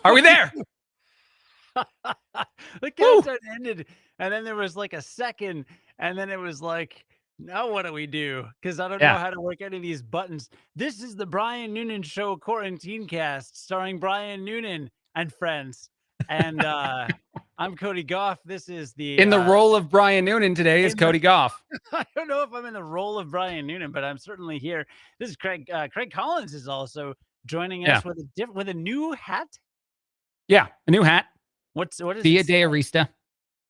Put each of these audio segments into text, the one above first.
Are we there? The countdown ended, and then there was like a second, and then it was like, now what do we do? Because I don't know how to work any of these buttons. This is the Brian Noonan Show Quarantine Cast, starring Brian Noonan and friends. And I'm Cody Gough. This is the In the role of Brian Noonan today is Cody Gough. I don't know if I'm in the role of Brian Noonan, but I'm certainly here. This is Craig. Craig Collins is also joining us with a new hat. Yeah, a new hat. What is Dia de Arista.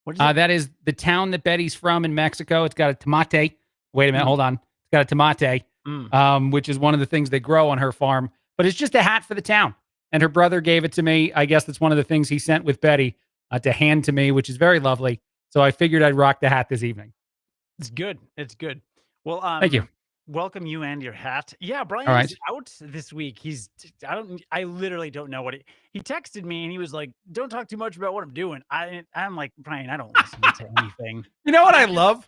What is it? That is the town that Betty's from in Mexico. It's got a tomate. Wait a minute, hold on. It's got a tomate, which is one of the things they grow on her farm. But it's just a hat for the town. And her brother gave it to me. I guess that's one of the things he sent with Betty to hand to me, which is very lovely. So I figured I'd rock the hat this evening. It's good. It's good. Well, thank you. Welcome you and your hat. Yeah, Brian's out this week. I literally don't know what he texted me and he was like, don't talk too much about what I'm doing. I'm like, Brian, I don't listen to anything. You know what I love?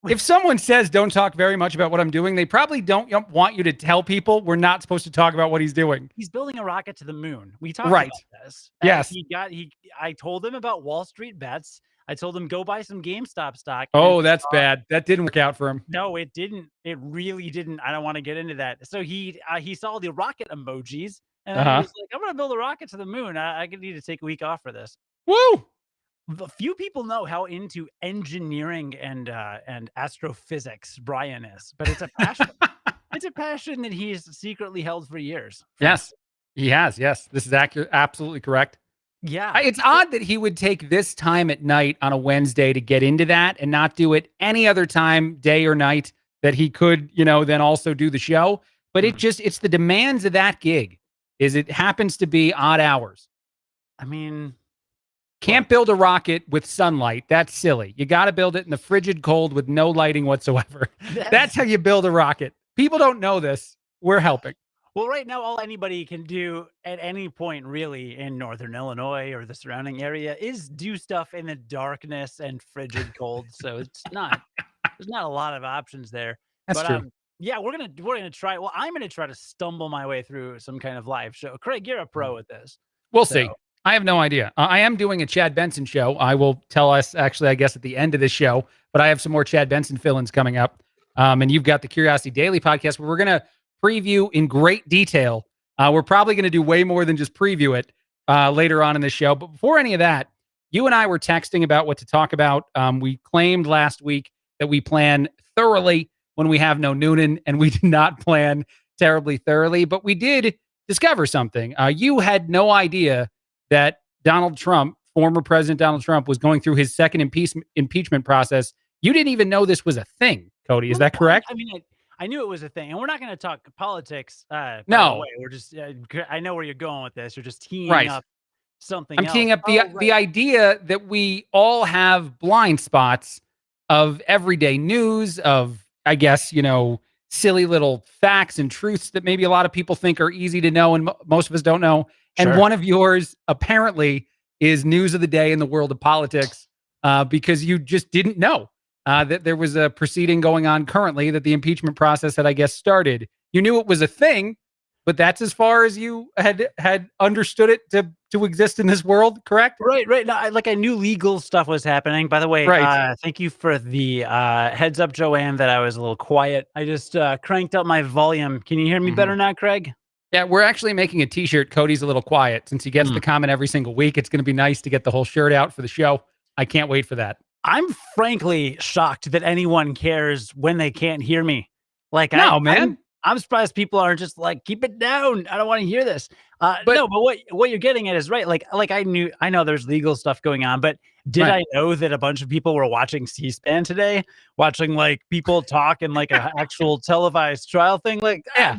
If someone says don't talk very much about what I'm doing, they probably don't want you to tell people we're not supposed to talk about what he's doing. He's building a rocket to the moon. We talked about this. Yes. I told him about Wall Street bets. I told him go buy some GameStop stock. Oh, that's bad. That didn't work out for him. No, it didn't. It really didn't. I don't want to get into that. So he saw the rocket emojis and he was like, I'm going to build a rocket to the moon. I need to take a week off for this. Woo! Few people know how into engineering and astrophysics Brian is, but it's a passion. It's a passion that he's secretly held for years. Yes, he has. Yes, this is accurate. Absolutely correct. Yeah. It's odd that he would take this time at night on a Wednesday to get into that and not do it any other time, day or night, that he could, then also do the show. But it's the demands of that gig it happens to be odd hours. I mean, can't build a rocket with sunlight. That's silly. You got to build it in the frigid cold with no lighting whatsoever. That's how you build a rocket. People don't know this. We're helping. Well, right now, all anybody can do at any point, really, in Northern Illinois or the surrounding area is do stuff in the darkness and frigid cold. So there's not a lot of options there. That's true. Yeah, we're gonna try. Well, I'm gonna try to stumble my way through some kind of live show. Craig, you're a pro at this. We'll see. I have no idea. I am doing a Chad Benson show. I will tell us actually, I guess, at the end of this show. But I have some more Chad Benson fill-ins coming up. And you've got the Curiosity Daily podcast where we're gonna preview in great detail. We're probably going to do way more than just preview it later on in the show. But before any of that, you and I were texting about what to talk about. We claimed last week that we plan thoroughly when we have no Noonan, and we did not plan terribly thoroughly. But we did discover something. You had no idea that Donald Trump, former President Donald Trump, was going through his second impeachment process. You didn't even know this was a thing, Cody. Is that correct? I mean, I knew it was a thing, and we're not going to talk politics. No, we're just. I know where you're going with this. You're just teeing up something. I'm teeing up the idea that we all have blind spots of everyday news, of I guess silly little facts and truths that maybe a lot of people think are easy to know, and most of us don't know. And one of yours apparently is news of the day in the world of politics, because you just didn't know. That there was a proceeding going on currently, that the impeachment process had, I guess, started. You knew it was a thing, but that's as far as you had understood it to exist in this world, correct? Right. No, I knew legal stuff was happening. By the way, thank you for the heads up, Joanne, that I was a little quiet. I just cranked up my volume. Can you hear me better now, Craig? Yeah, we're actually making a t-shirt. Cody's a little quiet. Since he gets the comment every single week, it's going to be nice to get the whole shirt out for the show. I can't wait for that. I'm frankly shocked that anyone cares when they can't hear me. Man. I'm surprised people aren't just like, keep it down. I don't want to hear this. But what you're getting at is right. I know there's legal stuff going on, but did I know that a bunch of people were watching C-SPAN today, watching people talk in an actual televised trial thing?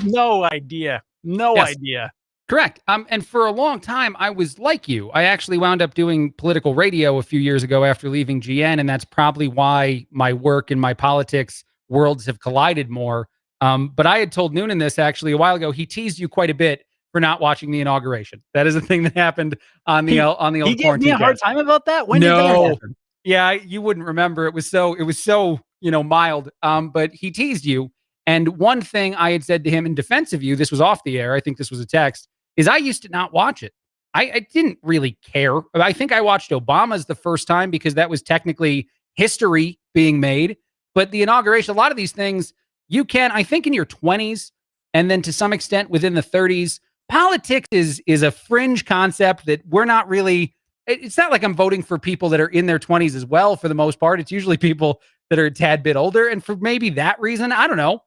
No idea. No idea. Correct. And for a long time, I was like you. I actually wound up doing political radio a few years ago after leaving GN, and that's probably why my work and my politics worlds have collided more. But I had told Noonan this actually a while ago. He teased you quite a bit for not watching the inauguration. That is a thing that happened on the old quarantine. He gave me a hard time about that. When did that happen? Yeah, you wouldn't remember. It was so mild. But he teased you. And one thing I had said to him in defense of you, this was off the air, I think this was a text, is I used to not watch it. I didn't really care. I think I watched Obama's the first time because that was technically history being made. But the inauguration, a lot of these things, you can, I think, in your 20s and then to some extent within the 30s, politics is a fringe concept that we're not really. It's not like I'm voting for people that are in their 20s as well. For the most part, it's usually people that are a tad bit older, and for maybe that reason, I don't know.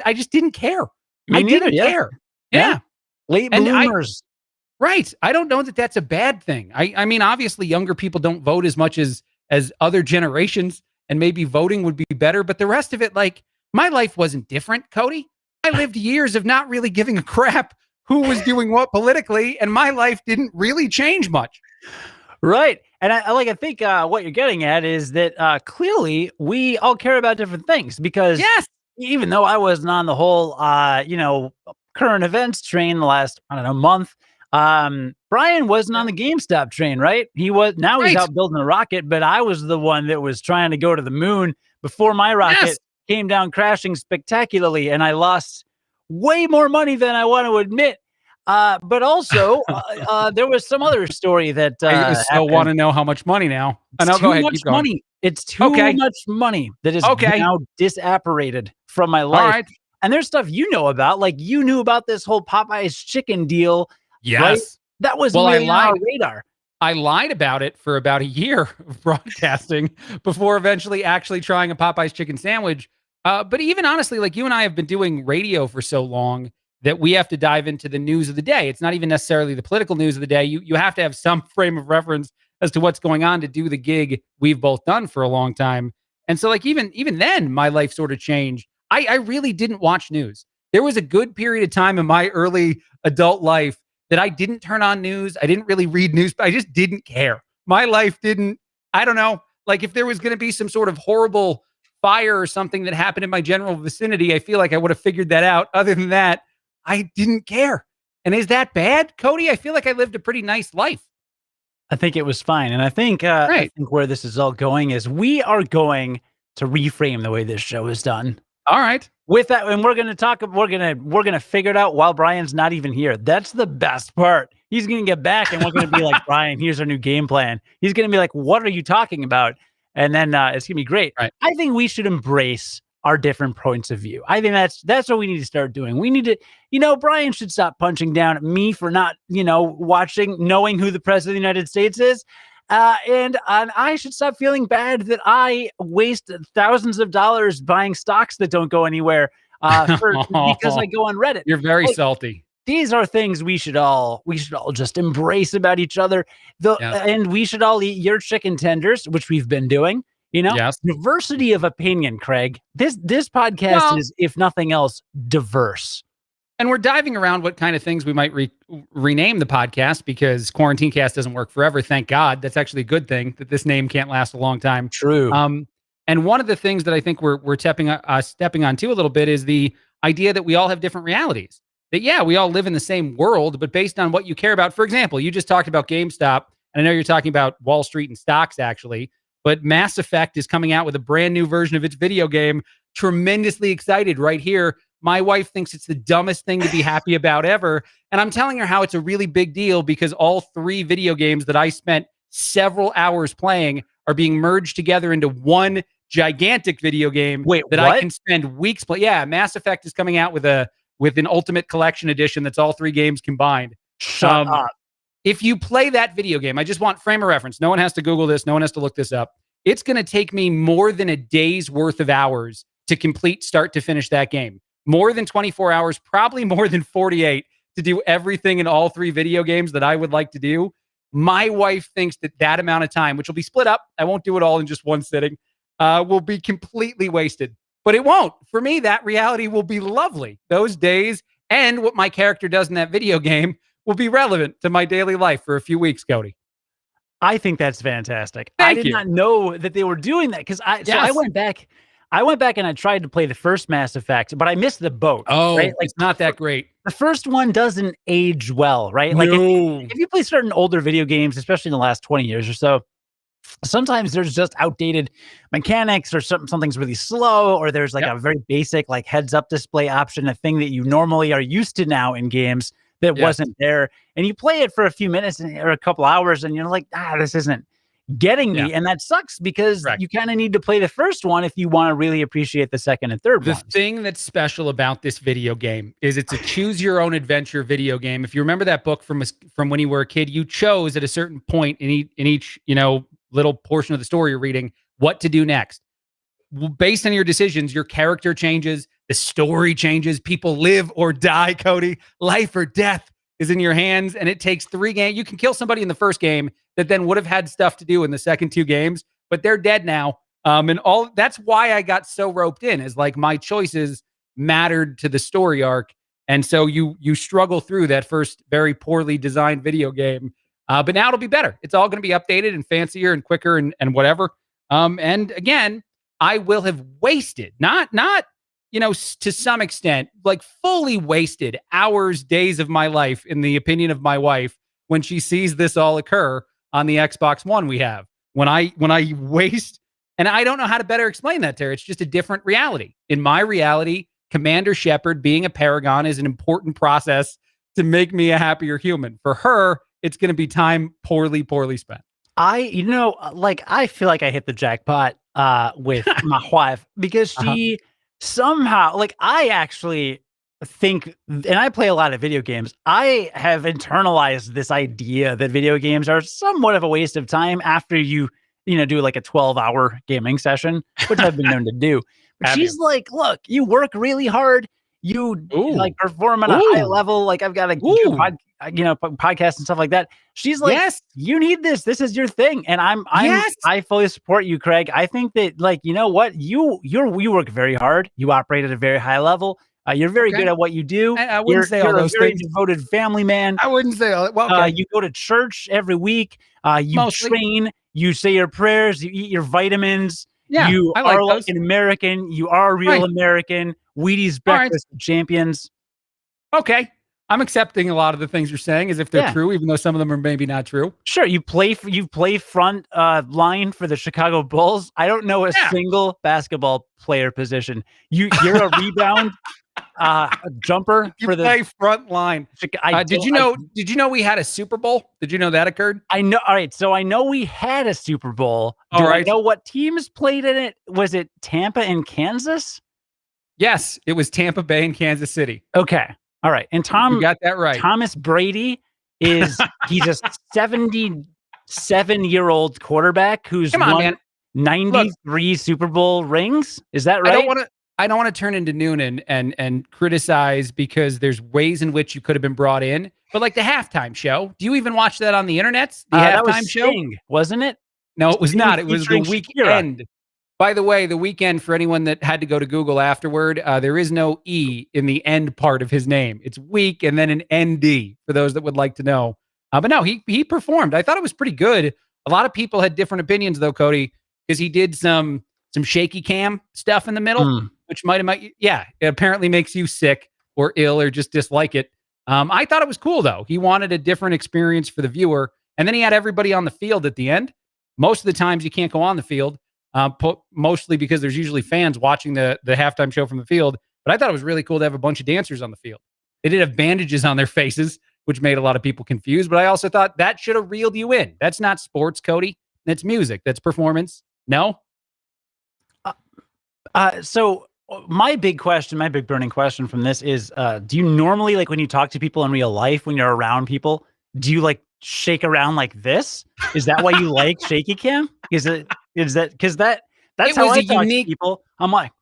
I just didn't care. Me neither. Didn't care. Yeah. Late bloomers. Right. I don't know that that's a bad thing. I mean, obviously, younger people don't vote as much as other generations, and maybe voting would be better. But the rest of it, like, my life wasn't different, Cody. I lived years of not really giving a crap who was doing what politically, and my life didn't really change much. Right. And I think what you're getting at is that clearly we all care about different things, because yes, even though I wasn't on the whole, current events train the last, I don't know, month, Brian wasn't on the GameStop train, right? He's out building a rocket, but I was the one that was trying to go to the moon before my rocket came down crashing spectacularly, and I lost way more money than I want to admit. But also, there was some other story that I still want to know how much money now. It's too much money. It's too much money that is now disapparated from my life. All right. And there's stuff you know about, like you knew about this whole Popeye's chicken deal. Yes. Right? That was really on our radar. I lied about it for about a year of broadcasting before eventually actually trying a Popeye's chicken sandwich. But even honestly, like you and I have been doing radio for so long that we have to dive into the news of the day. It's not even necessarily the political news of the day. You have to have some frame of reference as to what's going on to do the gig we've both done for a long time. And so like even then, my life sort of changed. I really didn't watch news. There was a good period of time in my early adult life that I didn't turn on news. I didn't really read news, but I just didn't care. My life didn't, I don't know, like if there was going to be some sort of horrible fire or something that happened in my general vicinity, I feel like I would have figured that out. Other than that, I didn't care. And is that bad, Cody? I feel like I lived a pretty nice life. I think it was fine. And I think where this is all going is we are going to reframe the way this show is done. All right. With that, and we're gonna figure it out while Brian's not even here. That's the best part. He's gonna get back, and we're gonna be like, Brian, here's our new game plan. He's gonna be like, what are you talking about? And then it's gonna be great. Right. I think we should embrace our different points of view. I think that's what we need to start doing. We need to, Brian should stop punching down at me for not, knowing who the president of the United States is. And I should stop feeling bad that I waste thousands of dollars buying stocks that don't go anywhere because I go on Reddit. You're very salty. These are things we should all just embrace about each other. And we should all eat your chicken tenders, which we've been doing. Diversity of opinion, Craig. This podcast is, if nothing else, diverse. And we're diving around what kind of things we might rename the podcast, because QuarantineCast doesn't work forever. Thank God. That's actually a good thing that this name can't last a long time. True. And one of the things that I think we're stepping on to a little bit is the idea that we all have different realities. That, we all live in the same world, but based on what you care about. For example, you just talked about GameStop, and I know you're talking about Wall Street and stocks, actually. But Mass Effect is coming out with a brand new version of its video game. Tremendously excited right here. My wife thinks it's the dumbest thing to be happy about ever. And I'm telling her how it's a really big deal because all 3 video games that I spent several hours playing are being merged together into one gigantic video game I can spend weeks playing. Yeah, Mass Effect is coming out with an Ultimate Collection edition that's all 3 games combined. Shut up. If you play that video game, I just want frame of reference. No one has to Google this. No one has to look this up. It's going to take me more than a day's worth of hours to complete start to finish that game. More than 24 hours, probably more than 48 to do everything in all 3 video games that I would like to do. My wife thinks that amount of time, which will be split up, I won't do it all in just one sitting, will be completely wasted. But it won't. For me, that reality will be lovely. Those days and what my character does in that video game will be relevant to my daily life for a few weeks, Cody. I think that's fantastic. I did not know that they were doing that because I went back and I tried to play the first Mass Effect, but I missed the boat. Oh, right? Like, it's not that great. The first one doesn't age well, right? Like if you play certain older video games, especially in the last 20 years or so, sometimes there's just outdated mechanics or something's really slow, or there's like a very basic like heads up display option, a thing that you normally are used to now in games that wasn't there. And you play it for a few minutes or a couple hours and you're like, this isn't getting me. And that sucks because you kind of need to play the first one if you want to really appreciate the second and third ones. The thing that's special about this video game is it's a choose your own adventure video game. If you remember that book from when you were a kid, you chose at a certain point in each, little portion of the story you're reading what to do next. Based on your decisions, your character changes, the story changes, people live or die, Cody. Life or death is in your hands, and it takes 3 games. You can kill somebody in the first game that then would have had stuff to do in the second 2 games, but they're dead now. And all that's why I got so roped in, is like my choices mattered to the story arc. And so you struggle through that first very poorly designed video game. But now it'll be better. It's all going to be updated and fancier and quicker and whatever. And again, I will have wasted, not to some extent, like fully wasted hours, days of my life, in the opinion of my wife, when she sees this all occur on the Xbox One we have. When I waste, and I don't know how to better explain that to her. It's just a different reality. In my reality, Commander Shepard being a Paragon is an important process to make me a happier human. For her, it's going to be time poorly spent. I feel like I hit the jackpot with my wife because she somehow, like, I actually think, and I play a lot of video games, I have internalized this idea that video games are somewhat of a waste of time after you do like a 12-hour gaming session, which I've been known to do. But she's like, look, you work really hard. You like perform at a high level. Like, I've got a podcast and stuff like that. She's like, yes, you need this. This is your thing. And I fully support you, Craig. I think that, like, you know what? You work very hard. You operate at a very high level. You're very good at what you do. I wouldn't say all those things. Devoted family man. I wouldn't say all that. Well, you go to church every week. You train. You say your prayers. You eat your vitamins. Yeah, you are like an American. You are a real American. Wheaties breakfast champions. Okay. I'm accepting a lot of the things you're saying as if they're true, even though some of them are maybe not true. Sure. You play front line for the Chicago Bulls. I don't know a single basketball player position. You're a rebound jumper for the play front line. Did you know we had a Super Bowl? Did you know that occurred? I know. All right. So I know we had a Super Bowl. Do I know what teams played in it? Was it Tampa and Kansas? Yes, it was Tampa Bay and Kansas City. Okay. All right. And you got that right. Thomas Brady he's a 77-year-old quarterback who's won 93 Super Bowl rings. Is that right? I don't want to turn into Noonan and criticize because there's ways in which you could have been brought in. But like the halftime show, do you even watch that on the internet? The halftime show, wasn't it? No, it was not. It was the weekend. By the way, the weekend, for anyone that had to go to Google afterward, there is no E in the end part of his name. It's week and then an ND for those that would like to know. But no, he performed. I thought it was pretty good. A lot of people had different opinions though, Cody, because he did some shaky cam stuff in the middle, which might it apparently makes you sick or ill or just dislike it. I thought it was cool though. He wanted a different experience for the viewer. And then he had everybody on the field at the end. Most of the times you can't go on the field. Mostly because there's usually fans watching the halftime show from the field. But I thought it was really cool to have a bunch of dancers on the field. They did have bandages on their faces, which made a lot of people confused. But I also thought that should have reeled you in. That's not sports, Cody. That's music. That's performance. No? So my big burning question from this is, do you normally, like when you talk to people in real life, when you're around people, do you like shake around like this? Is that why you like shaky cam? Is that because that's how I talk to people? I'm like,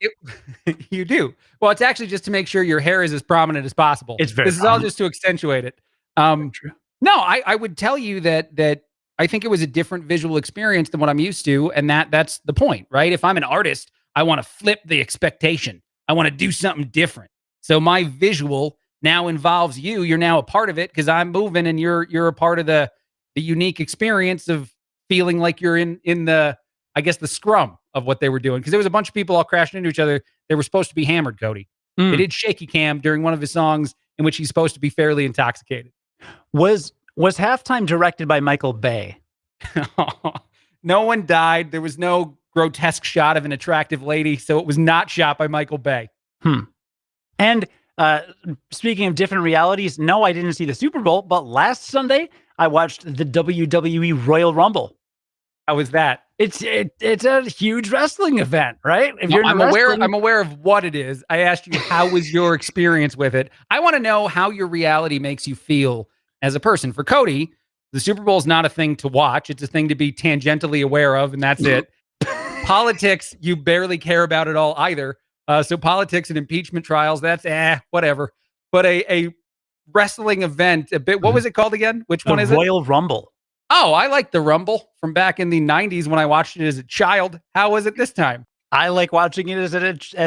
you do. Well, it's actually just to make sure your hair is as prominent as possible. This is all just to accentuate it. True. No, I would tell you that I think it was a different visual experience than what I'm used to, and that's the point, right? If I'm an artist, I want to flip the expectation. I want to do something different. So my visual now involves you. You're now a part of it because I'm moving, and you're a part of the unique experience of feeling like you're in the, I guess, the scrum of what they were doing. Because there was a bunch of people all crashing into each other. They were supposed to be hammered, Cody. They did shaky cam during one of his songs in which he's supposed to be fairly intoxicated. Was halftime directed by Michael Bay? No one died. There was no grotesque shot of an attractive lady, so it was not shot by Michael Bay. And Speaking of different realities, no, I didn't see the Super Bowl, but last Sunday I watched the WWE Royal Rumble. How was that? It's a huge wrestling event, right? If you're I'm aware of what it is. I asked you, how was your experience with it? I want to know how your reality makes you feel as a person. For Cody, the Super Bowl is not a thing to watch. It's a thing to be tangentially aware of, and that's it. Politics, you barely care about at all either. So politics and impeachment trials, that's whatever. But a wrestling event, a bit. What was it called again? Which one is it? Royal Rumble. Oh, I like the Rumble from back in the 90s when I watched it as a child. How was it this time? I like watching it as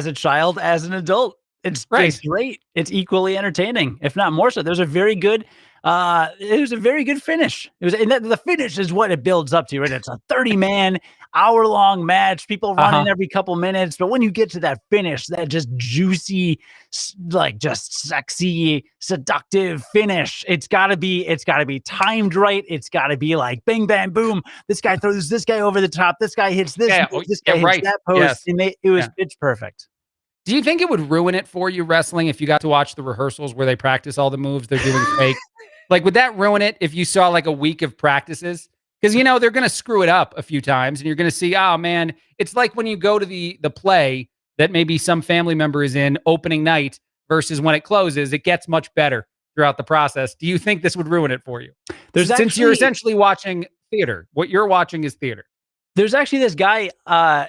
a child, as an adult. It's great. It's equally entertaining, if not more so. There's a very good finish. The finish is what it builds up to, right? It's a 30-man, hour-long match, people running every couple minutes. But when you get to that finish, that just juicy, like just sexy, seductive finish, it's gotta be timed right. It's gotta be like bing, bang, boom. This guy throws this guy over the top. This guy hits this. This guy hits that post. Yes. And it was pitch perfect. Do you think it would ruin it for you, wrestling, if you got to watch the rehearsals where they practice all the moves they're doing fake? Like, would that ruin it if you saw like a week of practices? Because, you know, they're going to screw it up a few times and you're going to see, oh, man, it's like when you go to the play that maybe some family member is in opening night versus when it closes, it gets much better throughout the process. Do you think this would ruin it for you? Since you're essentially watching theater, what you're watching is theater. There's actually this guy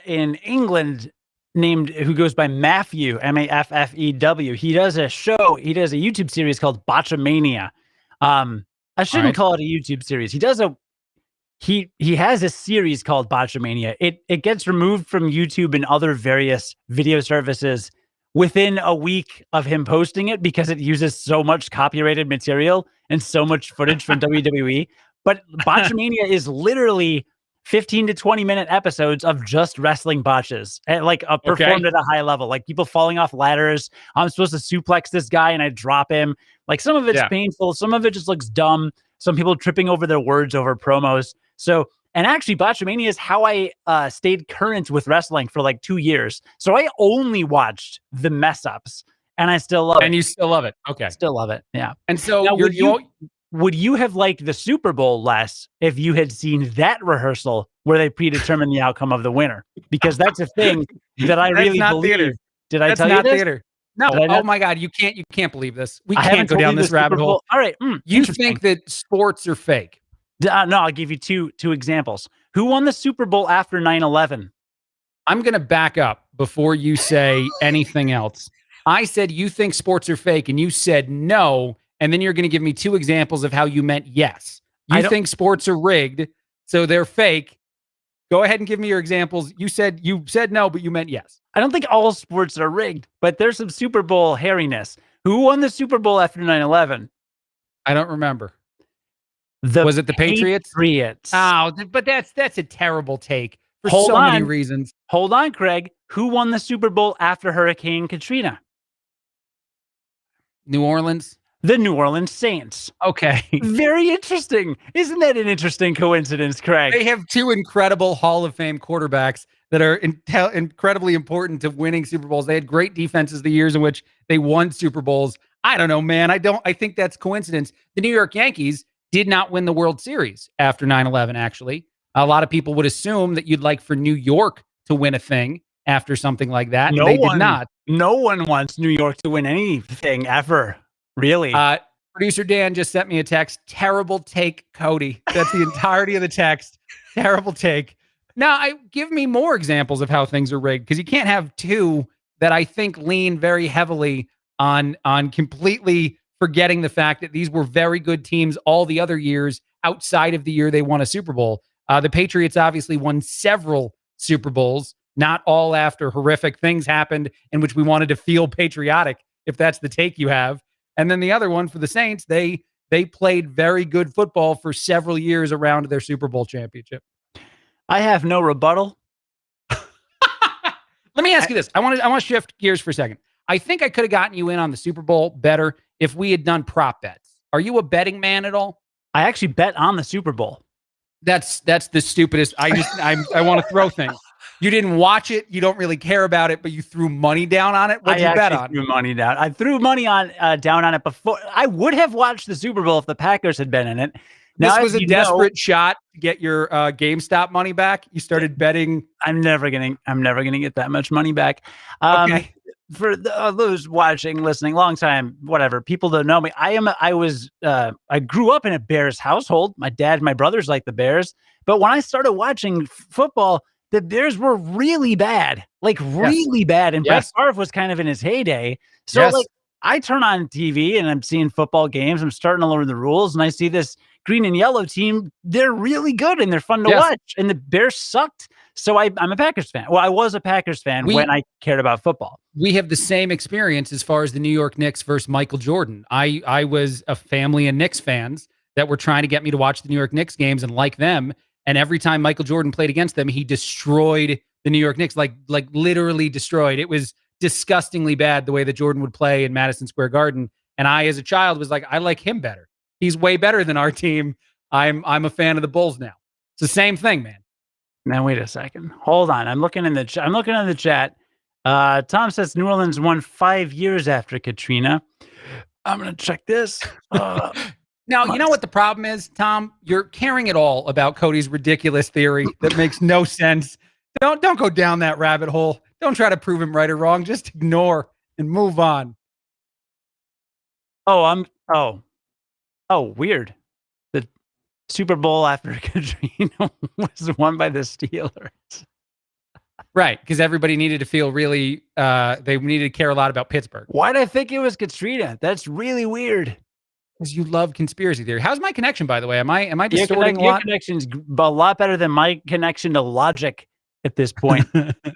in England who goes by Matthew, Maffew. He does a YouTube series called Botchamania. I shouldn't call it a YouTube series. He has a series called Botchamania. It gets removed from YouTube and other various video services within a week of him posting it because it uses so much copyrighted material and so much footage from WWE. But Botchamania is literally 15 to 20-minute episodes of just wrestling botches, performed at a high level, like people falling off ladders. I'm supposed to suplex this guy and I drop him. Like some of it's painful. Some of it just looks dumb. Some people tripping over their words over promos. So, and actually Botchamania is how I stayed current with wrestling for like 2 years. So I only watched the mess ups and I still love it. And you still love it. Okay. Still love it. Yeah. And so now, would you have liked the Super Bowl less if you had seen that rehearsal where they predetermine the outcome of the winner? Because that's a thing that I really believe. Theater. Did I tell you this? Theater. No. Oh my God. You can't believe this. We can't go down this rabbit hole. All right. You think that sports are fake? No, I'll give you two examples. Who won the Super Bowl after 9/11? I'm going to back up before you say anything else. I said, you think sports are fake, and you said no. And then you're going to give me 2 examples of how you meant yes. You think sports are rigged, so they're fake. Go ahead and give me your examples. You said no, but you meant yes. I don't think all sports are rigged, but there's some Super Bowl hairiness. Who won the Super Bowl after 9/11? I don't remember. Was it the Patriots? Oh, but that's a terrible take for many reasons. Hold on, Craig. Who won the Super Bowl after Hurricane Katrina? New Orleans. The New Orleans Saints. Okay. Very interesting. Isn't that an interesting coincidence, Craig? They have 2 incredible Hall of Fame quarterbacks that are incredibly important to winning Super Bowls. They had great defenses the years in which they won Super Bowls. I don't know, man. I think that's coincidence. The New York Yankees did not win the World Series after 9/11, actually. A lot of people would assume that you'd like for New York to win a thing after something like that. They did not. No one wants New York to win anything ever. Really? Producer Dan just sent me a text. Terrible take, Cody. That's the entirety of the text. Terrible take. Now, give me more examples of how things are rigged, because you can't have 2 that I think lean very heavily on completely forgetting the fact that these were very good teams all the other years outside of the year they won a Super Bowl. The Patriots obviously won several Super Bowls, not all after horrific things happened in which we wanted to feel patriotic, if that's the take you have. And then the other one for the Saints, they played very good football for several years around their Super Bowl championship. I have no rebuttal. Let me ask you this. I want to shift gears for a second. I think I could have gotten you in on the Super Bowl better if we had done prop bets. Are you a betting man at all? I actually bet on the Super Bowl. That's the stupidest. I want to throw things. You didn't watch it. You don't really care about it, but you threw money down on it. What'd you bet on? Threw money down. I threw money on down on it before. I would have watched the Super Bowl if the Packers had been in it. Now, this was a desperate shot to get your GameStop money back. You started betting. I'm never gonna get that much money back. Okay. For those watching, listening, long time, whatever, people don't know me. I grew up in a Bears household. My dad, my brothers like the Bears, but when I started watching football, the Bears were really bad, really bad. And Brett Favre was kind of in his heyday. So I turn on TV and I'm seeing football games. I'm starting to learn the rules, and I see this green and yellow team. They're really good and they're fun to watch. And the Bears sucked. So I'm a Packers fan. Well, I was a Packers fan when I cared about football. We have the same experience as far as the New York Knicks versus Michael Jordan. I was a family of Knicks fans that were trying to get me to watch the New York Knicks games and like them. And every time Michael Jordan played against them, he destroyed the New York Knicks, like literally destroyed. It was disgustingly bad the way that Jordan would play in Madison Square Garden. And I, as a child, was like, I like him better. He's way better than our team. I'm a fan of the Bulls now. It's the same thing, man. Now wait a second. Hold on. I'm looking in the chat. Tom says New Orleans won 5 years after Katrina. I'm gonna check this. Now, you know what the problem is, Tom? You're caring at all about Cody's ridiculous theory that makes no sense. Don't go down that rabbit hole. Don't try to prove him right or wrong. Just ignore and move on. Oh, weird. The Super Bowl after Katrina was won by the Steelers. Right, because everybody needed to feel really, they needed to care a lot about Pittsburgh. Why'd I think it was Katrina? That's really weird. Because you love conspiracy theory. How's my connection, by the way? Am I distorting a lot? Your connection's a lot better than my connection to logic at this point.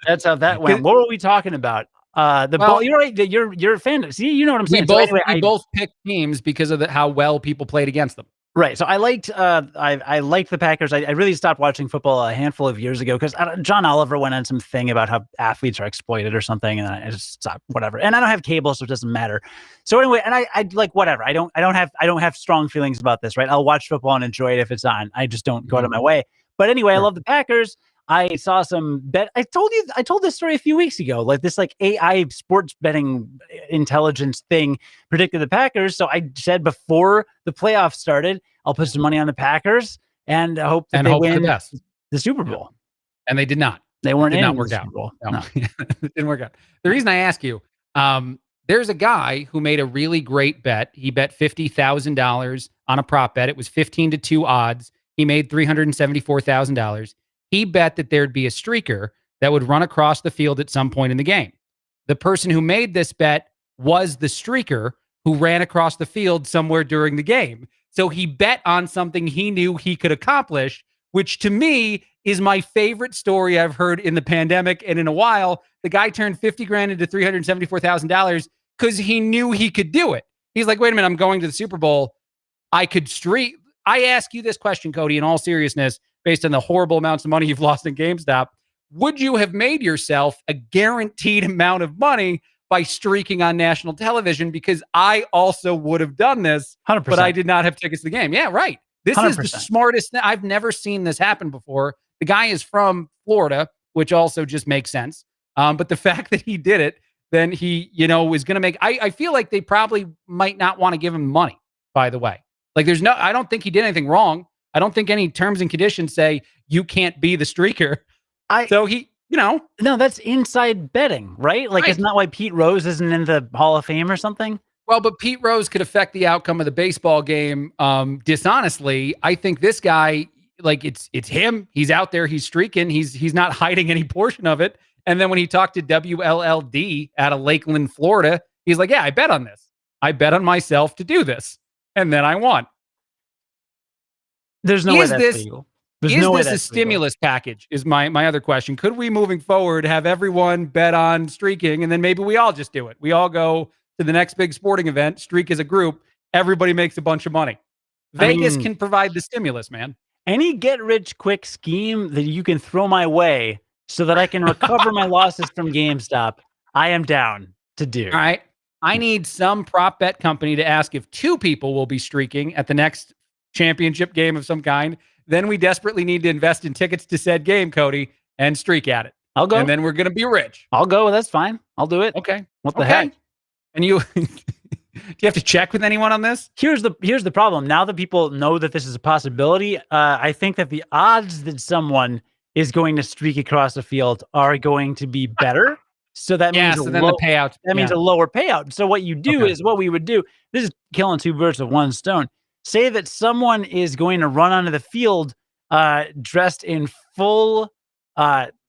That's how that went. What were we talking about? Ball. You're right. You're a fan. See, you know what I'm saying. We both picked teams because of how well people played against them. Right. So I liked the Packers. I really stopped watching football a handful of years ago because John Oliver went on some thing about how athletes are exploited or something, and I just stopped. Whatever. And I don't have cable, so it doesn't matter. So anyway, and I like whatever. I don't have strong feelings about this. Right. I'll watch football and enjoy it if it's on. I just don't go out of my way. But anyway, I love the Packers. I saw some bet. I told this story a few weeks ago, like this AI sports betting intelligence thing predicted the Packers. So I said before the playoffs started, I'll put some money on the Packers and hope that they win the Super Bowl. And they did not. They weren't did in not work the out. Super Bowl. No. It didn't work out. The reason I ask you, there's a guy who made a really great bet. He bet $50,000 on a prop bet. It was 15-2 odds. He made $374,000. He bet that there'd be a streaker that would run across the field at some point in the game. The person who made this bet was the streaker who ran across the field somewhere during the game. So he bet on something he knew he could accomplish, which to me is my favorite story I've heard in the pandemic and in a while. The guy turned $50,000 into $374,000 because he knew he could do it. He's like, wait a minute, I'm going to the Super Bowl. I could streak. I ask you this question, Cody, in all seriousness, based on the horrible amounts of money you've lost in GameStop, would you have made yourself a guaranteed amount of money by streaking on national television? Because I also would have done this, 100%. But I did not have tickets to the game. Yeah, right. This 100%. is the smartest thing. I've never seen this happen before. The guy is from Florida, which also just makes sense. But the fact that he did it, then he, is going to make, I feel like they probably might not want to give him money, by the way. Like I don't think he did anything wrong. I don't think any terms and conditions say you can't be the streaker. So he, No, that's inside betting, right? Like, Isn't that why Pete Rose isn't in the Hall of Fame or something? Well, but Pete Rose could affect the outcome of the baseball game dishonestly. I think this guy, like, it's him. He's out there. He's streaking. He's not hiding any portion of it. And then when he talked to WLLD out of Lakeland, Florida, he's like, yeah, I bet on this. I bet on myself to do this. And then I won. There's no way that's legal. Is this a stimulus package is my other question. Could we, moving forward, have everyone bet on streaking, and then maybe we all just do it? We all go to the next big sporting event, streak as a group, everybody makes a bunch of money. Vegas can provide the stimulus, man. Any get-rich-quick scheme that you can throw my way so that I can recover my losses from GameStop, I am down to do. All right. I need some prop bet company to ask if 2 people will be streaking at the next championship game of some kind. Then we desperately need to invest in tickets to said game, Cody, and streak at it. I'll go. And then we're going to be rich. I'll go. That's fine. I'll do it. Okay. What the heck? And you, do you have to check with anyone on this? Here's the problem. Now that people know that this is a possibility, I think that the odds that someone is going to streak across the field are going to be better. So that means so then the payout. That means a lower payout. So what you do is what we would do. This is killing two birds with one stone. Say that someone is going to run onto the field dressed in full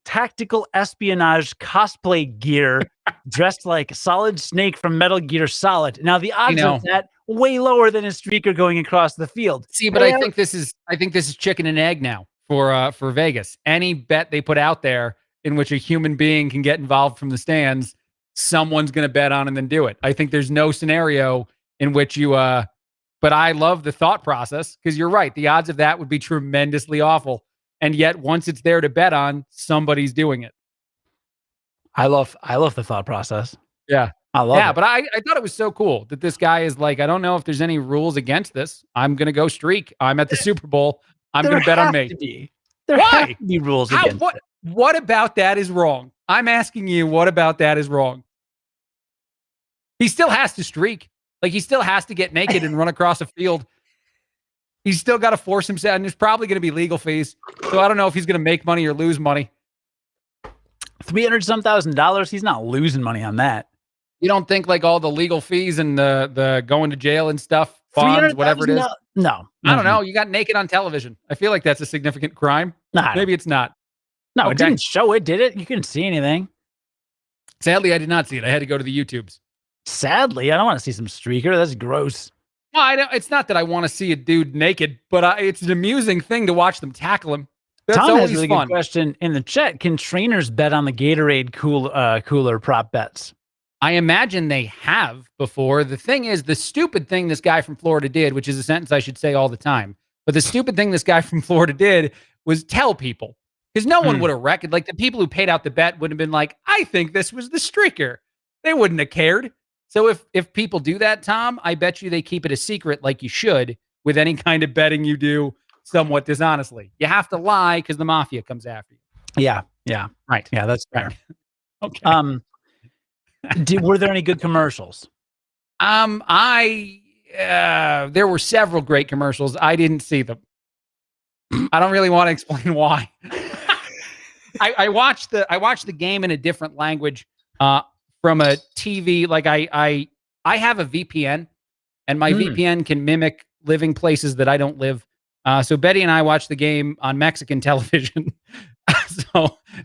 tactical espionage cosplay gear, dressed like Solid Snake from Metal Gear Solid. Now the odds of that way lower than a streaker going across the field. See, but I think this is chicken and egg now for Vegas. Any bet they put out there in which a human being can get involved from the stands, someone's going to bet on and then do it. I think there's no scenario in which you but I love the thought process, because you're right. The odds of that would be tremendously awful. And yet once it's there to bet on, somebody's doing it. I love the thought process. Yeah. I love it. But I thought it was so cool that this guy is like, I don't know if there's any rules against this. I'm going to go streak. I'm at the Super Bowl. I'm going to bet on me. There have to be rules against it. What about that is wrong? I'm asking you, what about that is wrong? He still has to streak. Like, he still has to get naked and run across a field. He's still got to force himself, and there's probably going to be legal fees. So I don't know if he's going to make money or lose money. $300,000. He's not losing money on that. You don't think like all the legal fees and the going to jail and stuff, bonds, whatever it is? No. I don't know. You got naked on television. I feel like that's a significant crime. Maybe it's not. No, It didn't show it, did it? You couldn't see anything. Sadly, I did not see it. I had to go to the YouTubes. Sadly, I don't want to see some streaker. That's gross. Well, it's not that I want to see a dude naked, but it's an amusing thing to watch them tackle him. That's Tom always has a really fun. good question in the chat. Can trainers bet on the Gatorade cooler prop bets? I imagine they have before. The thing is, the stupid thing this guy from Florida did, which is a sentence I should say all the time, but the stupid thing this guy from Florida did was tell people. Because no one would have reckoned. Like, the people who paid out the bet would have been like, I think this was the streaker. They wouldn't have cared. So if people do that, Tom, I bet you they keep it a secret, like you should, with any kind of betting you do somewhat dishonestly. You have to lie because the mafia comes after you. Yeah. Right. Yeah, that's fair. Okay. Were there any good commercials? There were several great commercials. I didn't see them. I don't really want to explain why. I watched the game in a different language from a TV. Like I have a VPN, and my VPN can mimic living places that I don't live. So Betty and I watched the game on Mexican television.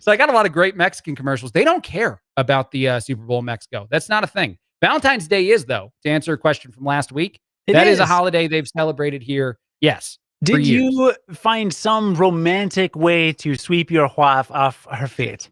So I got a lot of great Mexican commercials. They don't care about the Super Bowl in Mexico. That's not a thing. Valentine's Day is, though, to answer a question from last week. That is a holiday they've celebrated here. Yes. Did you find some romantic way to sweep your wife off her feet?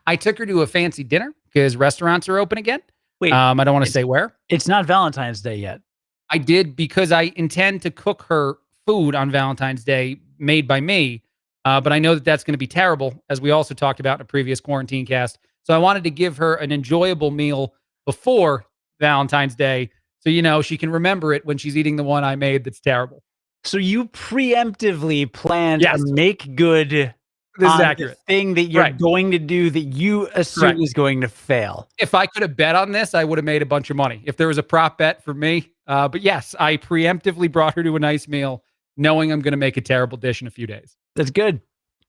I took her to a fancy dinner because restaurants are open again. Wait, I don't want to say where. It's not Valentine's Day yet. I did because I intend to cook her food on Valentine's Day made by me. But I know that that's going to be terrible, as we also talked about in a previous quarantine cast. So I wanted to give her an enjoyable meal before Valentine's Day. So, she can remember it when she's eating the one I made that's terrible. So you preemptively planned to make good this is accurate. The thing that you're going to do that you assume is going to fail. If I could have bet on this, I would have made a bunch of money. If there was a prop bet for me. But yes, I preemptively brought her to a nice meal, knowing I'm going to make a terrible dish in a few days. That's good.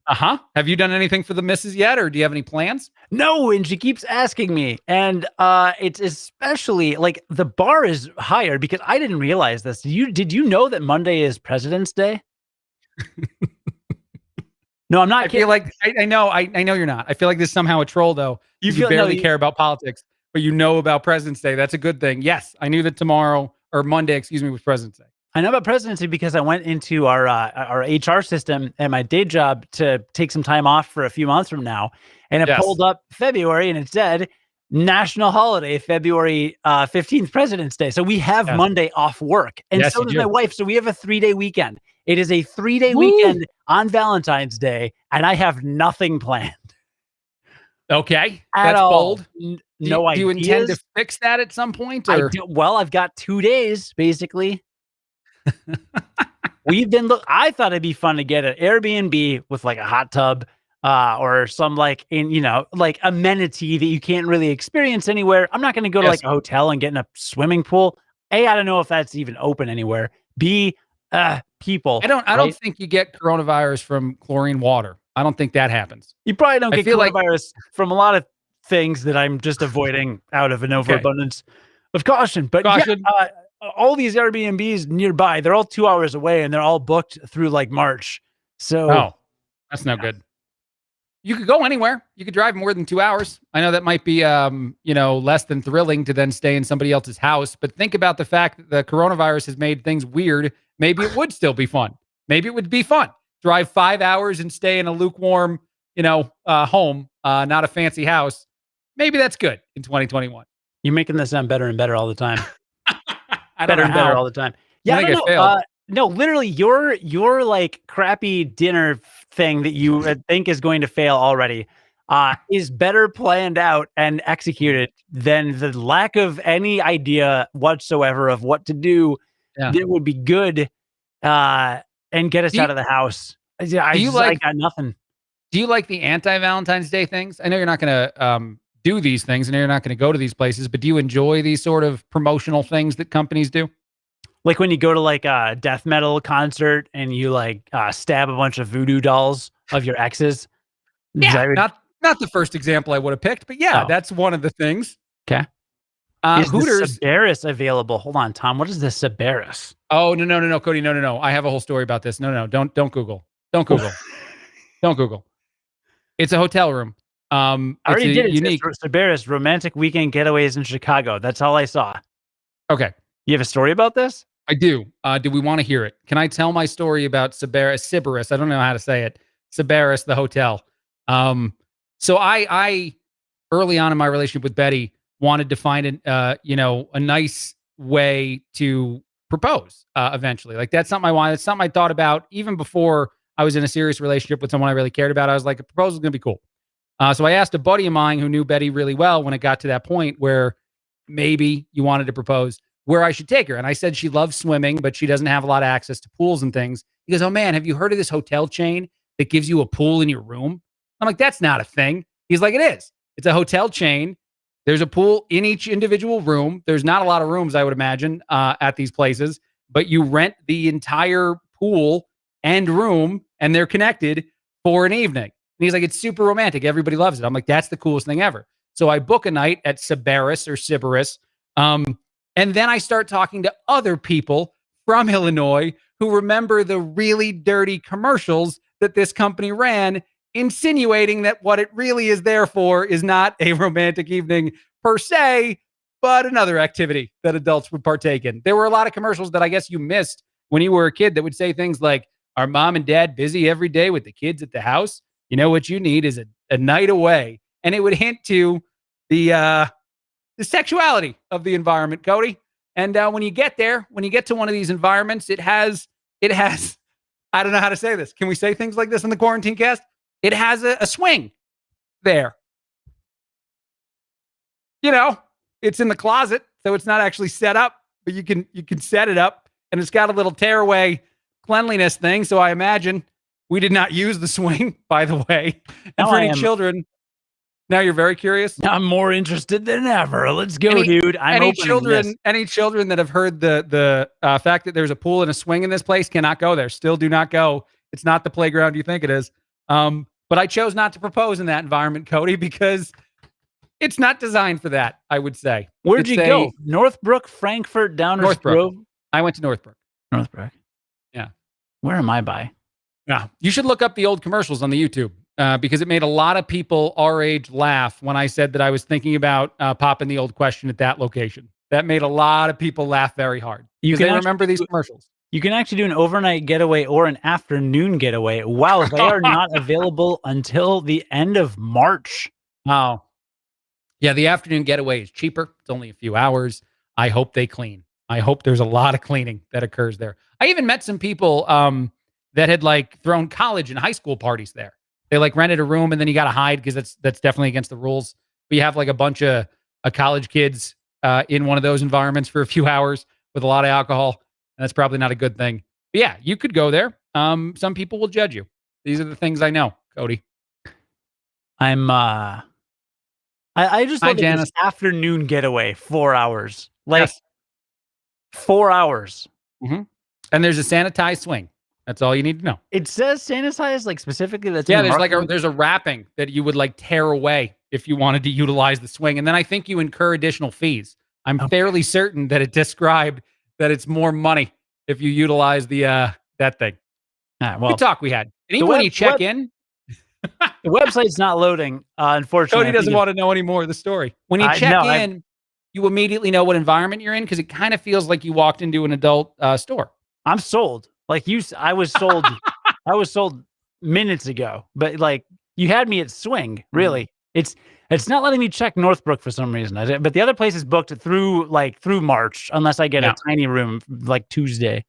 Have you done anything for the missus yet, or do you have any plans? No, and she keeps asking me. And it's especially like the bar is higher because I didn't realize this. Did you know that Monday is President's Day? No, I'm not kidding. I feel like I know you're not. I feel like this is somehow a troll, though. You barely care about politics, but you know about President's Day. That's a good thing. Yes, I knew that Monday, was President's Day. I know about President's Day because I went into our HR system at my day job to take some time off for a few months from now. And it pulled up February and it said national holiday, February 15th, President's Day. So we have Monday off work. And so does my wife. So we have a 3-day weekend. It is a 3-day weekend on Valentine's Day. And I have nothing planned. Okay. That's bold. No ideas. Do you intend to fix that at some point? Or? I've got 2 days, basically. I thought it'd be fun to get an Airbnb with like a hot tub, or some like like amenity that you can't really experience anywhere. I'm not going to go to like a hotel and get in a swimming pool. A, I don't know if that's even open anywhere. B, people. I don't think you get coronavirus from chlorine water. I don't think that happens. You probably don't get coronavirus from a lot of things that I'm just avoiding out of an overabundance of caution. But all these Airbnbs nearby, they're all 2 hours away and they're all booked through like March. So that's no good. You could go anywhere. You could drive more than 2 hours. I know that might be, less than thrilling to then stay in somebody else's house. But think about the fact that the coronavirus has made things weird. Maybe it would still be fun. Maybe it would be fun. Drive 5 hours and stay in a lukewarm, home, not a fancy house. Maybe that's good in 2021. You're making this sound better and better all the time. Better and better all the time. Yeah, I don't know. No, literally, your like crappy dinner thing that you think is going to fail already is better planned out and executed than the lack of any idea whatsoever of what to do that would be good and get us out of the house. I got nothing. Do you like the anti-Valentine's Day things? I know you're not going to do these things. I know you're not going to go to these places, but do you enjoy these sort of promotional things that companies do? Like when you go to like a death metal concert and you like stab a bunch of voodoo dolls of your exes. Yeah, not the first example I would have picked, but that's one of the things. Okay. Is Hooters Cerberus available? Hold on, Tom. What is the Cerberus? Oh, no, Cody, no. I have a whole story about this. No, don't Google. Don't Google. Don't Google. It's a hotel room. I already did it. Unique Cerberus romantic weekend getaways in Chicago. That's all I saw. Okay. You have a story about this? I do. Do we want to hear it? Can I tell my story about Cerberus? I don't know how to say it. Cerberus, the hotel. So I early on in my relationship with Betty wanted to find a nice way to propose eventually. Like that's something I wanted. It's something I thought about even before I was in a serious relationship with someone I really cared about. I was like, a proposal is going to be cool. So I asked a buddy of mine who knew Betty really well when it got to that point where maybe you wanted to propose, where I should take her. And I said she loves swimming, but she doesn't have a lot of access to pools and things. He goes, oh man, have you heard of this hotel chain that gives you a pool in your room? I'm like, that's not a thing. He's like, it is. It's a hotel chain. There's a pool in each individual room. There's not a lot of rooms, I would imagine, at these places, but you rent the entire pool and room and they're connected for an evening. And he's like, it's super romantic. Everybody loves it. I'm like, that's the coolest thing ever. So I book a night at Cerberus. And then I start talking to other people from Illinois who remember the really dirty commercials that this company ran, insinuating that what it really is there for is not a romantic evening per se, but another activity that adults would partake in. There were a lot of commercials that I guess you missed when you were a kid that would say things like, are mom and dad busy every day with the kids at the house? You know what you need is a night away. And it would hint to the sexuality of the environment, Cody. And when you get there, when you get to one of these environments, it has, I don't know how to say this. Can we say things like this in the Quarantine Cast? It has a swing there. It's in the closet, so it's not actually set up, but you can set it up, and it's got a little tearaway cleanliness thing. So I imagine we did not use the swing, by the way. And for any children, now you're very curious. I'm more interested than ever. Let's go, dude. Any children that have heard the fact that there's a pool and a swing in this place cannot go there. Still do not go. It's not the playground you think it is. But I chose not to propose in that environment, Cody, because it's not designed for that, I would say. Where'd you go? Northbrook, Frankfurt, Downers Grove? I went to Northbrook. Northbrook. Yeah. Where am I by? Yeah. You should look up the old commercials on the YouTube because it made a lot of people our age laugh when I said that I was thinking about popping the old question at that location. That made a lot of people laugh very hard. You can remember these commercials. You can actually do an overnight getaway or an afternoon getaway. Wow, they are not available until the end of March. Oh. Yeah, the afternoon getaway is cheaper. It's only a few hours. I hope they clean. I hope there's a lot of cleaning that occurs there. I even met some people that had like thrown college and high school parties there. They like rented a room and then you got to hide because that's definitely against the rules. But you have like a bunch of college kids in one of those environments for a few hours with a lot of alcohol. And that's probably not a good thing. But yeah, you could go there. Some people will judge you. These are the things I know, Cody. I just Hi, looked at this Janice. afternoon getaway, 4 hours. Like Yes. 4 hours. Mm-hmm. And there's a sanitized swing. That's all you need to know. It says sanitized, like specifically that's in Yeah, the marketing. there's a wrapping that you would like tear away if you wanted to utilize the swing. And then I think you incur additional fees. I'm Oh, fairly certain that it described that it's more money if you utilize the that thing. Good well, talk we had. And the even when you check in, the website's not loading, unfortunately. Cody doesn't want to know any more of the story. When you check No, in, you immediately know what environment you're in because it kind of feels like you walked into an adult store. I'm sold. Like I was sold. I was sold minutes ago. But like you had me at swing. Really, it's not letting me check Northbrook for some reason. But the other place is booked through March, unless I get a tiny room like Tuesday.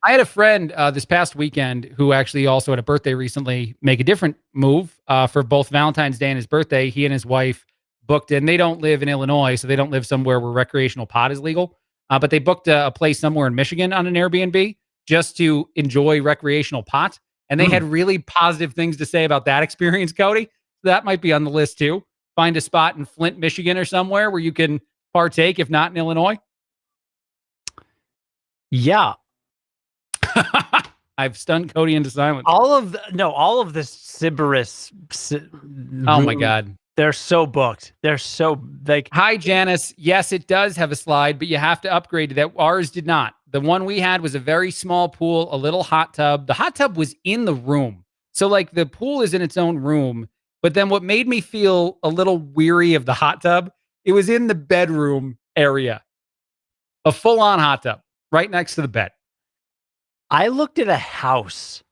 I had a friend this past weekend who actually also had a birthday recently make a different move for both Valentine's Day and his birthday. He and his wife booked in. They don't live in Illinois, so they don't live somewhere where recreational pot is legal. But they booked a place somewhere in Michigan on an Airbnb just to enjoy recreational pot. And they had really positive things to say about that experience, Cody. That might be on the list too. Find a spot in Flint, Michigan or somewhere where you can partake, if not in Illinois. Yeah. I've stunned Cody into silence. All of the Sybaris. Oh my God. They're so booked. They're so like. Hi, Janice. Yes, it does have a slide, but you have to upgrade to that. Ours did not. The one we had was a very small pool, a little hot tub. The hot tub was in the room. So like the pool is in its own room. But then what made me feel a little weary of the hot tub, it was in the bedroom area. A full-on hot tub right next to the bed. I looked at a house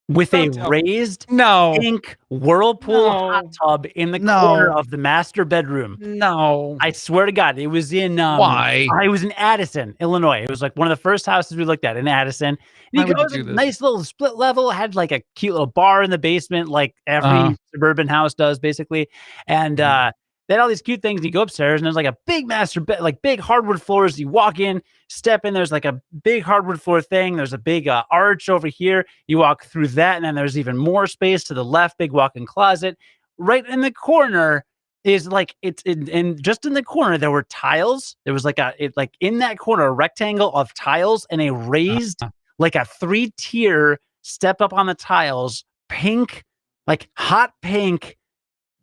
with a raised pink whirlpool hot tub in the corner of the master bedroom. No. I swear to God, it was in Why? I was in Addison, Illinois. It was like one of the first houses we looked at in Addison. And it was a nice little split level, had like a cute little bar in the basement, like every suburban house does, basically. And they had all these cute things. You go upstairs, and there's like a big master bed, like big hardwood floors. You walk in, step in, there's like a big hardwood floor thing. There's a big arch over here. You walk through that, and then there's even more space to the left, big walk-in closet. Right in the corner is like, and just in the corner, there were tiles. There was like in that corner, a rectangle of tiles and a raised, like a 3-tier step up on the tiles, pink, like hot pink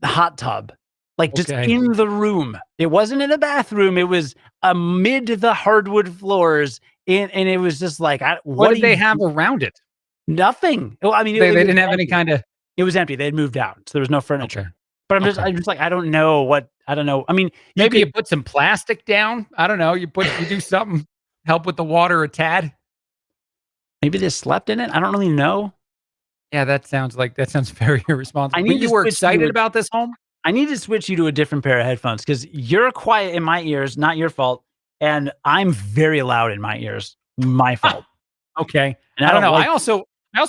hot tub. Like just in the room. It wasn't in a bathroom. It was amid the hardwood floors. And it was just like, what did they have around it? Nothing. Well, I mean, they didn't have any kind of. It was empty. They had moved out, so there was no furniture. But I'm just like, I don't know. I mean, maybe you put some plastic down. I don't know. You do something, help with the water a tad. Maybe they slept in it. I don't really know. Yeah, that sounds very irresponsible. You were excited about this home? I need to switch you to a different pair of headphones because you're quiet in my ears, not your fault. And I'm very loud in my ears. My fault. Okay. And I don't know. I also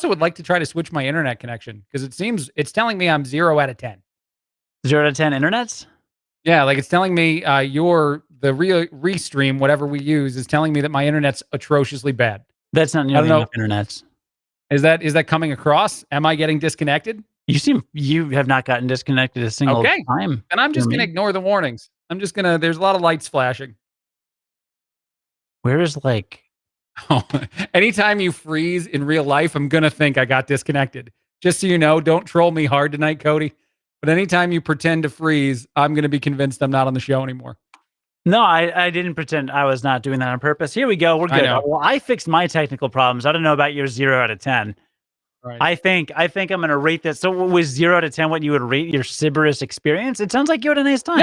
would like to try to switch my internet connection because it's telling me I'm 0 out of 10. 0 out of 10 internets? Yeah, like it's telling me the restream, whatever we use, is telling me that my internet's atrociously bad. That's not nearly enough internets. Is that coming across? Am I getting disconnected? You have not gotten disconnected a single time. And I'm just going to ignore the warnings. There's a lot of lights flashing. Where is anytime you freeze in real life, I'm going to think I got disconnected. Just so you know, don't troll me hard tonight, Cody. But anytime you pretend to freeze, I'm going to be convinced I'm not on the show anymore. No, I didn't pretend. I was not doing that on purpose. Here we go. We're good. Well, I fixed my technical problems. I don't know about your 0 out of 10. Right. I think I'm going to rate this. So was 0 out of 10 what you would rate your Sybaris experience? It sounds like you had a nice time.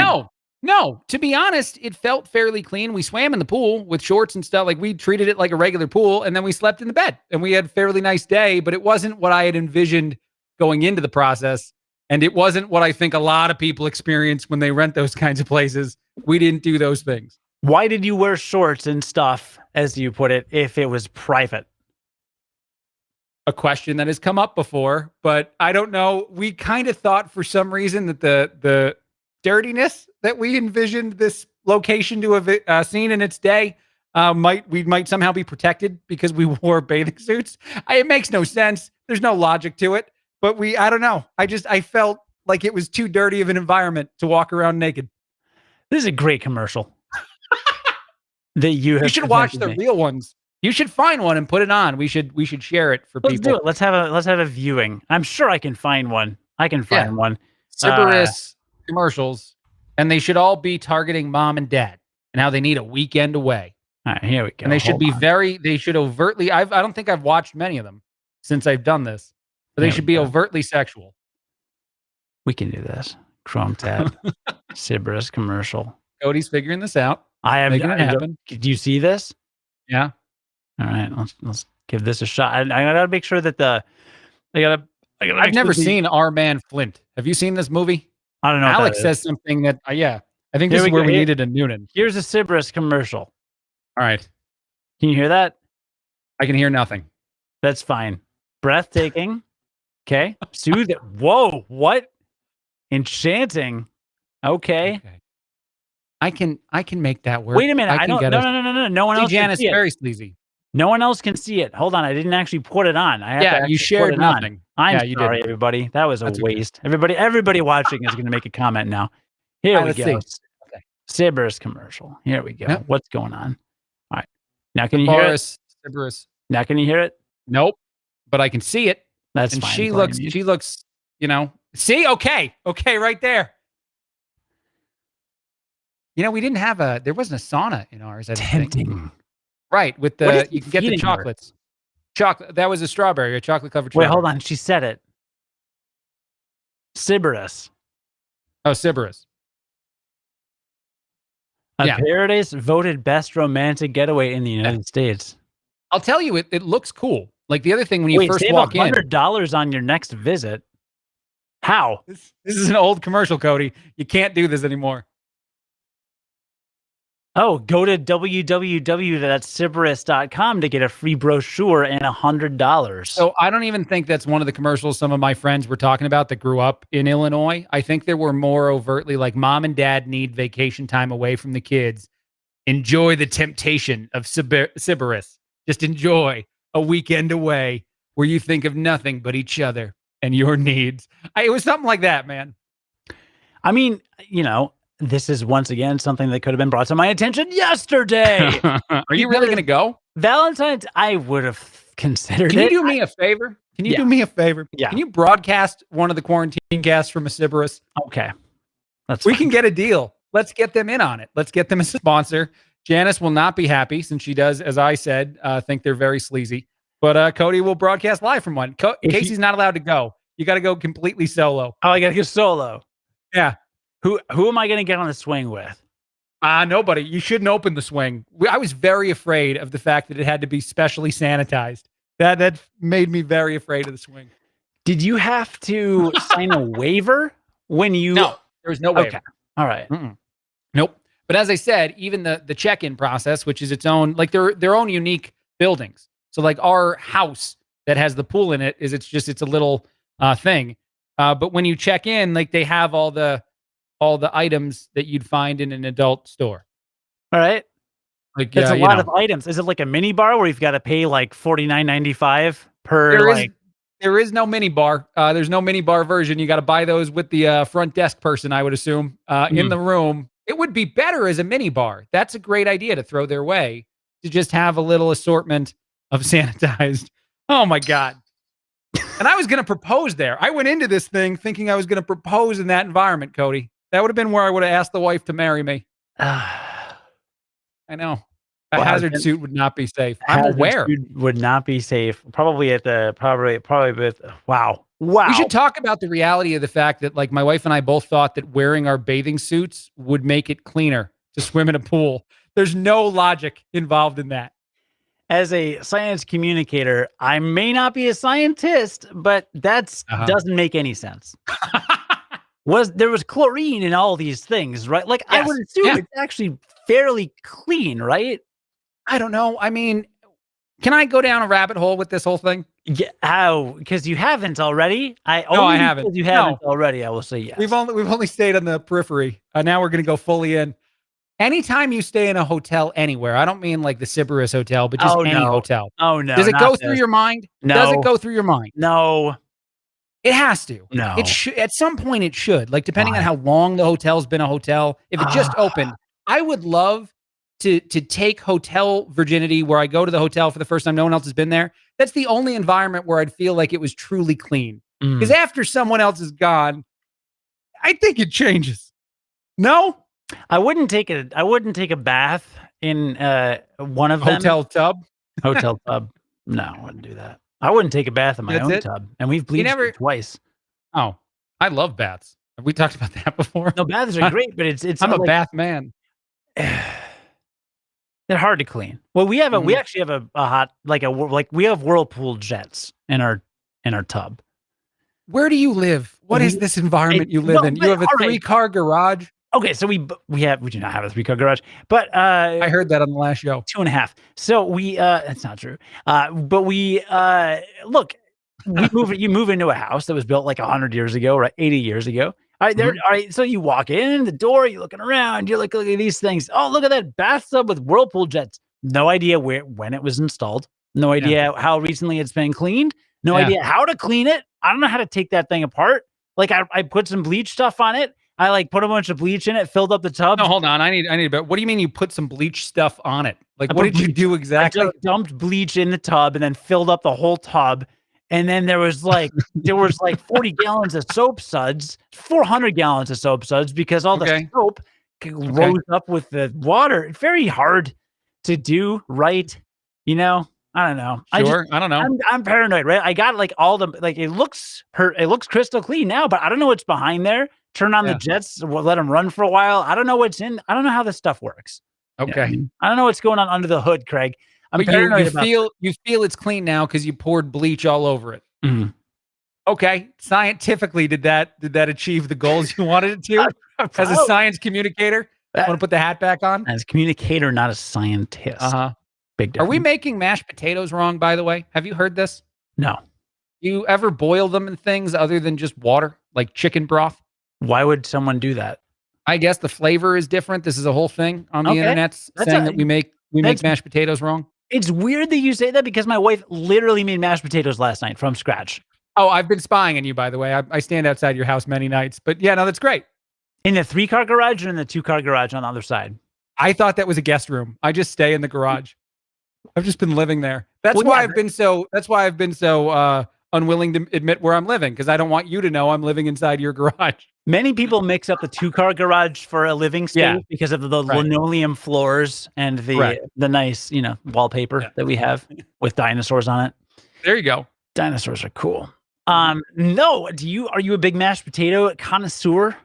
No. To be honest, it felt fairly clean. We swam in the pool with shorts and stuff. Like we treated it like a regular pool, and then we slept in the bed, and we had a fairly nice day. But it wasn't what I had envisioned going into the process, and it wasn't what I think a lot of people experience when they rent those kinds of places. We didn't do those things. Why did you wear shorts and stuff, as you put it, if it was private? A question that has come up before, but I don't know. We kind of thought for some reason that the dirtiness that we envisioned this location to have seen in its day might somehow be protected because we wore bathing suits. It makes no sense. There's no logic to it. but I don't know. I felt like it was too dirty of an environment to walk around naked. This is a great commercial that you should watch the real ones. You should find one and put it on. We should share it for people. Let's do it. Let's have a viewing. I'm sure I can find one. I can find one. Sybaris commercials, and they should all be targeting mom and dad and how they need a weekend away. All right, here we go. And they should be they should overtly. I don't think I've watched many of them since I've done this, but they should be overtly sexual. We can do this. Chrome tab, Sybaris commercial. Cody's figuring this out. I am making it happen. Do you see this? Yeah. All right, let's give this a shot. I gotta make sure that I've never seen Our Man Flint. Have you seen this movie? I don't know. Alex says something that I think this is where we needed a Noonan. Here's a Sybaris commercial. All right. Can you hear that? I can hear nothing. That's fine. Breathtaking. Okay. Soothing. Whoa. What? Enchanting. Okay. I can make that work. Wait a minute. No. No one else Janice can see very it. sleazy. No one else can see it. Hold on. I didn't actually put it on. You shared nothing. I'm sorry, everybody. That was a waste. Okay. Everybody watching is going to make a comment now. Here we go. Okay. Sybaris commercial. Here we go. Yep. What's going on? All right. Now can you hear it? Sybaris. Now can you hear it? Nope. But I can see it. That's and fine. She looks, see? Okay, right there. We didn't have there wasn't a sauna in ours. I don't think. Right, with you can get the chocolates. Chocolate. That was a strawberry, a chocolate covered strawberry. Wait, hold on. She said it. Sybaris. Oh, Sybaris. Paradise voted best romantic getaway in the United States. I'll tell you, it looks cool. Like the other thing when you first walk in. $100 on your next visit. How? This is an old commercial, Cody. You can't do this anymore. Oh, go to www.sybaris.com to get a free brochure and $100. So I don't even think that's one of the commercials some of my friends were talking about that grew up in Illinois. I think there were more overtly like mom and dad need vacation time away from the kids. Enjoy the temptation of Sybaris. Just enjoy a weekend away where you think of nothing but each other and your needs. It was something like that, man. I mean, this is once again something that could have been brought to my attention yesterday. Are you really going to go? Valentine's, I would have considered it. Can you do me a favor? Can you do me a favor? Yeah. Can you broadcast one of the quarantine casts from a Sybaris? Okay. We can get a deal. Let's get them in on it. Let's get them as a sponsor. Janice will not be happy since she does, as I said, think they're very sleazy. But Cody will broadcast live from one. Casey's not allowed to go. You got to go completely solo. Oh, I got to go solo. Yeah. Who am I going to get on the swing with? Nobody. You shouldn't open the swing. I was very afraid of the fact that it had to be specially sanitized. That made me very afraid of the swing. Did you have to sign a waiver when you? No, there was no waiver. Okay. All right. Nope. But as I said, even the check-in process, which is its own, like their own unique buildings. So like our house that has the pool in it it's a little thing. But when you check in, like they have all the items that you'd find in an adult store. All right. Like that's a lot of items. Is it like a mini bar where you've got to pay like $49.95 per? There is no mini bar. There's no mini bar version. You got to buy those with the front desk person, I would assume, in the room. It would be better as a mini bar. That's a great idea to throw their way, to just have a little assortment of sanitized. Oh my God. And I was going to propose there. I went into this thing thinking I was going to propose in that environment, Cody. That would have been where I would have asked the wife to marry me. I know. A hazard suit would not be safe. I'm aware. Would not be safe. Probably with wow. We should talk about the reality of the fact that like my wife and I both thought that wearing our bathing suits would make it cleaner to swim in a pool. There's no logic involved in that. As a science communicator, I may not be a scientist, but that doesn't make any sense. There was chlorine in all these things, right? Like yes. I would assume it's actually fairly clean, right? I don't know. I mean, can I go down a rabbit hole with this whole thing? Yeah, how? Because you haven't already. I haven't. You haven't already. I will say yes. We've only stayed on the periphery. Now we're going to go fully in. Anytime you stay in a hotel anywhere, I don't mean like the Sybaris hotel, but just any hotel. Oh no! Does it go through your mind? No. Does it go through your mind? No. It has to. No. It should at some point it should. Like depending on Why? how long the hotel's been a hotel. If it just opened, I would love to take hotel virginity where I go to the hotel for the first time, no one else has been there. That's the only environment where I'd feel like it was truly clean. Because after someone else is gone, I think it changes. No? I wouldn't take a bath in one of them. Hotel tub? Hotel tub. No, I wouldn't do that. I wouldn't take a bath in my own tub. And we've bleached it twice. Oh, I love baths. Have we talked about that before? No, baths are great, but it's I'm a bath man. They're hard to clean. Well, we actually have a hot we have whirlpool jets in our tub. Where do you live? What is this environment you live in? You have a 3-car garage? Okay, so we do not have a 3-car garage, but I heard that on the last show. 2.5. So we that's not true. But we look, you move into a house that was built like 100 years ago, right? 80 years ago. All right, so you walk in the door, you're looking around, you're like, look at these things. Oh, look at that bathtub with whirlpool jets. No idea when it was installed. No idea how recently it's been cleaned. No idea how to clean it. I don't know how to take that thing apart. Like I put some bleach stuff on it. I like put a bunch of bleach in it, filled up the tub. No, hold on. I need a bit. What do you mean you put some bleach stuff on it? Like what did you do exactly? I just dumped bleach in the tub and then filled up the whole tub. And then there was like 40 gallons of soap suds, 400 gallons of soap suds because all the soap rose up with the water. It's very hard to do right. You know, I don't know. I don't know. I'm paranoid, right? I got like all the it looks crystal clean now, but I don't know what's behind there. Turn on the jets, let them run for a while. I don't know what's in. I don't know how this stuff works. Okay. You know, I don't know what's going on under the hood, Craig. I'm paranoid about you feel it's clean now because you poured bleach all over it. Okay. Scientifically, did that achieve the goals you wanted it to? As a science communicator, want to put the hat back on? As a communicator, not a scientist. Big difference. Are we making mashed potatoes wrong, by the way? Have you heard this? No. You ever boil them in things other than just water, like chicken broth? Why would someone do that? I guess the flavor is different. This is a whole thing on the internet saying that we make mashed potatoes wrong. It's weird that you say that because my wife literally made mashed potatoes last night from scratch. Oh, I've been spying on you, by the way. I stand outside your house many nights. But yeah, no, that's great. In the 3-car garage or in the 2-car garage on the other side? I thought that was a guest room. I just stay in the garage. I've just been living there. That's why I've been so unwilling to admit where I'm living, because I don't want you to know I'm living inside your garage. Many people mix up the 2-car garage for a living space because of the linoleum floors and the nice, wallpaper that we have with dinosaurs on it. There you go. Dinosaurs are cool. No, are you a big mashed potato connoisseur?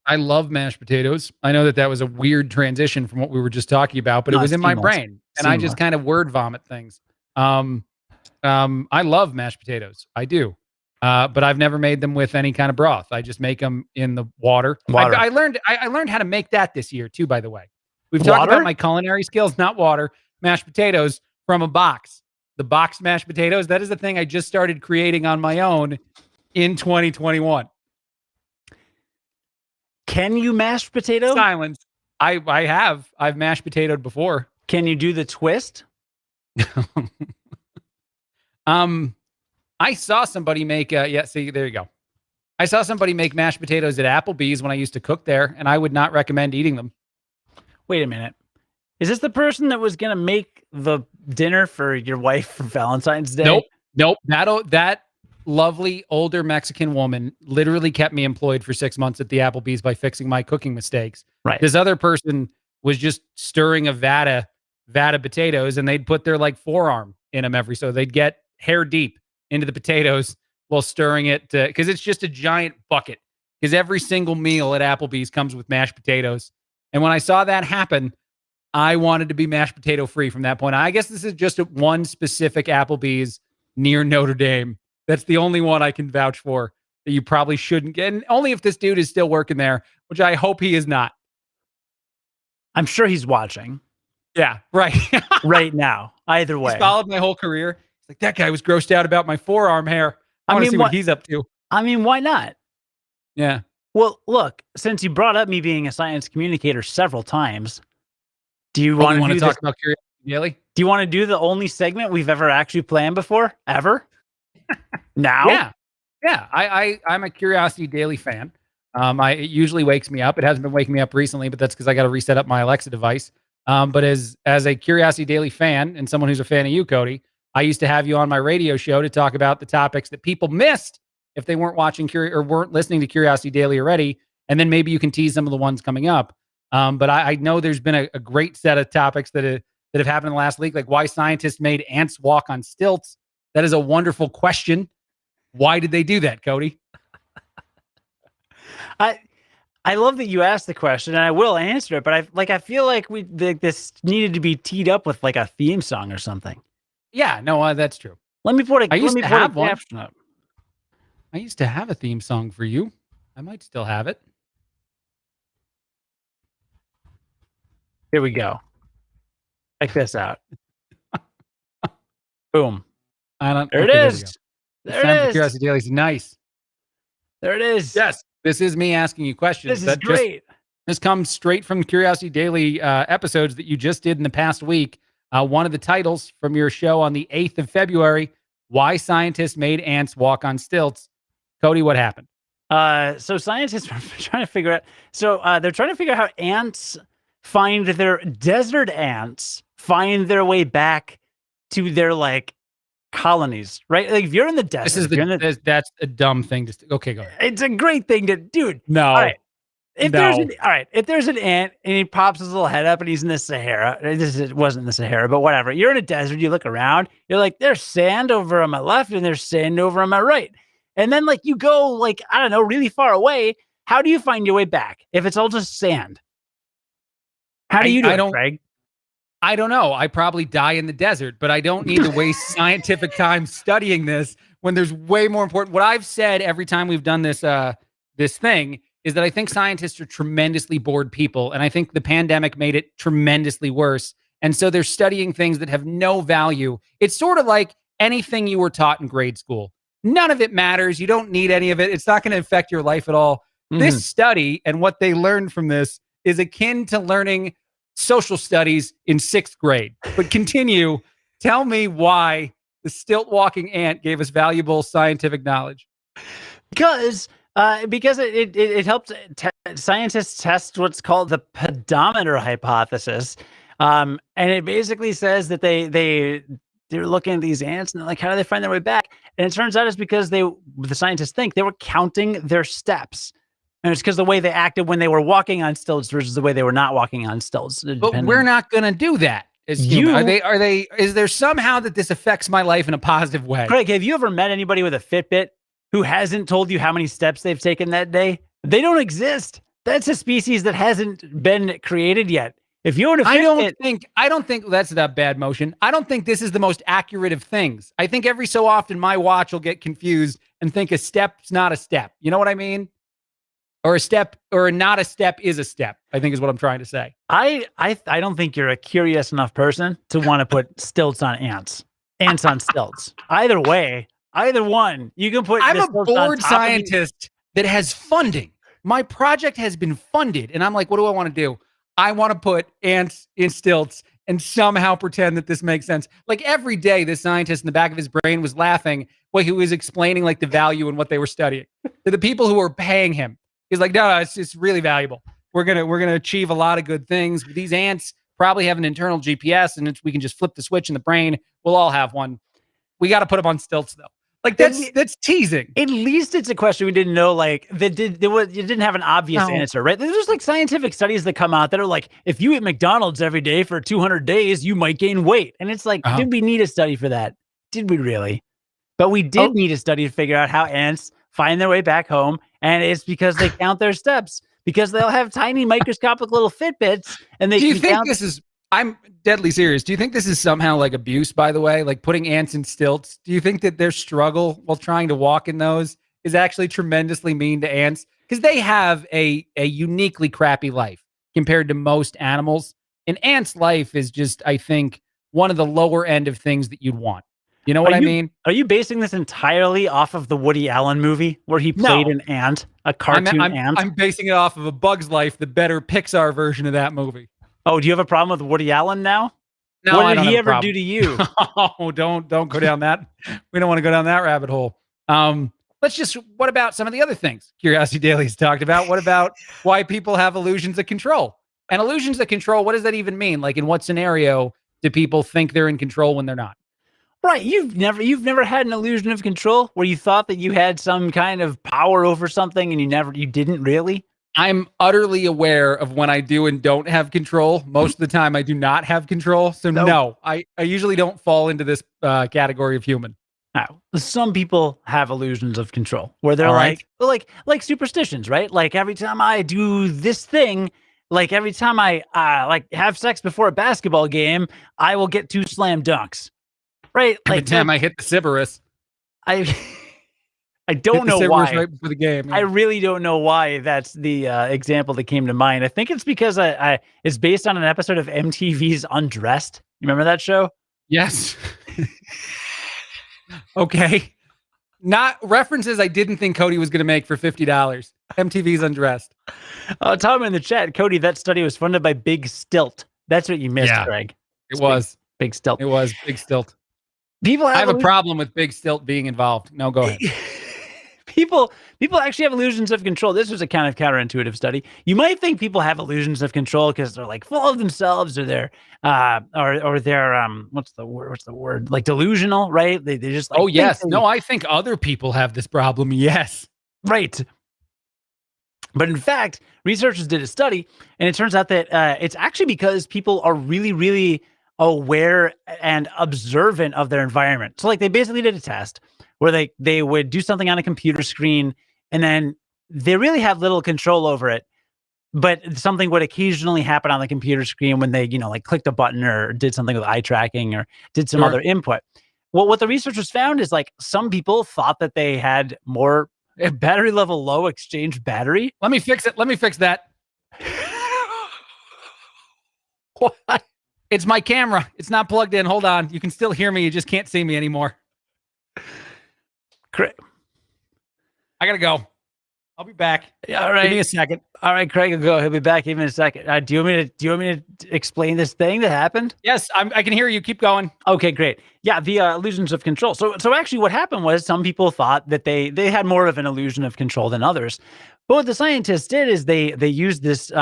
I love mashed potatoes. I know that was a weird transition from what we were just talking about, but it was in my brain, and I just kind of word vomit things. I love mashed potatoes. I do. But I've never made them with any kind of broth. I just make them in the water. I learned how to make that this year too, by the way. We've talked about my culinary skills, not water, mashed potatoes from a box. The boxed mashed potatoes. That is the thing I just started creating on my own in 2021. Can you mash potato? Silence. I've mashed potatoed before. Can you do the twist? I saw somebody make there you go. I saw somebody make mashed potatoes at Applebee's when I used to cook there, and I would not recommend eating them. Wait a minute. Is this the person that was going to make the dinner for your wife for Valentine's Day? Nope. That lovely older Mexican woman literally kept me employed for 6 months at the Applebee's by fixing my cooking mistakes. Right. This other person was just stirring a vat of potatoes, and they'd put their forearm in them so they'd get hair deep into the potatoes while stirring it because it's just a giant bucket, because every single meal at Applebee's comes with mashed potatoes. And when I saw that happen, I wanted to be mashed potato free from that point. I guess this is just one specific Applebee's near Notre Dame. That's the only one I can vouch for that you probably shouldn't get. And only if this dude is still working there, which I hope he is not. I'm sure he's watching. Yeah, right. Right now. Either way. He's followed my whole career. It's like, that guy was grossed out about my forearm hair. I want to see what he's up to. I mean, why not? Yeah. Well, look, since you brought up me being a science communicator several times, do you want to talk about Curiosity Daily? Do you want to do the only segment we've ever actually planned before? Ever? Now? Yeah. Yeah, I'm a Curiosity Daily fan. It usually wakes me up. It hasn't been waking me up recently, but that's because I got to reset up my Alexa device. But as a Curiosity Daily fan and someone who's a fan of you, Cody, I used to have you on my radio show to talk about the topics that people missed if they weren't watching or weren't listening to Curiosity Daily already. And then maybe you can tease some of the ones coming up. But I know there's been a great set of topics that have happened in the last week, like why scientists made ants walk on stilts. That is a wonderful question. Why did they do that, Cody? I love that you asked the question, and I will answer it. But I feel like this needed to be teed up with like a theme song or something. Yeah, no, that's true. Let me put a. I used to have one. Up. I used to have a theme song for you. I might still have it. Here we go. Check this out. Boom. There it is. There it is. Curiosity Daily is nice. There it is. Yes, this is me asking you questions. This is great. This comes straight from Curiosity Daily episodes that you just did in the past week. One of the titles from your show on the 8th of February, Why Scientists Made Ants Walk on Stilts. Cody, what happened? So scientists are trying to figure out. So they're trying to figure out how ants find desert ants find their way back to their like colonies, right? Like if you're in the desert, that's a dumb thing to. Okay, go ahead. It's a great thing to, dude. No. All right. If there's an ant and he pops his little head up and he's in the Sahara, it wasn't the Sahara, but whatever. You're in a desert, you look around, you're like, there's sand over on my left and there's sand over on my right. And then like you go like, I don't know, really far away. How do you find your way back if it's all just sand? How do you do it, Craig? I don't know. I probably die in the desert, but I don't need to waste scientific time studying this when there's way more important. What I've said every time we've done this thing is that I think scientists are tremendously bored people, and I think the pandemic made it tremendously worse. And so they're studying things that have no value. It's sort of like anything you were taught in grade school. None of it matters. You don't need any of it. It's not going to affect your life at all. Mm-hmm. This study and what they learned from this is akin to learning social studies in 6th grade. But continue. Tell me why the stilt walking ant gave us valuable scientific knowledge. Because it helps scientists test what's called the pedometer hypothesis. And it basically says that they're looking at these ants and they're like, how do they find their way back? And it turns out it's because the scientists think they were counting their steps. And it's because the way they acted when they were walking on stilts versus the way they were not walking on stilts. But we're not going to do that. Is there somehow that this affects my life in a positive way? Craig, have you ever met anybody with a Fitbit who hasn't told you how many steps they've taken that day? They don't exist. That's a species that hasn't been created yet. If you own a Fitbit, I don't think that's that bad motion. I don't think this is the most accurate of things. I think every so often my watch will get confused and think a step's not a step. You know what I mean? Or a step or not a step is a step, I think is what I'm trying to say. I don't think you're a curious enough person to want to put stilts on ants. Ants on stilts. Either way, either one. You can put. I'm a bored scientist that has funding. My project has been funded. And I'm like, what do I want to do? I want to put ants in stilts and somehow pretend that this makes sense. Like every day, this scientist in the back of his brain was laughing while he was explaining like the value in what they were studying to the people who were paying him. He's like, no, it's really valuable. We're gonna achieve a lot of good things. These ants probably have an internal GPS, and we can just flip the switch in the brain. We'll all have one. We got to put them on stilts, though. Like that's teasing. At least it's a question we didn't know. Like you didn't have an obvious answer, right? There's just like scientific studies that come out that are like, if you eat McDonald's every day for 200 days, you might gain weight. And it's like, did we need a study for that? Did we really? But we did need a study to figure out how ants find their way back home. And it's because they count their steps, because they'll have tiny microscopic little Fitbits. And do you think this is, I'm deadly serious. Do you think this is somehow like abuse, by the way, like putting ants in stilts? Do you think that their struggle while trying to walk in those is actually tremendously mean to ants? Because they have a uniquely crappy life compared to most animals. And ants' life is just, I think, one of the lower end of things that you'd want. You know what I mean? Are you basing this entirely off of the Woody Allen movie where he played an ant, a cartoon ant? I'm basing it off of A Bug's Life, the better Pixar version of that movie. Oh, do you have a problem with Woody Allen now? No, what did he ever do to you? Oh, don't go down that. We don't want to go down that rabbit hole. what about some of the other things Curiosity Daily's talked about? What about why people have illusions of control? And illusions of control, what does that even mean? Like, in what scenario do people think they're in control when they're not? Right. You've never had an illusion of control where you thought that you had some kind of power over something and you didn't really? I'm utterly aware of when I do and don't have control. Most of the time I do not have control. So no, I usually don't fall into this category of human. Now, some people have illusions of control where they're like superstitions, right? Like every time I do this thing, like every time I like have sex before a basketball game, I will get 2 slam dunks. Right? Every time I hit the Sybaris. I don't know why. Right before the game. Yeah. I really don't know why that's the example that came to mind. I think it's because it's based on an episode of MTV's Undressed. You remember that show? Yes. Okay. Not references I didn't think Cody was going to make for $50. MTV's Undressed. Tell him in the chat, Cody, that study was funded by Big Stilt. That's what you missed, Greg. It was. Big Stilt. It was Big Stilt. I have a problem with Big Stilt being involved. No, go ahead. People actually have illusions of control. This was a kind of counterintuitive study. You might think people have illusions of control because they're like full of themselves, or they're what's the word? Like delusional, right? They just like, oh yes, no, I think other people have this problem. Yes, right. But in fact, researchers did a study, and it turns out that it's actually because people are really, really aware and observant of their environment. So like they basically did a test where they would do something on a computer screen, and then they really had little control over it, but something would occasionally happen on the computer screen when they, like clicked a button or did something with eye tracking or did some other input. Well, what the researchers found is like some people thought that they had more battery level low exchange battery. Let me fix it. Let me fix that. What? It's my camera. It's not plugged in. Hold on. You can still hear me. You just can't see me anymore. Craig, I gotta go. I'll be back. Yeah, all right. Give me a second. All right, Craig will go. He'll be back even in a second. Do you want me to explain this thing that happened? Yes, I can hear you. Keep going. Okay, great. Yeah, the illusions of control. So actually what happened was some people thought that they had more of an illusion of control than others. But what the scientists did is they used this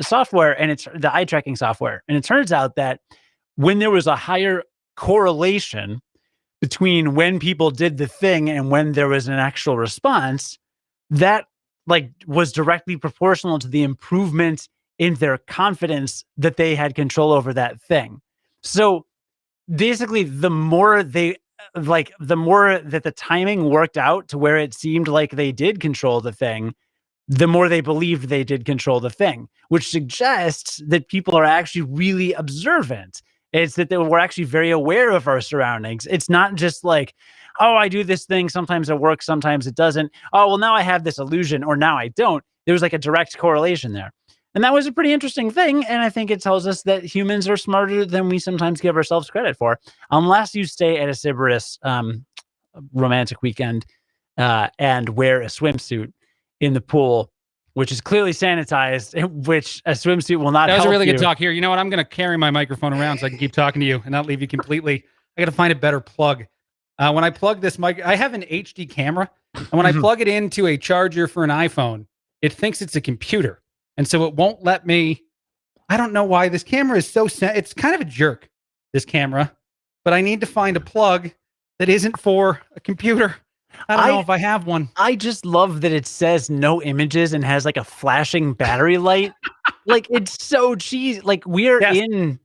software, and it's the eye tracking software. And it turns out that when there was a higher correlation between when people did the thing and when there was an actual response, that like was directly proportional to the improvement in their confidence that they had control over that thing. So basically, the more that the timing worked out to where it seemed like they did control the thing, the more they believed they did control the thing, which suggests that people are actually really observant. It's that we're actually very aware of our surroundings. It's not just like, oh, I do this thing. Sometimes it works. Sometimes it doesn't. Oh, well, now I have this illusion, or now I don't. There was like a direct correlation there. And that was a pretty interesting thing. And I think it tells us that humans are smarter than we sometimes give ourselves credit for, unless you stay at a Sybaris romantic weekend and wear a swimsuit in the pool, which is clearly sanitized, which a swimsuit will not help you. That was a really good talk here. You know what? I'm going to carry my microphone around so I can keep talking to you and not leave you completely. I got to find a better plug. When I plug this mic, I have an HD camera, and when I plug it into a charger for an iPhone, it thinks it's a computer. And so it won't let me. I don't know why this camera is so, it's kind of a jerk, this camera, but I need to find a plug that isn't for a computer. I don't know if I have one. I just love that it says no images and has like a flashing battery light. Like it's so cheesy. Like we're in.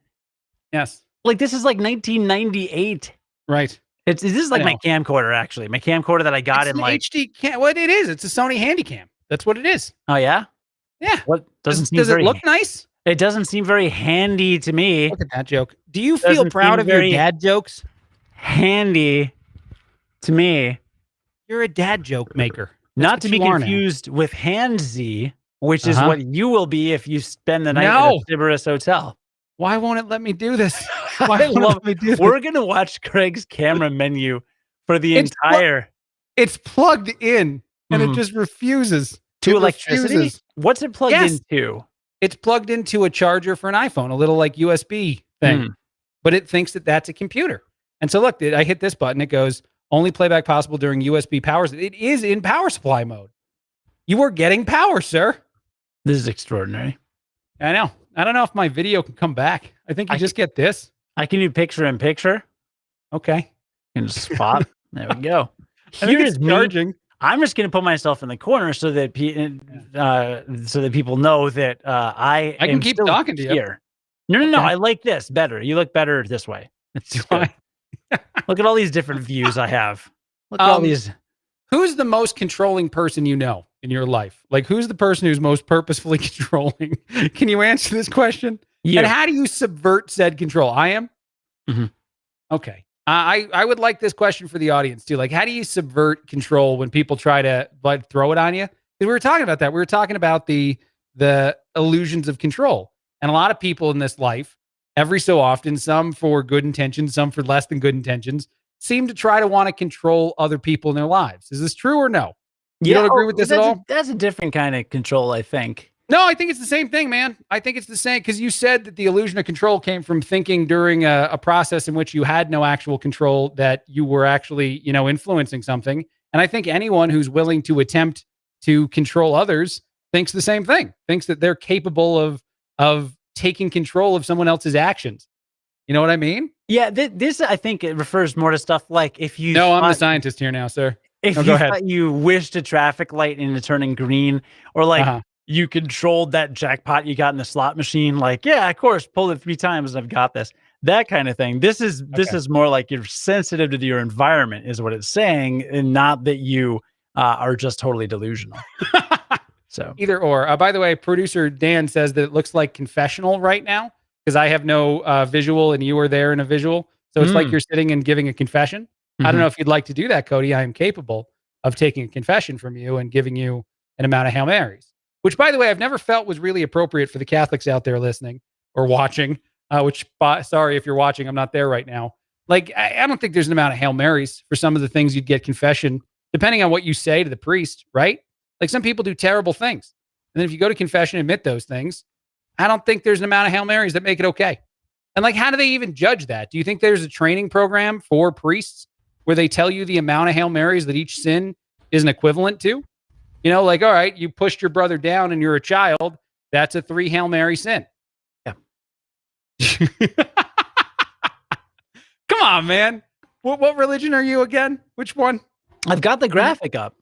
Yes. Like this is like 1998. Right. This is like my camcorder, actually. My camcorder that I got in like HD cam. What it is? It's a Sony Handycam. That's what it is. Oh yeah. Yeah. What does it look nice? It doesn't seem very handy to me. Look at that joke. Do you feel proud of your dad jokes? Handy to me. You're a dad joke maker. Not to be confused with handsy, which is what you will be if you spend the night at a Sybaris hotel. Why won't it let me do this? Why won't it let me do this? We're going to watch Craig's camera menu for the entire... It's plugged in, and it just refuses. To electricity? What's it plugged into? It's plugged into a charger for an iPhone, a little like USB thing. But it thinks that that's a computer. And so look, I hit this button. It goes, Only playback possible during USB powers. It is in power supply mode. You are getting power, sir. This is extraordinary. I know. I don't know if my video can come back. I think you just get this. I can do picture in picture. Okay. In a spot. There we go. Here is charging. I'm just going to put myself in the corner so that people know that I can keep talking to you. Here. No. I like this better. You look better this way. Look at all these different views I have. Look at all these. Who's the most controlling person you know in your life? Like, who's the person who's most purposefully controlling? Can you answer this question? And how do you subvert said control? I am? Mm-hmm. Okay. I would like this question for the audience too. Like, how do you subvert control when people try to throw it on you? Because we were talking about that. We were talking about the illusions of control. And a lot of people in this life, every so often, some for good intentions, some for less than good intentions, seem to try to want to control other people in their lives. Is this true or no? You don't agree with this at all? That's a different kind of control, I think. No, I think it's the same thing, man. I think it's the same because you said that the illusion of control came from thinking during a process in which you had no actual control, that you were actually, influencing something. And I think anyone who's willing to attempt to control others thinks the same thing, thinks that they're capable of taking control of someone else's actions. You know what I mean? Yeah, this I think it refers more to stuff like if you. No, I'm the scientist here now, sir. If you wished a traffic light into turning green, or like you controlled that jackpot you got in the slot machine, like, yeah, of course, pull it 3 times and I've got this. That kind of thing. This is more like you're sensitive to your environment, is what it's saying, and not that you are just totally delusional. So either or. By the way, producer Dan says that it looks like confessional right now because I have no visual and you are there in a visual. So it's like you're sitting and giving a confession. I don't know if you'd like to do that, Cody. I am capable of taking a confession from you and giving you an amount of Hail Marys, which, by the way, I've never felt was really appropriate for the Catholics out there listening or watching, sorry, if you're watching, I'm not there right now. Like, I don't think there's an amount of Hail Marys for some of the things you'd get confession, depending on what you say to the priest, right? Like, some people do terrible things. And then if you go to confession and admit those things, I don't think there's an amount of Hail Marys that make it okay. And like, how do they even judge that? Do you think there's a training program for priests where they tell you the amount of Hail Marys that each sin is an equivalent to? Like, all right, you pushed your brother down and you're a child. That's a 3 Hail Mary sin. Yeah. Come on, man. What religion are you again? Which one? I've got the graphic up.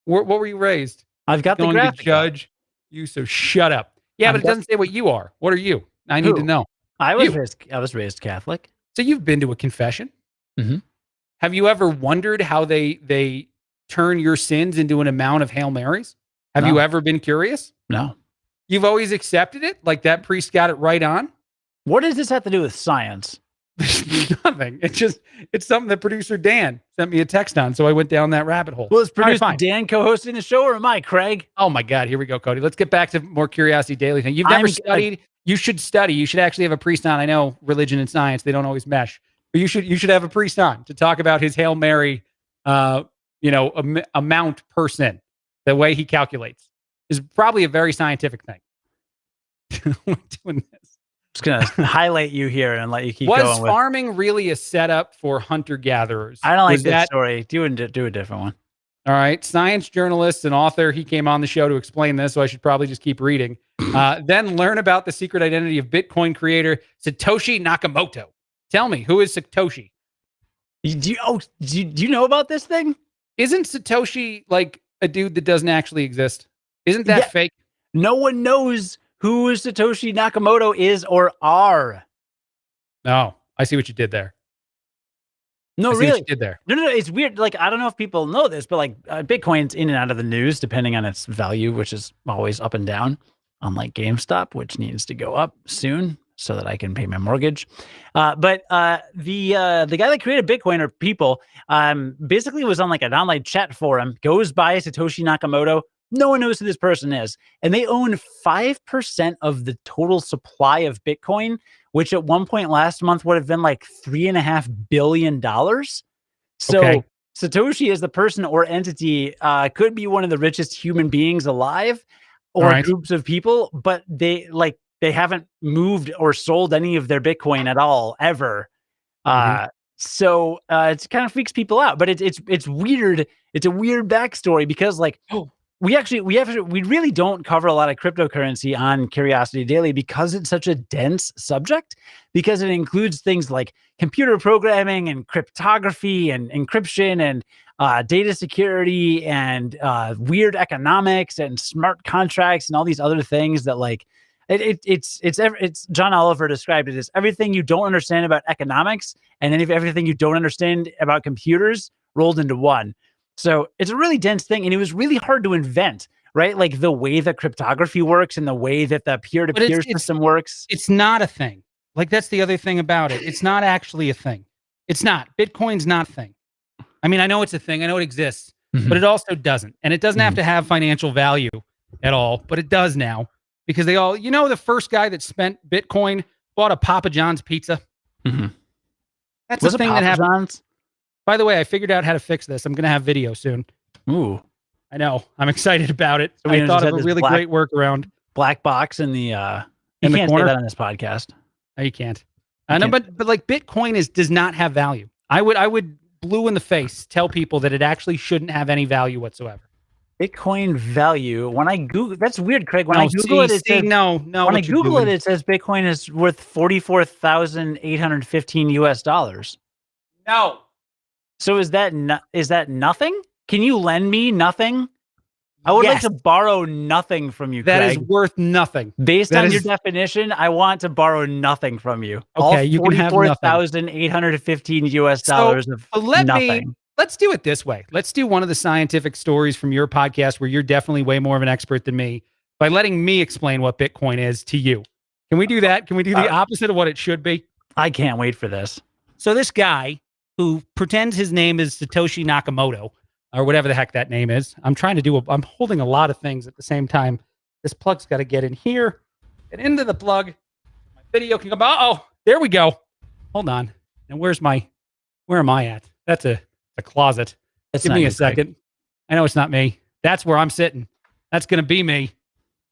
What were you raised? I've got the graphic to judge up. You, so shut up. Yeah, but it doesn't say what you are. What are you? I need to know. I was raised Catholic. So you've been to a confession. Mm-hmm. Have you ever wondered how they turn your sins into an amount of Hail Marys? Have you ever been curious? No. You've always accepted it? Like that priest got it right on? What does this have to do with science? Nothing. It's something that producer Dan sent me a text on, so I went down that rabbit hole. Well, is producer Dan co-hosting the show, or am I, Craig? Oh my God, here we go, Cody. Let's get back to more Curiosity Daily thing. You've never studied. You should study. You should actually have a priest on. I know religion and science, they don't always mesh. But you should have a priest on to talk about his Hail Mary amount per sin. The way he calculates is probably a very scientific thing. We're doing this. Just gonna highlight you here and let you keep going. Was farming really a setup for hunter-gatherers? I don't like that story. Do a different one. All right. Science journalist and author. He came on the show to explain this, so I should probably just keep reading. Then learn about the secret identity of Bitcoin creator Satoshi Nakamoto. Tell me, who is Satoshi? Do you know about this thing? Isn't Satoshi like a dude that doesn't actually exist? Isn't that fake? No one knows who Satoshi Nakamoto is or are. No, I see what you did there. No, I see really. what you did there. No. It's weird. Like, I don't know if people know this, but like Bitcoin's in and out of the news depending on its value, which is always up and down. Unlike GameStop, which needs to go up soon so that I can pay my mortgage. But the guy that created Bitcoin, or people, basically was on like an online chat forum, goes by Satoshi Nakamoto. No one knows who this person is. And they own 5% of the total supply of Bitcoin, which at one point last month would have been like $3.5 billion. So Satoshi as the person or entity could be one of the richest human beings alive, or groups of people, but they haven't moved or sold any of their Bitcoin at all, ever. So it kind of freaks people out, but it's weird. It's a weird backstory because like we really don't cover a lot of cryptocurrency on Curiosity Daily because it's such a dense subject, because it includes things like computer programming and cryptography and encryption and data security and weird economics and smart contracts and all these other things that like it's John Oliver described it as everything you don't understand about economics and then everything you don't understand about computers rolled into one. So it's a really dense thing, and it was really hard to invent, right? Like the way that cryptography works and the way that the peer-to-peer system works. It's not a thing. Like that's the other thing about it. It's not actually a thing. It's not. Bitcoin's not a thing. I mean, I know it's a thing. I know it exists, but it also doesn't. And it doesn't have to have financial value at all, but it does now because they all, the first guy that spent Bitcoin bought a Papa John's pizza. That's the thing that happened. John's? By the way, I figured out how to fix this. I'm going to have video soon. Ooh. I know. I'm excited about it. So I thought of a really great workaround. Black box in the you can't say that on this podcast. No, you can't. No, but like Bitcoin does not have value. I would blue in the face tell people that it actually shouldn't have any value whatsoever. Bitcoin value. When I Google, that's weird, Craig. When I Google it, it says no. When I Google it, it says Bitcoin is worth $44,815. No. So is that nothing? Can you lend me nothing? I would like to borrow nothing from you, Craig. That is worth nothing. Based on your definition, I want to borrow nothing from you. Okay, you can have nothing. $44,815 of nothing. Let's do it this way. Let's do one of the scientific stories from your podcast where you're definitely way more of an expert than me by letting me explain what Bitcoin is to you. Can we do that? Can we do the opposite of what it should be? I can't wait for this. So this guy who pretends his name is Satoshi Nakamoto, or whatever the heck that name is. I'm holding a lot of things at the same time. This plug's got to get in here and into the plug. My video can come. Oh, there we go. Hold on. And where am I at? That's a closet. Give me a second. I know it's not me. That's where I'm sitting. That's going to be me.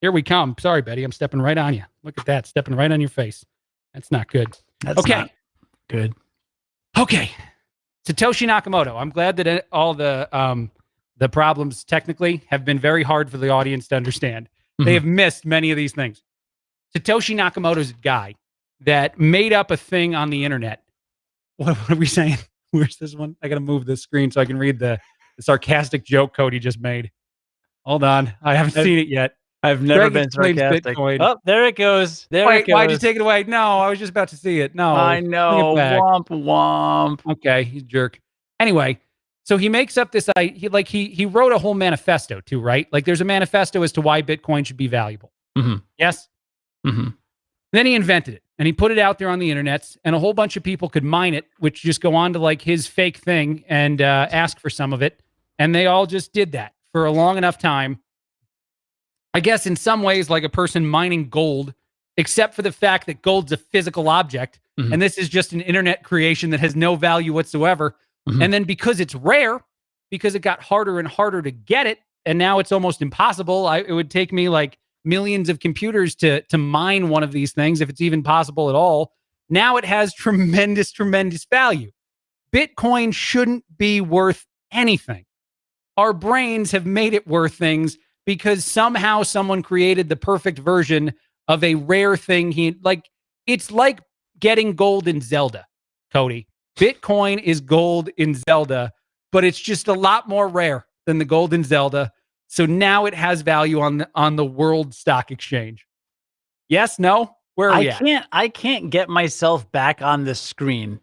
Here we come. Sorry, Betty. I'm stepping right on you. Look at that. Stepping right on your face. That's not good. That's not good. Okay. Satoshi Nakamoto. I'm glad that all the problems technically have been very hard for the audience to understand. They have missed many of these things. Satoshi Nakamoto's a guy that made up a thing on the internet. What are we saying? Where's this one? I got to move this screen so I can read the sarcastic joke Cody just made. Hold on. I haven't seen it yet. I've never been sarcastic. Bitcoin. Oh, there it goes. Wait, why'd you take it away? No, I was just about to see it. No. I know. Womp womp. Okay, he's a jerk. Anyway, so he makes up this. He wrote a whole manifesto too, right? Like there's a manifesto as to why Bitcoin should be valuable. Yes. Then he invented it and he put it out there on the internet, and a whole bunch of people could mine it, which just go on to like his fake thing and ask for some of it, and they all just did that for a long enough time. I guess in some ways, like a person mining gold, except for the fact that gold's a physical object, and this is just an internet creation that has no value whatsoever. And then because it's rare, because it got harder and harder to get it, and now it's almost impossible. It would take me like millions of computers to mine one of these things, if it's even possible at all. Now it has tremendous value. Bitcoin shouldn't be worth anything. Our brains have made it worth things because somehow someone created the perfect version of a rare thing. It's like getting gold in Zelda, Cody. Bitcoin is gold in Zelda, but it's just a lot more rare than the gold in Zelda. So now it has value on the world stock exchange. Yes, no? Where are we at? I can't get myself back on the screen.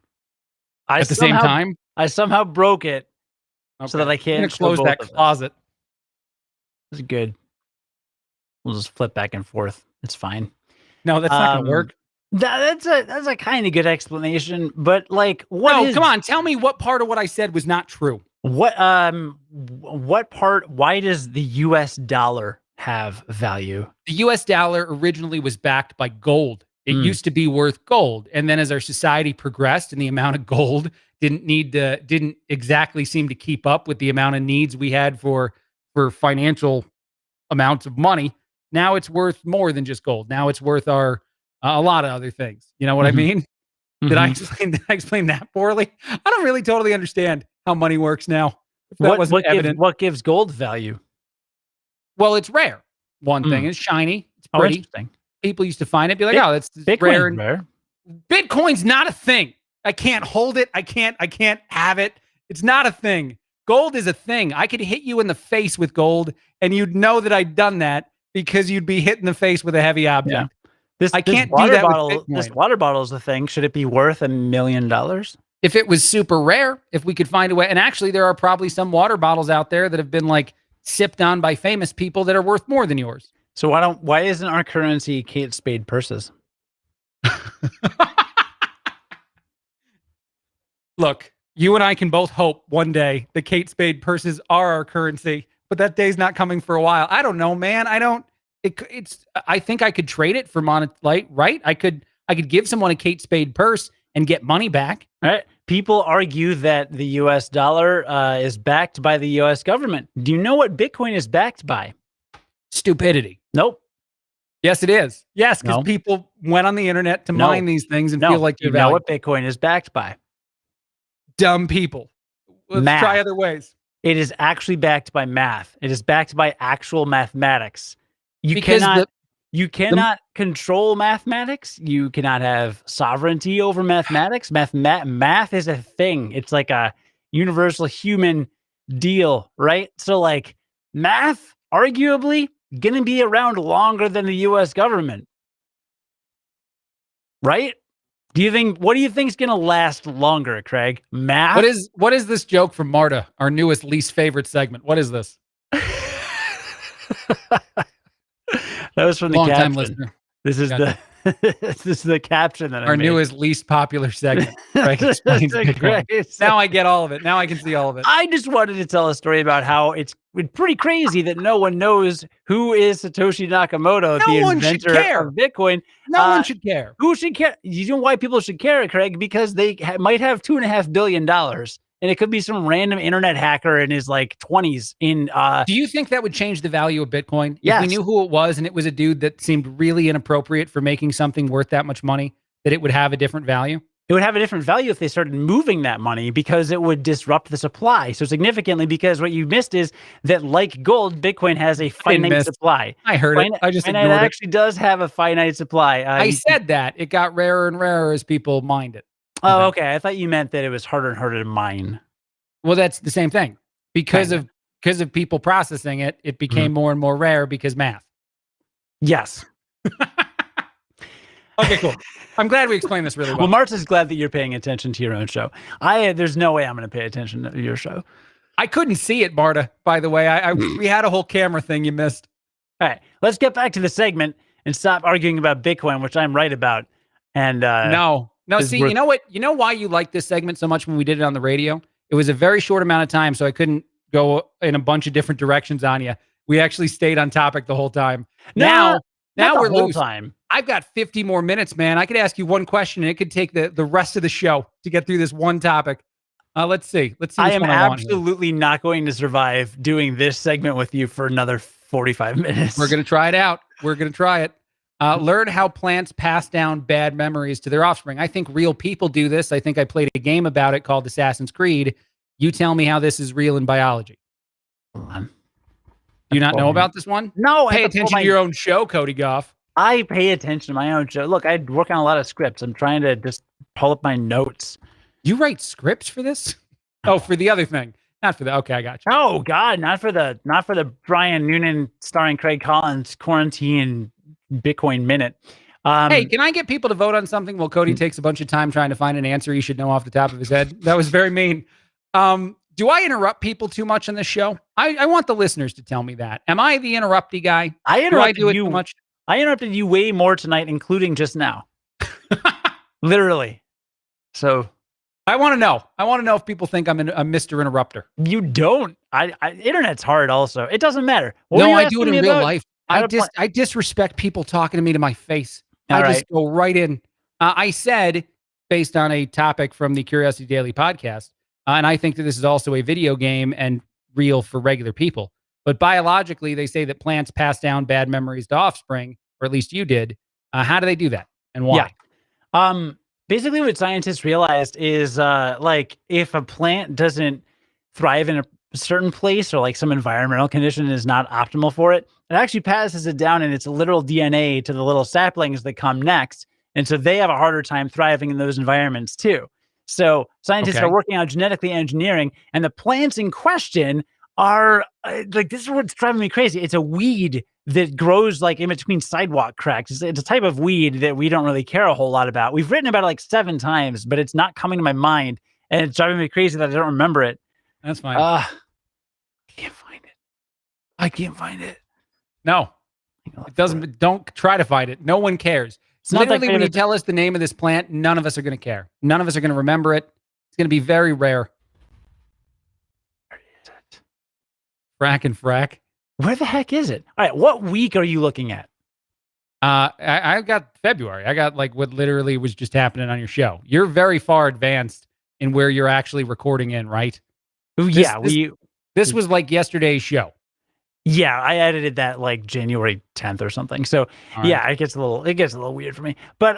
At the same time? I somehow broke it so that I can't close that closet. This is good. We'll just flip back and forth. It's fine. No, that's not gonna work. That's a kind of good explanation, but like, come on, tell me what part of what I said was not true. What part? Why does the U.S. dollar have value? The U.S. dollar originally was backed by gold. It used to be worth gold, and then as our society progressed and the amount of gold didn't exactly seem to keep up with the amount of needs we had for financial amounts of money. Now it's worth more than just gold. Now it's worth a lot of other things. You know what I mean? Did I explain that poorly? I don't really totally understand how money works now. If that wasn't evident. What gives gold value? Well, it's rare. One thing is shiny. It's pretty. Interesting. People used to find it, be like, "Oh, that's rare." And rare. Bitcoin's not a thing. I can't hold it. I can't have it. It's not a thing. Gold is a thing. I could hit you in the face with gold, and you'd know that I'd done that because you'd be hit in the face with a heavy object. Yeah. I can't do that with Bitcoin. This water bottle is a thing. Should it be worth $1 million? If it was super rare, if we could find a way, and actually there are probably some water bottles out there that have been like sipped on by famous people that are worth more than yours. So why isn't our currency Kate Spade purses? Look, you and I can both hope one day the Kate Spade purses are our currency, but that day's not coming for a while. I don't know, man. I think I could trade it for right? I could give someone a Kate Spade purse and get money back. All right. People argue that the US dollar is backed by the US government. Do you know what Bitcoin is backed by? Stupidity. Nope. Yes, it is. Yes, because people went on the internet to mine these things and feel like you know what Bitcoin is backed by? Dumb people. Let's try other ways. It is actually backed by math. It is backed by actual mathematics. You cannot control mathematics. You cannot have sovereignty over mathematics. Math is a thing. It's like a universal human deal, right? So like math, arguably, going to be around longer than the US government. Right? What do you think is going to last longer, Craig? Math? What is this joke from Marta, our newest least favorite segment? What is this? That was from the long-time caption. Listener. This is this is the caption that our newest least popular segment. Craig explains Bitcoin. Now I get all of it. Now I can see all of it. I just wanted to tell a story about how it's pretty crazy that no one knows who is Satoshi Nakamoto, the inventor of Bitcoin. No one should care. Who should care? You know why people should care, Craig? Because they might have $2.5 billion. And it could be some random internet hacker in his like 20s. Do you think that would change the value of Bitcoin? Yes. If we knew who it was and it was a dude that seemed really inappropriate for making something worth that much money, that it would have a different value? It would have a different value if they started moving that money because it would disrupt the supply so significantly, because what you missed is that, like gold, Bitcoin has a finite supply. I heard it. I just ignored it. And it actually does have a finite supply. I said that. It got rarer and rarer as people mined it. Oh, okay. I thought you meant that it was harder and harder to mine. Well, that's the same thing. Because of people processing it, it became more and more rare because math. Yes. Okay, cool. I'm glad we explained this really well. Well, Marta's glad that you're paying attention to your own show. There's no way I'm going to pay attention to your show. I couldn't see it, Marta, by the way. We had a whole camera thing you missed. All right, let's get back to the segment and stop arguing about Bitcoin, which I'm right about. And no, see, you know what? You know why you liked this segment so much when we did it on the radio? It was a very short amount of time, so I couldn't go in a bunch of different directions on you. We actually stayed on topic the whole time. Now we're loose. I've got 50 more minutes, man. I could ask you one question, and it could take the rest of the show to get through this one topic. Let's see. I am absolutely not going to survive doing this segment with you for another 45 minutes. We're going to try it out. We're going to try it. Learn how plants pass down bad memories to their offspring. I think real people do this. I think I played a game about it called Assassin's Creed. You tell me how this is real in biology. Do you not know about this one? No. Pay attention to your own show, Cody Gough. I pay attention to my own show. Look, I work on a lot of scripts. I'm trying to just pull up my notes. You write scripts for this? Oh, for the other thing. Not for the, okay, I got you. Oh God, not for the Brian Noonan starring Craig Collins quarantine Bitcoin minute. Hey, can I get people to vote on something while Cody takes a bunch of time trying to find an answer he should know off the top of his head? That was very mean. Do I interrupt people too much on this show? I want the listeners to tell me that. Am I the interrupty guy? I interrupted do I do it too much? I interrupted you way more tonight, including just now. Literally. So I want to know. I want to know if people think I'm a Mr. Interrupter. You don't. Internet's hard also. It doesn't matter. No, I do it in real life. I disrespect people talking to me to my face. I just go right in. I said, based on a topic from the Curiosity Daily podcast, and I think that this is also a video game and real for regular people. But biologically, they say that plants pass down bad memories to offspring, or at least you did. How do they do that, and why? Yeah. basically what scientists realized is like if a plant doesn't thrive in a certain place or like some environmental condition is not optimal for it, it actually passes it down in its literal DNA to the little saplings that come next. And so they have a harder time thriving in those environments too. So scientists are Okay. working on genetically engineering, and the plants in question are like, this is what's driving me crazy. It's a weed that grows like in between sidewalk cracks. It's a type of weed that we don't really care a whole lot about. We've written about it like 7 times, but it's not coming to my mind, and it's driving me crazy that I don't remember it. That's fine. I can't find it. I can't find it. No, it doesn't. Don't try to find it. No one cares. It's not Literally, that when you famous. tell us the name of this plant, none of us are going to care. None of us are going to remember it. It's going to be very rare. Where is it? Frack and frack. Where the heck is it? All right, what week are you looking at? I got February. I got like what literally was just happening on your show. You're very far advanced in where you're actually recording in, right? This was like yesterday's show. Yeah, I edited that like January 10th or something. So yeah, it gets a little weird for me. But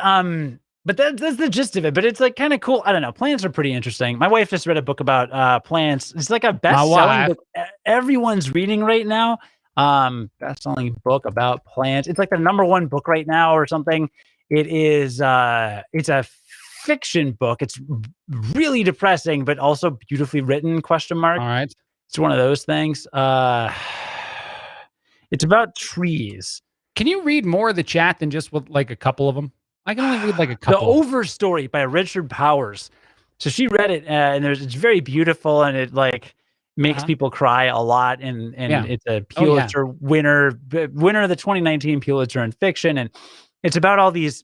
that's the gist of it. But it's like kind of cool. I don't know. Plants are pretty interesting. My wife just read a book about plants. It's like a best-selling book everyone's reading right now. Best-selling book about plants. It's like the #1 book right now or something. It is it's a fiction book. It's really depressing, but also beautifully written, ? All right. It's one of those things. It's about trees. Can you read more of the chat than just with like a couple of them? I can only read like a couple. The Overstory by Richard Powers. So she read it, and it's very beautiful, and it like makes people cry a lot. And it's a Pulitzer winner of the 2019 Pulitzer in fiction, and it's about all these.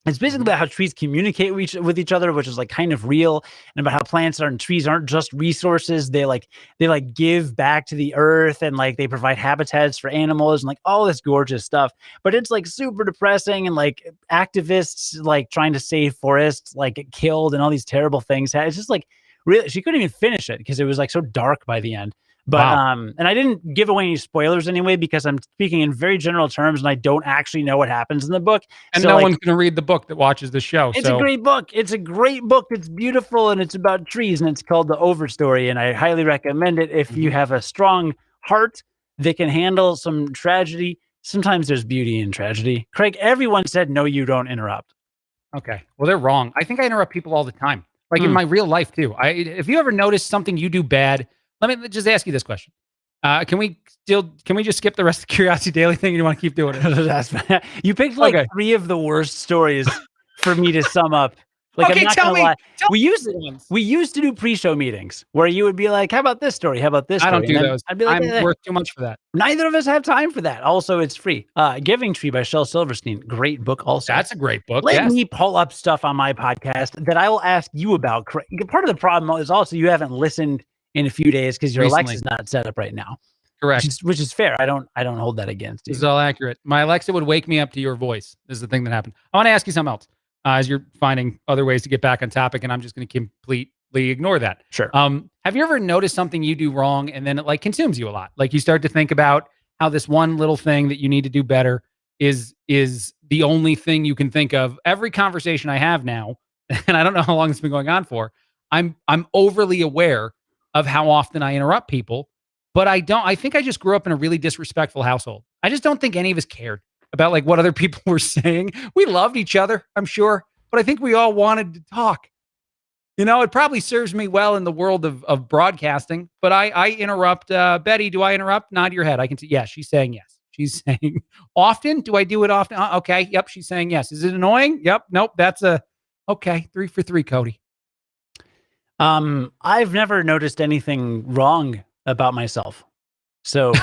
It's basically about how trees communicate with each other, which is like kind of real, and about how plants and trees aren't just resources. They give back to the earth, and like they provide habitats for animals and like all this gorgeous stuff. But it's like super depressing, and like activists like trying to save forests like get killed and all these terrible things. It's just like really, she couldn't even finish it because it was like so dark by the end. But and I didn't give away any spoilers anyway because I'm speaking in very general terms and I don't actually know what happens in the book. And so, no like, one's going to read the book that watches the show. It's a great book. It's a great book. It's beautiful and it's about trees and it's called The Overstory. And I highly recommend it if you have a strong heart that can handle some tragedy. Sometimes there's beauty in tragedy. Craig, everyone said, no, you don't interrupt. Okay. Well, they're wrong. I think I interrupt people all the time. Like in my real life too. If you ever notice something you do bad, let me just ask you this question. Can we just skip the rest of the Curiosity Daily thing? And you want to keep doing it? You picked like 3 of the worst stories for me to sum up. Like, okay, I'm not gonna lie. We used to do pre-show meetings where you would be like, "How about this story? How about this?" I don't do those. I'd be like, I'm worth too much for that. Neither of us have time for that. Also, it's free. Giving Tree by Shel Silverstein, great book. Also, that's a great book. Let me pull up stuff on my podcast that I will ask you about. Part of the problem is also you haven't listened in a few days because your Alexa's not set up right now. Correct. Which is fair. I don't hold that against you. This is all accurate. My Alexa would wake me up to your voice. This is the thing that happened. I want to ask you something else. As you're finding other ways to get back on topic, and I'm just going to completely ignore that. Sure. Have you ever noticed something you do wrong and then it like consumes you a lot? Like you start to think about how this one little thing that you need to do better is the only thing you can think of. Every conversation I have now, and I don't know how long it's been going on for, I'm overly aware of how often I interrupt people, but I think I just grew up in a really disrespectful household. I just don't think any of us cared about like what other people were saying. We loved each other, I'm sure, but I think we all wanted to talk. You know, it probably serves me well in the world of broadcasting, but I interrupt. Betty, do I interrupt? Nod your head. I can see. Yes, she's saying yes. She's saying often. Do I do it often? Okay. Yep. She's saying yes. Is it annoying? Yep. Nope. That's okay. 3 for 3, Cody. I've never noticed anything wrong about myself. So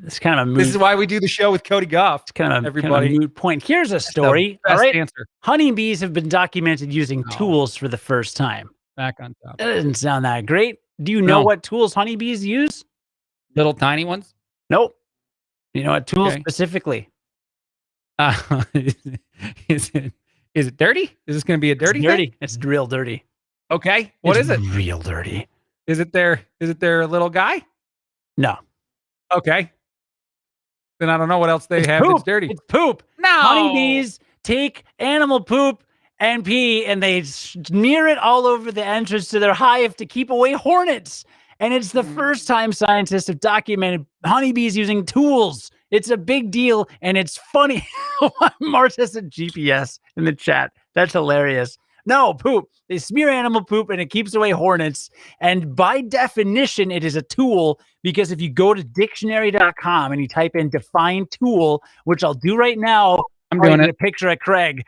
it's kind of a moot. This is why we do the show with Cody Gough. It's kind of a moot point. Here's a story. All right. Answer. Honeybees have been documented using tools for the first time. Back on top. That doesn't sound that great. Do you know what tools honeybees use? Little tiny ones? Nope. You know what tools specifically? Is it dirty? Is this going to be a dirty thing? It's real dirty. Okay. What is it? Real dirty. Is it their little guy? No. Okay. Then I don't know what else they have that's dirty. It's poop. No. Honeybees take animal poop and pee and they smear it all over the entrance to their hive to keep away hornets. And it's the first time scientists have documented honeybees using tools. It's a big deal, and it's funny. Marta said GPS in the chat. That's hilarious. No, poop. They smear animal poop, and it keeps away hornets. And by definition, it is a tool, because if you go to dictionary.com and you type in define tool, which I'll do right now, I'm doing it. A picture of Craig.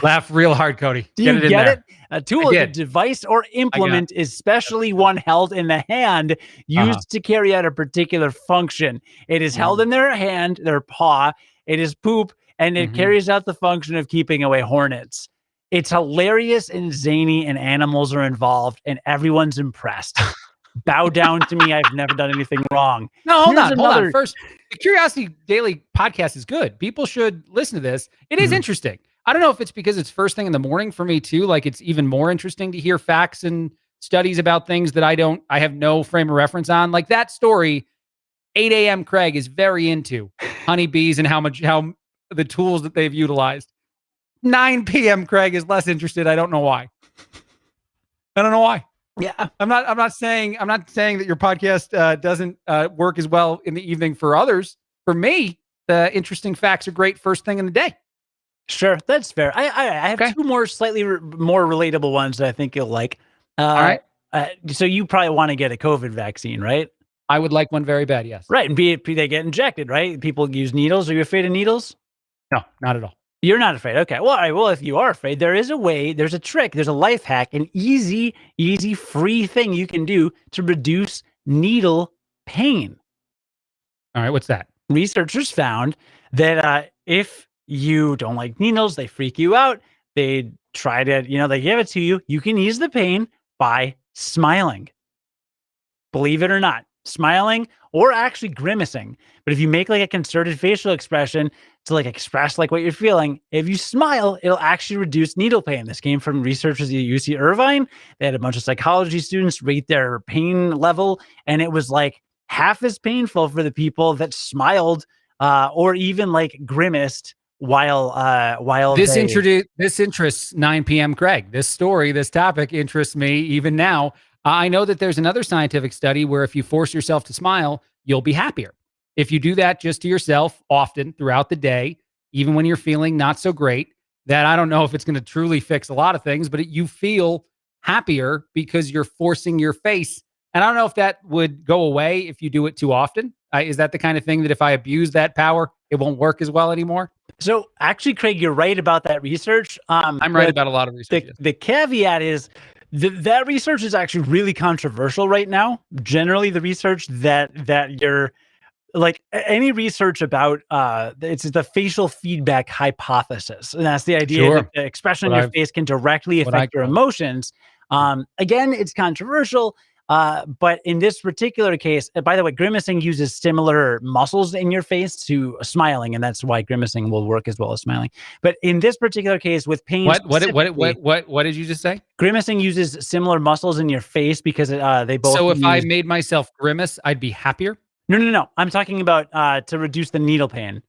Laugh real hard, Cody. Do you get it? A tool is a device or implement, especially one held in the hand, used to carry out a particular function. It is held in their hand, their paw. It is poop, and it carries out the function of keeping away hornets. It's hilarious and zany, and animals are involved, and everyone's impressed. Bow down to me. I've never done anything wrong. No, hold on. First, the Curiosity Daily podcast is good. People should listen to this. It is interesting. I don't know if it's because it's first thing in the morning for me too. Like, it's even more interesting to hear facts and studies about things that I have no frame of reference on. Like that story, 8 a.m. Craig is very into honeybees and how the tools that they've utilized. 9 p.m. Craig is less interested. I don't know why. Yeah. I'm not saying that your podcast doesn't work as well in the evening for others. For me, the interesting facts are great first thing in the day. Sure, that's fair. I have two more slightly more relatable ones that I think you'll like. All right. So you probably want to get a COVID vaccine, right? I would like one very bad, yes. Right, and they get injected, right? People use needles. Are you afraid of needles? No, not at all. You're not afraid. Okay. Well, all right. Well, if you are afraid, there is a way, there's a trick, there's a life hack, an easy, free thing you can do to reduce needle pain. All right. What's that? Researchers found that if you don't like needles, they freak you out, they try to, they give it to you, you can ease the pain by smiling. Believe it or not, smiling or actually grimacing. But if you make like a concerted facial expression to like express like what you're feeling, if you smile, it'll actually reduce needle pain. This came from researchers at UC Irvine. They had a bunch of psychology students rate their pain level, and it was like half as painful for the people that smiled or even like grimaced while this interests 9 p.m. Craig. This story, this topic interests me even now. I know that there's another scientific study where if you force yourself to smile, you'll be happier. If you do that just to yourself often throughout the day, even when you're feeling not so great, that I don't know if it's going to truly fix a lot of things, but you feel happier because you're forcing your face. And I don't know if that would go away if you do it too often. Is that the kind of thing that if I abuse that power, it won't work as well anymore? So actually, Craig, you're right about that research. I'm right about a lot of research. The caveat is that research is actually really controversial right now. Generally, the research that you're like any research about it's the facial feedback hypothesis, and that's the idea that the expression on your face can directly affect your emotions. Again, it's controversial. But in this particular case, by the way, grimacing uses similar muscles in your face to smiling, and that's why grimacing will work as well as smiling. But in this particular case, with pain, what did you just say? Grimacing uses similar muscles in your face because they both. So if I made myself grimace, I'd be happier? No. I'm talking about to reduce the needle pain.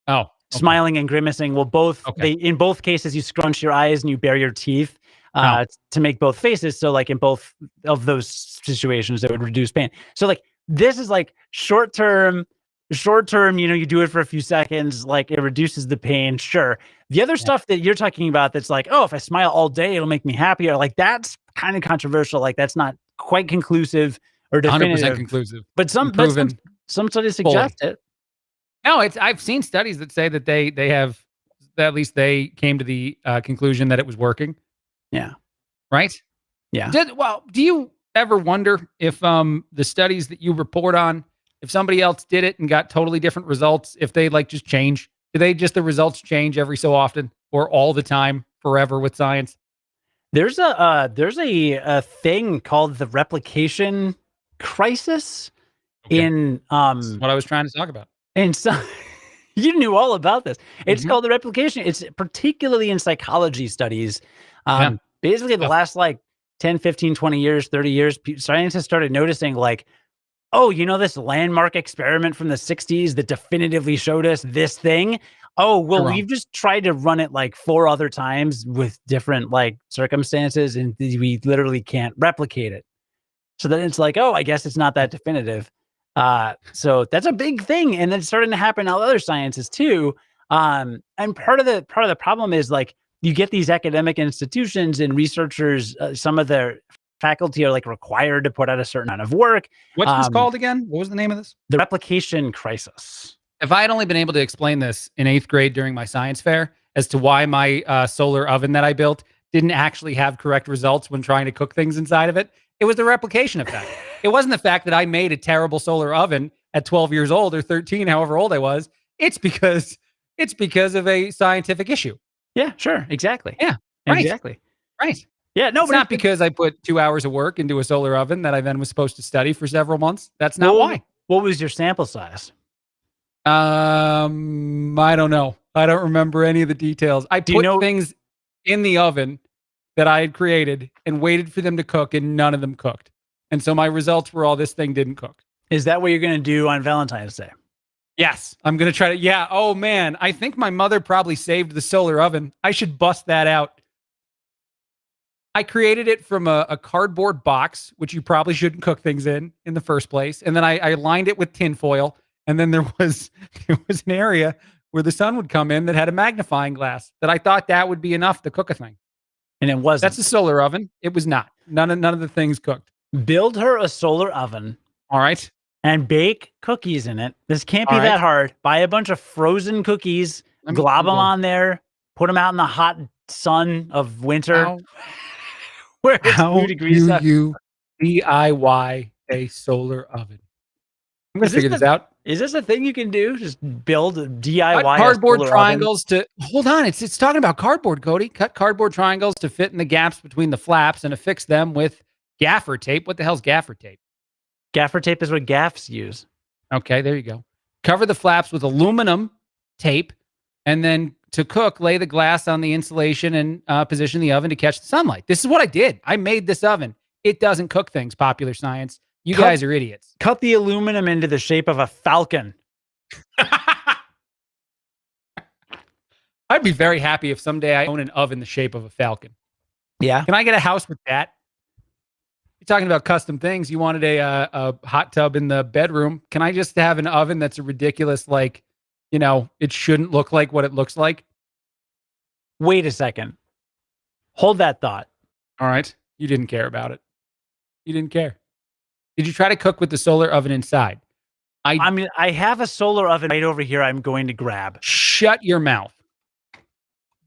Oh, okay. Smiling and grimacing will both. In both cases, you scrunch your eyes and you bare your teeth. To make both faces. So like in both of those situations, it would reduce pain. So like this is like short term, you do it for a few seconds, like it reduces the pain. Sure. The other stuff that you're talking about that's like, oh, if I smile all day, it'll make me happier. Like that's kind of controversial. Like that's not quite conclusive or definitive. 100% conclusive. But some studies suggest it. No, I've seen studies that say that they have, that at least they came to the conclusion that it was working. Yeah. Right? Yeah. Do you ever wonder if the studies that you report on, if somebody else did it and got totally different results, if they like just change? Do the results change every so often or all the time, forever with science? There's a thing called the replication crisis in That's what I was trying to talk about. And so you knew all about this. It's called the replication. It's particularly in psychology studies. Basically the last like 10, 15, 20 years, 30 years, scientists started noticing like oh, this landmark experiment from the 60s that definitively showed us this thing? Oh, well, we've just tried to run it like 4 other times with different like circumstances, and we literally can't replicate it. So then it's like, oh, I guess it's not that definitive. So that's a big thing, and it's starting to happen in other sciences too. And part of the problem is like you get these academic institutions and researchers, some of their faculty are like required to put out a certain amount of work. What's this called again? What was the name of this? The replication crisis. If I had only been able to explain this in 8th grade during my science fair as to why my solar oven that I built didn't actually have correct results when trying to cook things inside of it, it was the replication effect. It wasn't the fact that I made a terrible solar oven at 12 years old or 13, however old I was. It's because of a scientific issue. Yeah, sure. Exactly. Yeah, right. Exactly. Right. Yeah, no, it's not because I put 2 hours of work into a solar oven that I then was supposed to study for several months. That's not why. What was your sample size? I don't know. I don't remember any of the details. I put things in the oven that I had created and waited for them to cook, and none of them cooked. And so my results were all this thing didn't cook. Is that what you're going to do on Valentine's Day? Yes, I'm going to try to. Yeah. Oh man, I think my mother probably saved the solar oven. I should bust that out. I created it from a cardboard box, which you probably shouldn't cook things in the first place. And then I lined it with tinfoil. And then there was an area where the sun would come in that had a magnifying glass that I thought that would be enough to cook a thing. And it wasn't. That's a solar oven. It was not. None of the things cooked. Build her a solar oven. All right. And bake cookies in it. This can't be that hard. Buy a bunch of frozen cookies, glob them on there, put them out in the hot sun of winter. Where it's 2 degrees do you DIY a solar oven? I'm going to figure this out. Is this a thing you can do? Just build a DIY cardboard triangles oven? Hold on. It's talking about cardboard, Cody. Cut cardboard triangles to fit in the gaps between the flaps and affix them with gaffer tape. What the hell's gaffer tape? Gaffer tape is what gaffs use. Okay, there you go. Cover the flaps with aluminum tape, and then to cook, lay the glass on the insulation and position the oven to catch the sunlight. This is what I did. I made this oven. It doesn't cook things, popular science. You guys are idiots. Cut the aluminum into the shape of a falcon. I'd be very happy if someday I own an oven the shape of a falcon. Yeah. Can I get a house with that? You're talking about custom things. You wanted a hot tub in the bedroom. Can I just have an oven that's a ridiculous, like, it shouldn't look like what it looks like? Wait a second. Hold that thought. All right. You didn't care about it. You didn't care. Did you try to cook with the solar oven inside? I have a solar oven right over here I'm going to grab. Shut your mouth.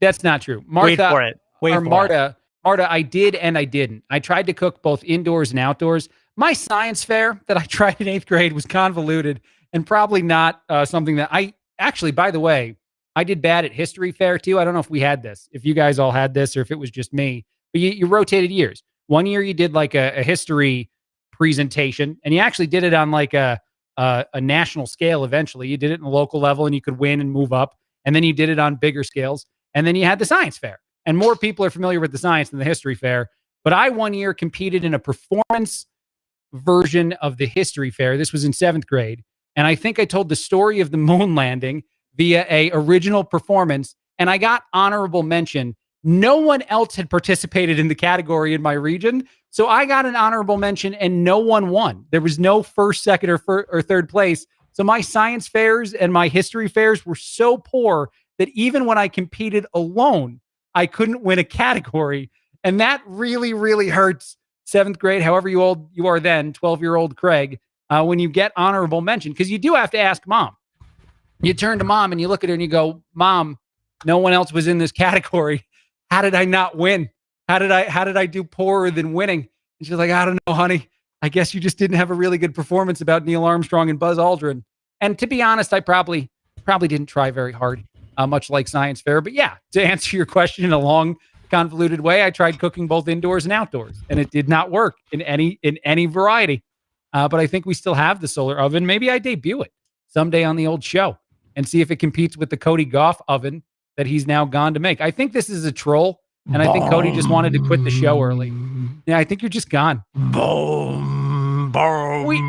That's not true. Martha, wait for it. Marta, I did and I didn't. I tried to cook both indoors and outdoors. My science fair that I tried in 8th grade was convoluted and probably not something that actually, by the way, I did bad at history fair too. I don't know if we had this, if you guys all had this or if it was just me, but you rotated years. One year you did like a history presentation, and you actually did it on like a national scale. Eventually you did it in the local level and you could win and move up. And then you did it on bigger scales. And then you had the science fair, and more people are familiar with the science than the history fair. But I one year competed in a performance version of the history fair. This was in 7th grade. And I think I told the story of the moon landing via a original performance, and I got honorable mention. No one else had participated in the category in my region. So I got an honorable mention and no one won. There was no first, second, or third place. So my science fairs and my history fairs were so poor that even when I competed alone, I couldn't win a category. And that really, really hurts 7th grade, however you are then, 12-year-old Craig, when you get honorable mention, because you do have to ask mom. You turn to mom and you look at her and you go, Mom, no one else was in this category. How did I not win? How did I do poorer than winning? And she's like, I don't know, honey. I guess you just didn't have a really good performance about Neil Armstrong and Buzz Aldrin. And to be honest, I probably didn't try very hard, much like science fair. But yeah, to answer your question in a long, convoluted way, I tried cooking both indoors and outdoors, and it did not work in any variety. But I think we still have the solar oven. Maybe I debut it someday on the old show and see if it competes with the Cody Gough oven that he's now gone to make. I think this is a troll, and I think Cody just wanted to quit the show early. Yeah, I think you're just gone. Boom. we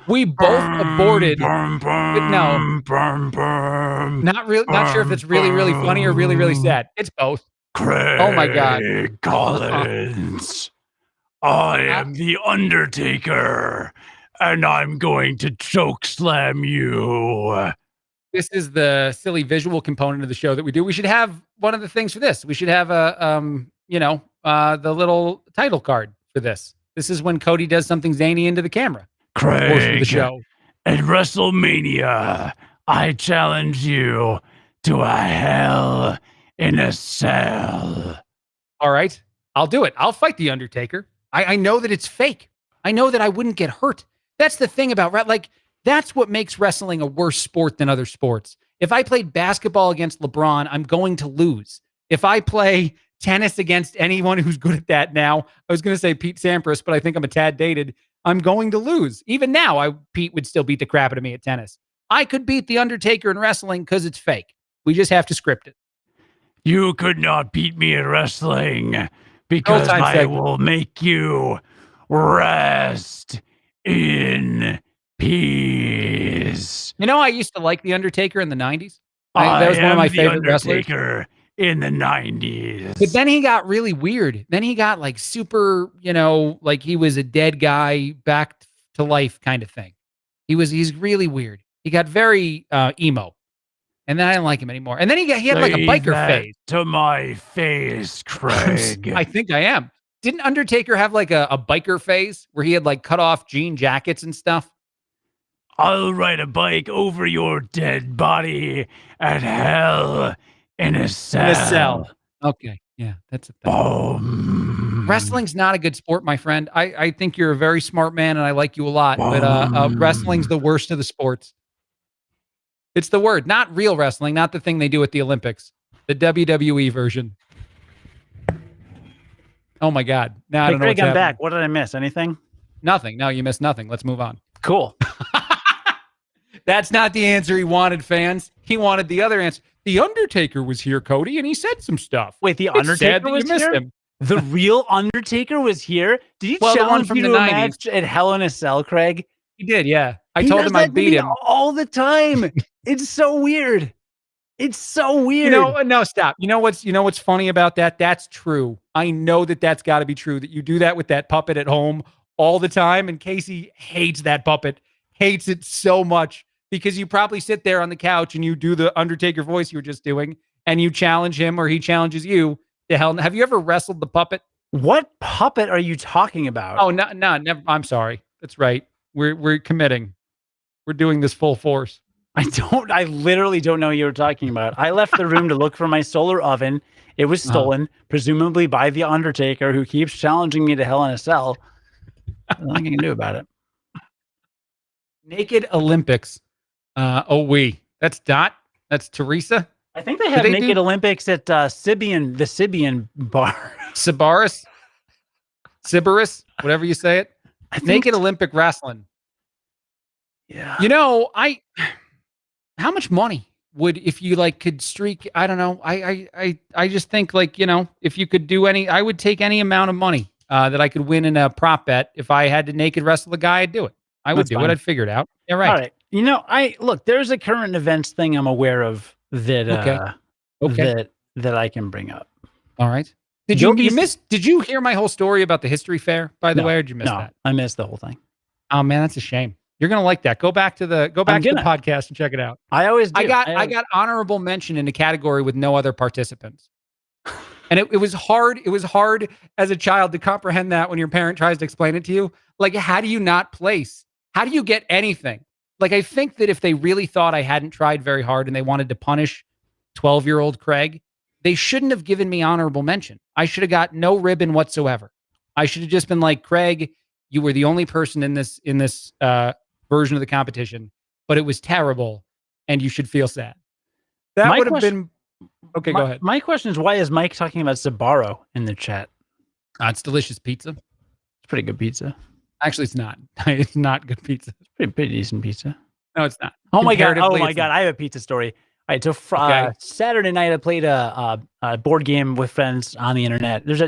we both aborted. But no, not sure if it's really funny or really sad. It's both. Craig Oh my God. Collins. I am the Undertaker, and I'm going to choke slam you. This is the silly visual component of the show that we do. We should have one of the things for this. We should have the little title card for this. This is when Cody does something zany into the camera. Craig, portion of the show. At WrestleMania, I challenge you to a Hell in a Cell. All right, I'll do it. I'll fight the Undertaker. I know that it's fake. I know that I wouldn't get hurt. That's the thing about that's what makes wrestling a worse sport than other sports. If I played basketball against LeBron, I'm going to lose. If I play tennis against anyone who's good at that now, I was going to say Pete Sampras, but I think I'm a tad dated. I'm going to lose. Even now, Pete would still beat the crap out of me at tennis. I could beat the Undertaker in wrestling because it's fake. We just have to script it. You could not beat me at wrestling because I will make you rest in peace. You know, I used to like the Undertaker in the 90s. That was one of my favorite wrestlers. In the 90s. But then he got really weird. Then he got like super, like he was a dead guy back to life kind of thing. He's really weird. He got very emo. And then I didn't like him anymore. And then he had like a biker phase. To my face, Craig. I think I am. Didn't Undertaker have like a biker phase where he had like cut off jean jackets and stuff? I'll ride a bike over your dead body at Hell in a Cell. In a cell. Okay. Yeah, that's a thing. Wrestling's not a good sport, my friend. I think you're a very smart man and I like you a lot. But wrestling's the worst of the sports. It's the word, not real wrestling, not the thing they do at the Olympics. The WWE version. Oh my God. Now I don't know what's happening. Back. What did I miss? Anything? Nothing. No, you missed nothing. Let's move on. Cool. That's not the answer he wanted, fans. He wanted the other answer. The Undertaker was here, Cody, and he said some stuff. Wait, the Undertaker was here? Him. The real Undertaker was here? Did he challenge you to a match at Hell in a Cell, Craig? He did, yeah. I told him I'd beat him. All the time. It's so weird. It's so weird. No, stop. You know what's funny about that? That's true. I know that's got to be true, that you do that with that puppet at home all the time, and Casey hates that puppet. Hates it so much because you probably sit there on the couch and you do the Undertaker voice you were just doing and you challenge him or he challenges you to hell. Have you ever wrestled the puppet? What puppet are you talking about? Oh, no, never. I'm sorry. That's right. We're committing. We're doing this full force. I literally don't know what you were talking about. I left the room to look for my solar oven. It was stolen, presumably by the Undertaker, who keeps challenging me to Hell in a Cell. There's nothing I can do about it. Naked Olympics. That's Dot. That's Teresa. I think they have Naked Olympics at the Sibian bar. Sybaris, whatever you say it. Naked Olympic wrestling. Yeah. How much money would, if you could streak? I don't know. I just think if you could do I would take any amount of money that I could win in a prop bet. If I had to naked wrestle a guy, I'd do it. I would do it. I'd figure it out. Yeah, right. All right. There's a current events thing I'm aware of that that I can bring up. All right. Did you hear my whole story about the history fair, by the way, or did you miss that? I missed the whole thing. Oh man, that's a shame. You're gonna like that. Go back to the podcast and check it out. I always do. I got honorable mention in a category with no other participants. And it was hard. It was hard as a child to comprehend that when your parent tries to explain it to you. How do you not place? How do you get anything? I think that if they really thought I hadn't tried very hard and they wanted to punish 12-year-old Craig, they shouldn't have given me honorable mention. I should have got no ribbon whatsoever. I should have just been like, Craig, you were the only person in this version of the competition, but it was terrible, and you should feel sad. That would have been okay. Go ahead. My question is, why is Mike talking about Sbarro in the chat? It's delicious pizza. It's pretty good pizza. Actually, it's not. It's not good pizza. It's pretty decent pizza. No, it's not. Oh my god! I have a pizza story. All right, so Saturday night I played a board game with friends on the internet. There's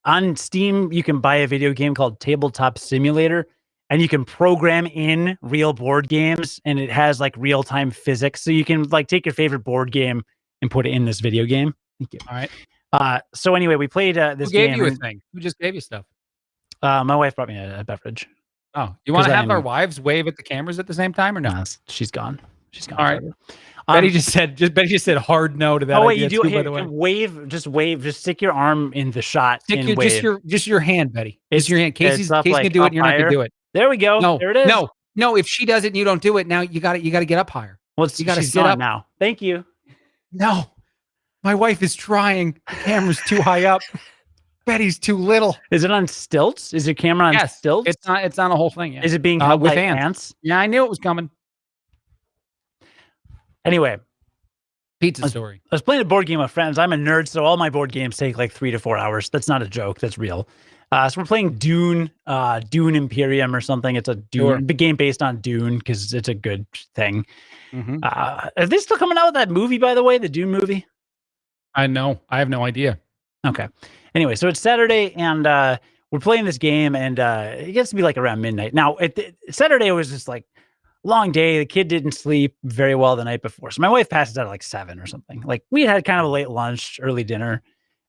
on Steam, you can buy a video game called Tabletop Simulator, and you can program in real board games, and it has like real-time physics. So you can like take your favorite board game and put it in this video game. Thank you. All right. So anyway, we played this game. Who gave you a thing? Who just gave you stuff? My wife brought me a beverage. Oh, you want to have our wives wave at the cameras at the same time or no? No, she's gone. She's gone. All right. Betty just said hard no to that. Oh wait, you do too, here, by the way. wave. Just stick your arm in the shot. Just your hand, Betty. It's your hand. Casey's can do it. And you're not gonna do it. There we go. No, there it is. No. If she does it and you don't do it, now you got to get up higher. Well, you got to sit up now. Thank you. No, my wife is trying. The camera's too high up. Betty's too little. Is it on stilts? Is your camera on stilts? It's on a whole thing. Yeah. Is it being held with by ants? Yeah, I knew it was coming. Anyway, pizza story. I was playing a board game with friends. I'm a nerd, so all my board games take like 3 to 4 hours. That's not a joke. That's real. So we're playing Dune Imperium or something. It's a big game based on Dune because it's a good thing. Mm-hmm. Are they still coming out with that movie, by the way, the Dune movie? I know. I have no idea. Okay. Anyway, so it's Saturday, and we're playing this game, and it gets to be like around midnight. Now, Saturday was just like long day. The kid didn't sleep very well the night before. So my wife passes out at like 7 or something. Like we had kind of a late lunch, early dinner.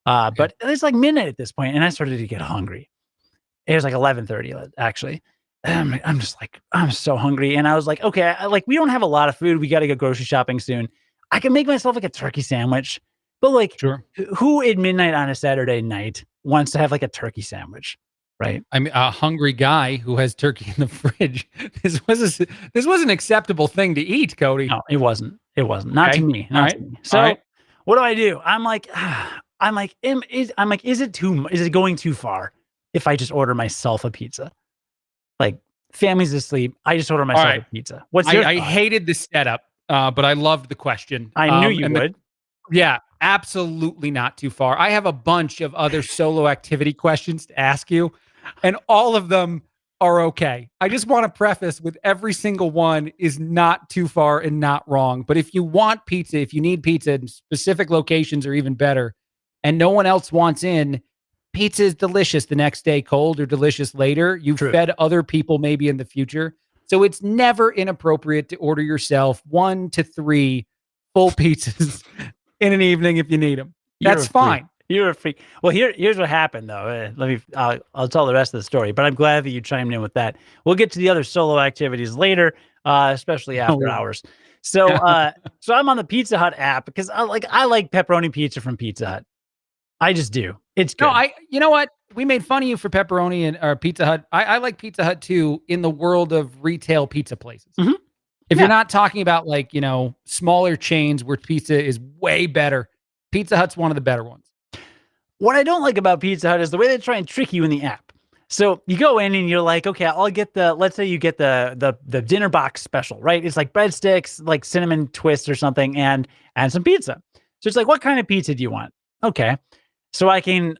But it's like midnight at this point, and I started to get hungry. It was like 11:30 actually. I'm just like, I'm so hungry. And I was like, okay, we don't have a lot of food. We got to go grocery shopping soon. I can make myself like a turkey sandwich, but like, who at midnight on a Saturday night wants to have like a turkey sandwich? Right. I'm a hungry guy who has turkey in the fridge. This was an acceptable thing to eat, Cody. No, it wasn't. Not to me. Not to me. So what do? I'm like, is it going too far if I just order myself a pizza? Like, family's asleep. I just order myself a pizza. What's your I hated the setup, but I loved the question. I knew you would. Yeah, absolutely not too far. I have a bunch of other solo activity questions to ask you, and all of them are okay. I just want to preface with every single one is not too far and not wrong. But if you want pizza, if you need pizza in specific locations or even better, and no one else wants in, pizza is delicious the next day, cold or delicious later. You've fed other people maybe in the future. So it's never inappropriate to order yourself 1 to 3 full pizzas in an evening if you need them. That's fine. You're a freak. Well, here's what happened though. I'll tell the rest of the story, but I'm glad that you chimed in with that. We'll get to the other solo activities later, especially after hours. So, so I'm on the Pizza Hut app because I like pepperoni pizza from Pizza Hut. I just do. It's good. No, you know what? We made fun of you for pepperoni or Pizza Hut. I like Pizza Hut too in the world of retail pizza places. Mm-hmm. If you're not talking about like, smaller chains where pizza is way better, Pizza Hut's one of the better ones. What I don't like about Pizza Hut is the way they try and trick you in the app. So you go in and you're like, okay, I'll get let's say you get the dinner box special, right? It's like breadsticks, like cinnamon twist or something, and some pizza. So it's like, what kind of pizza do you want? Okay. So I can,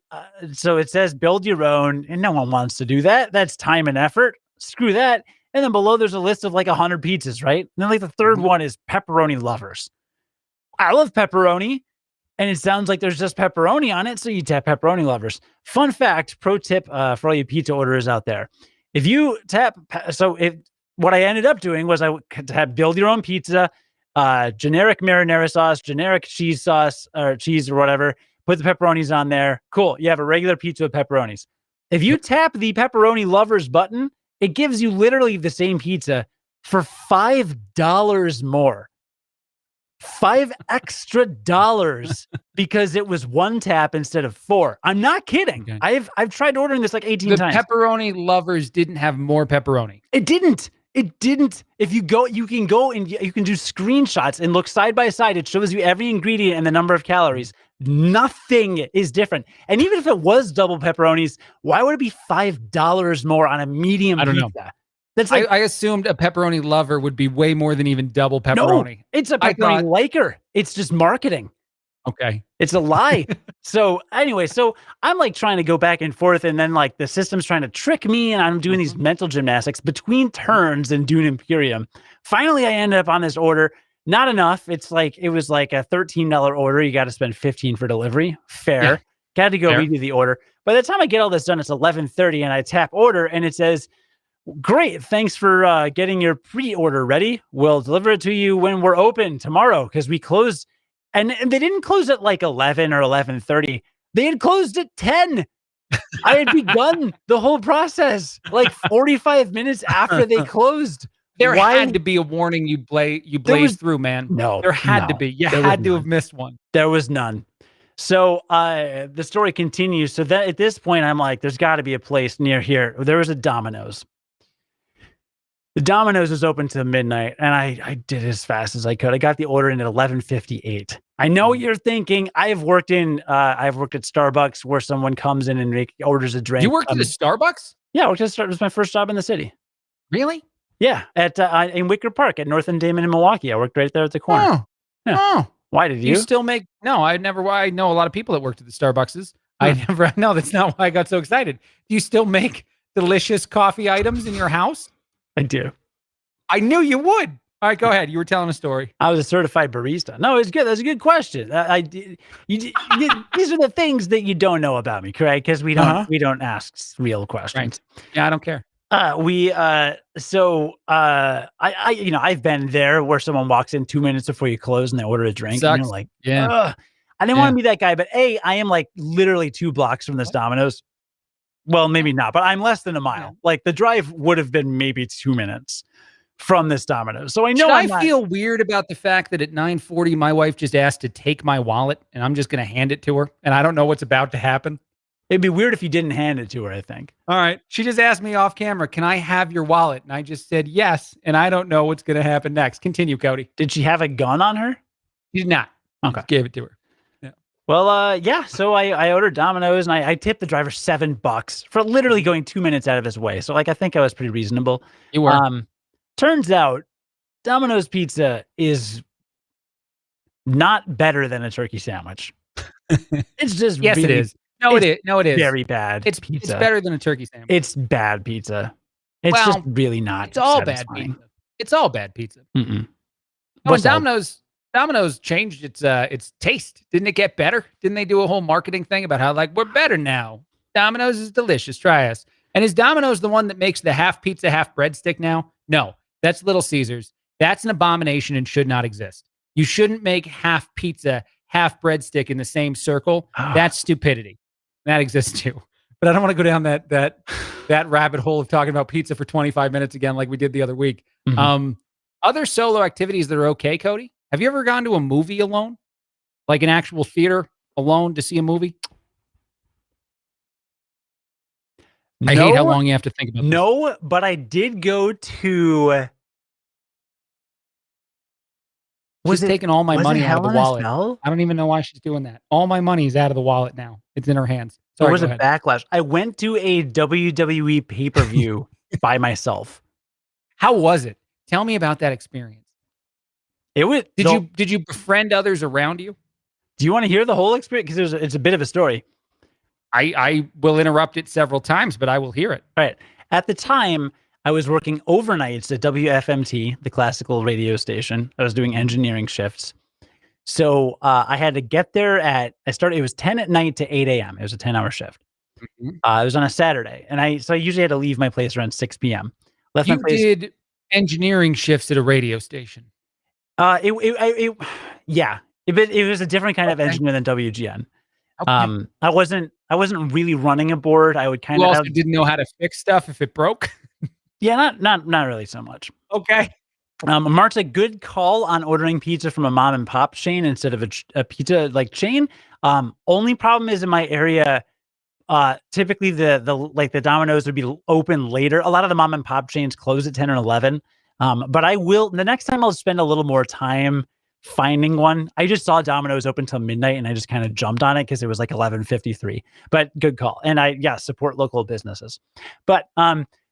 so it says build your own, and no one wants to do that. That's time and effort. Screw that. And then below there's a list of like 100 pizzas, right? And then like the third one is pepperoni lovers. I love pepperoni. And it sounds like there's just pepperoni on it. So you tap pepperoni lovers. Fun fact, pro tip for all you pizza orders out there. If you tap, what I ended up doing was I had build your own pizza, generic marinara sauce, generic cheese sauce or cheese or whatever. Put the pepperonis on there. Cool. You have a regular pizza with pepperonis. If you tap the pepperoni lovers button, it gives you literally the same pizza for $5 more. $5 extra because it was 1 tap instead of 4. I'm not kidding. Okay. I've tried ordering this like 18 times. The pepperoni lovers didn't have more pepperoni. It didn't. If you go, you can go and you can do screenshots and look side by side. It shows you every ingredient and the number of calories. Nothing is different. And even if it was double pepperonis, why would it be $5 more on a medium pizza? Know. That's like, I assumed a pepperoni lover would be way more than even double pepperoni. No, it's a pepperoni liker. It's just marketing. Okay. It's a lie. So anyway, so I'm like trying to go back and forth, and then like the system's trying to trick me, and I'm doing these mental gymnastics between turns and Dune Imperium. Finally, I ended up on this order. Not enough. It was like a $13 order. You got to spend $15 for delivery. Fair. Got to go redo the order. By the time I get all this done, it's 11:30, and I tap order, and it says, "Great, thanks for getting your pre-order ready. We'll deliver it to you when we're open tomorrow because we closed." And they didn't close at like 11 or 11:30. They had closed at 10. I had begun the whole process like 45 minutes after they closed. There had to be a warning you blazed through, man. No, there had to be. You had to have missed one. There was none. So the story continues. So that at this point, I'm like, there's got to be a place near here. There was a Domino's. The Domino's was open till midnight, and I did it as fast as I could. I got the order in at 11:58. I know what you're thinking. I've worked at Starbucks where someone comes in and orders a drink. You worked at a Starbucks? Yeah, I worked at Starbucks. It was my first job in the city. Really? Yeah, at in Wicker Park at North and Damon in Milwaukee. I worked right there at the corner. Oh, yeah. Oh. Why did you still make? No, I never. I know a lot of people that worked at the Starbuckses. I never. No, that's not why I got so excited. Do you still make delicious coffee items in your house? I do. I knew you would. All right, go ahead. You were telling a story. I was a certified barista. No, it's good. That's a good question. These are the things that you don't know about me, correct? Because we don't ask real questions. Right. Yeah, I don't care. I've been there where someone walks in 2 minutes before you close and they order a drink. Sucks. And you're like, yeah. Ugh. I didn't want to be that guy, but I am like literally 2 blocks from this Domino's. Well, maybe not, but I'm less than a mile. Like the drive would have been maybe 2 minutes from this Domino's. So I know I feel weird about the fact that at 9:40, my wife just asked to take my wallet and I'm just going to hand it to her. And I don't know what's about to happen. It'd be weird if you didn't hand it to her, I think. All right. She just asked me off camera, can I have your wallet? And I just said yes. And I don't know what's going to happen next. Continue, Cody. Did she have a gun on her? She did not. Okay. Gave it to her. Yeah. Well, yeah. So I ordered Domino's and I tipped the driver $7 for literally going 2 minutes out of his way. So like, I think I was pretty reasonable. You were. Turns out Domino's pizza is not better than a turkey sandwich. It's just yes, it is. No, it is. No, it is. Very bad. It's pizza. It's better than a turkey sandwich. It's bad pizza. It's just really not. It's all bad pizza. It's all bad pizza. When Domino's changed its taste, didn't it get better? Didn't they do a whole marketing thing about how like we're better now? Domino's is delicious. Try us. And is Domino's the one that makes the half pizza, half breadstick now? No, that's Little Caesars. That's an abomination and should not exist. You shouldn't make half pizza, half breadstick in the same circle. That's stupidity. That exists too. But I don't want to go down that rabbit hole of talking about pizza for 25 minutes again, like we did the other week. Other solo activities that are okay, Cody? Have you ever gone to a movie alone? Like an actual theater alone to see a movie? I hate how long you have to think about this. No, but I did go to... She's taking all my money out of the wallet. I don't even know why she's doing that. All my money is out of the wallet now. It's in her hands. Sorry, there was a backlash. I went to a WWE pay-per-view by myself. How was it? Tell me about that experience. It was. Did you befriend others around you? Do you want to hear the whole experience? Because it's a bit of a story. I will interrupt it several times, but I will hear it. All right. At the time, I was working overnights at WFMT, the classical radio station. I was doing engineering shifts. So I had to get there it was 10 at night to 8 a.m. It was a 10-hour shift. It was on a Saturday. And I usually had to leave my place around 6 p.m. You did engineering shifts at a radio station. Yeah. It was a different kind of engineer than WGN. Okay. I wasn't really running a board. I would kind of also didn't know how to fix stuff if it broke. Yeah, not really so much. Okay. Mark's a good call on ordering pizza from a mom and pop chain instead of a pizza like chain. Only problem is in my area, typically the Domino's would be open later. A lot of the mom and pop chains close at 10 or 11. But the next time I'll spend a little more time finding one. I just saw Domino's open till midnight and I just kind of jumped on it because it was like 11:53. But good call. And support local businesses. But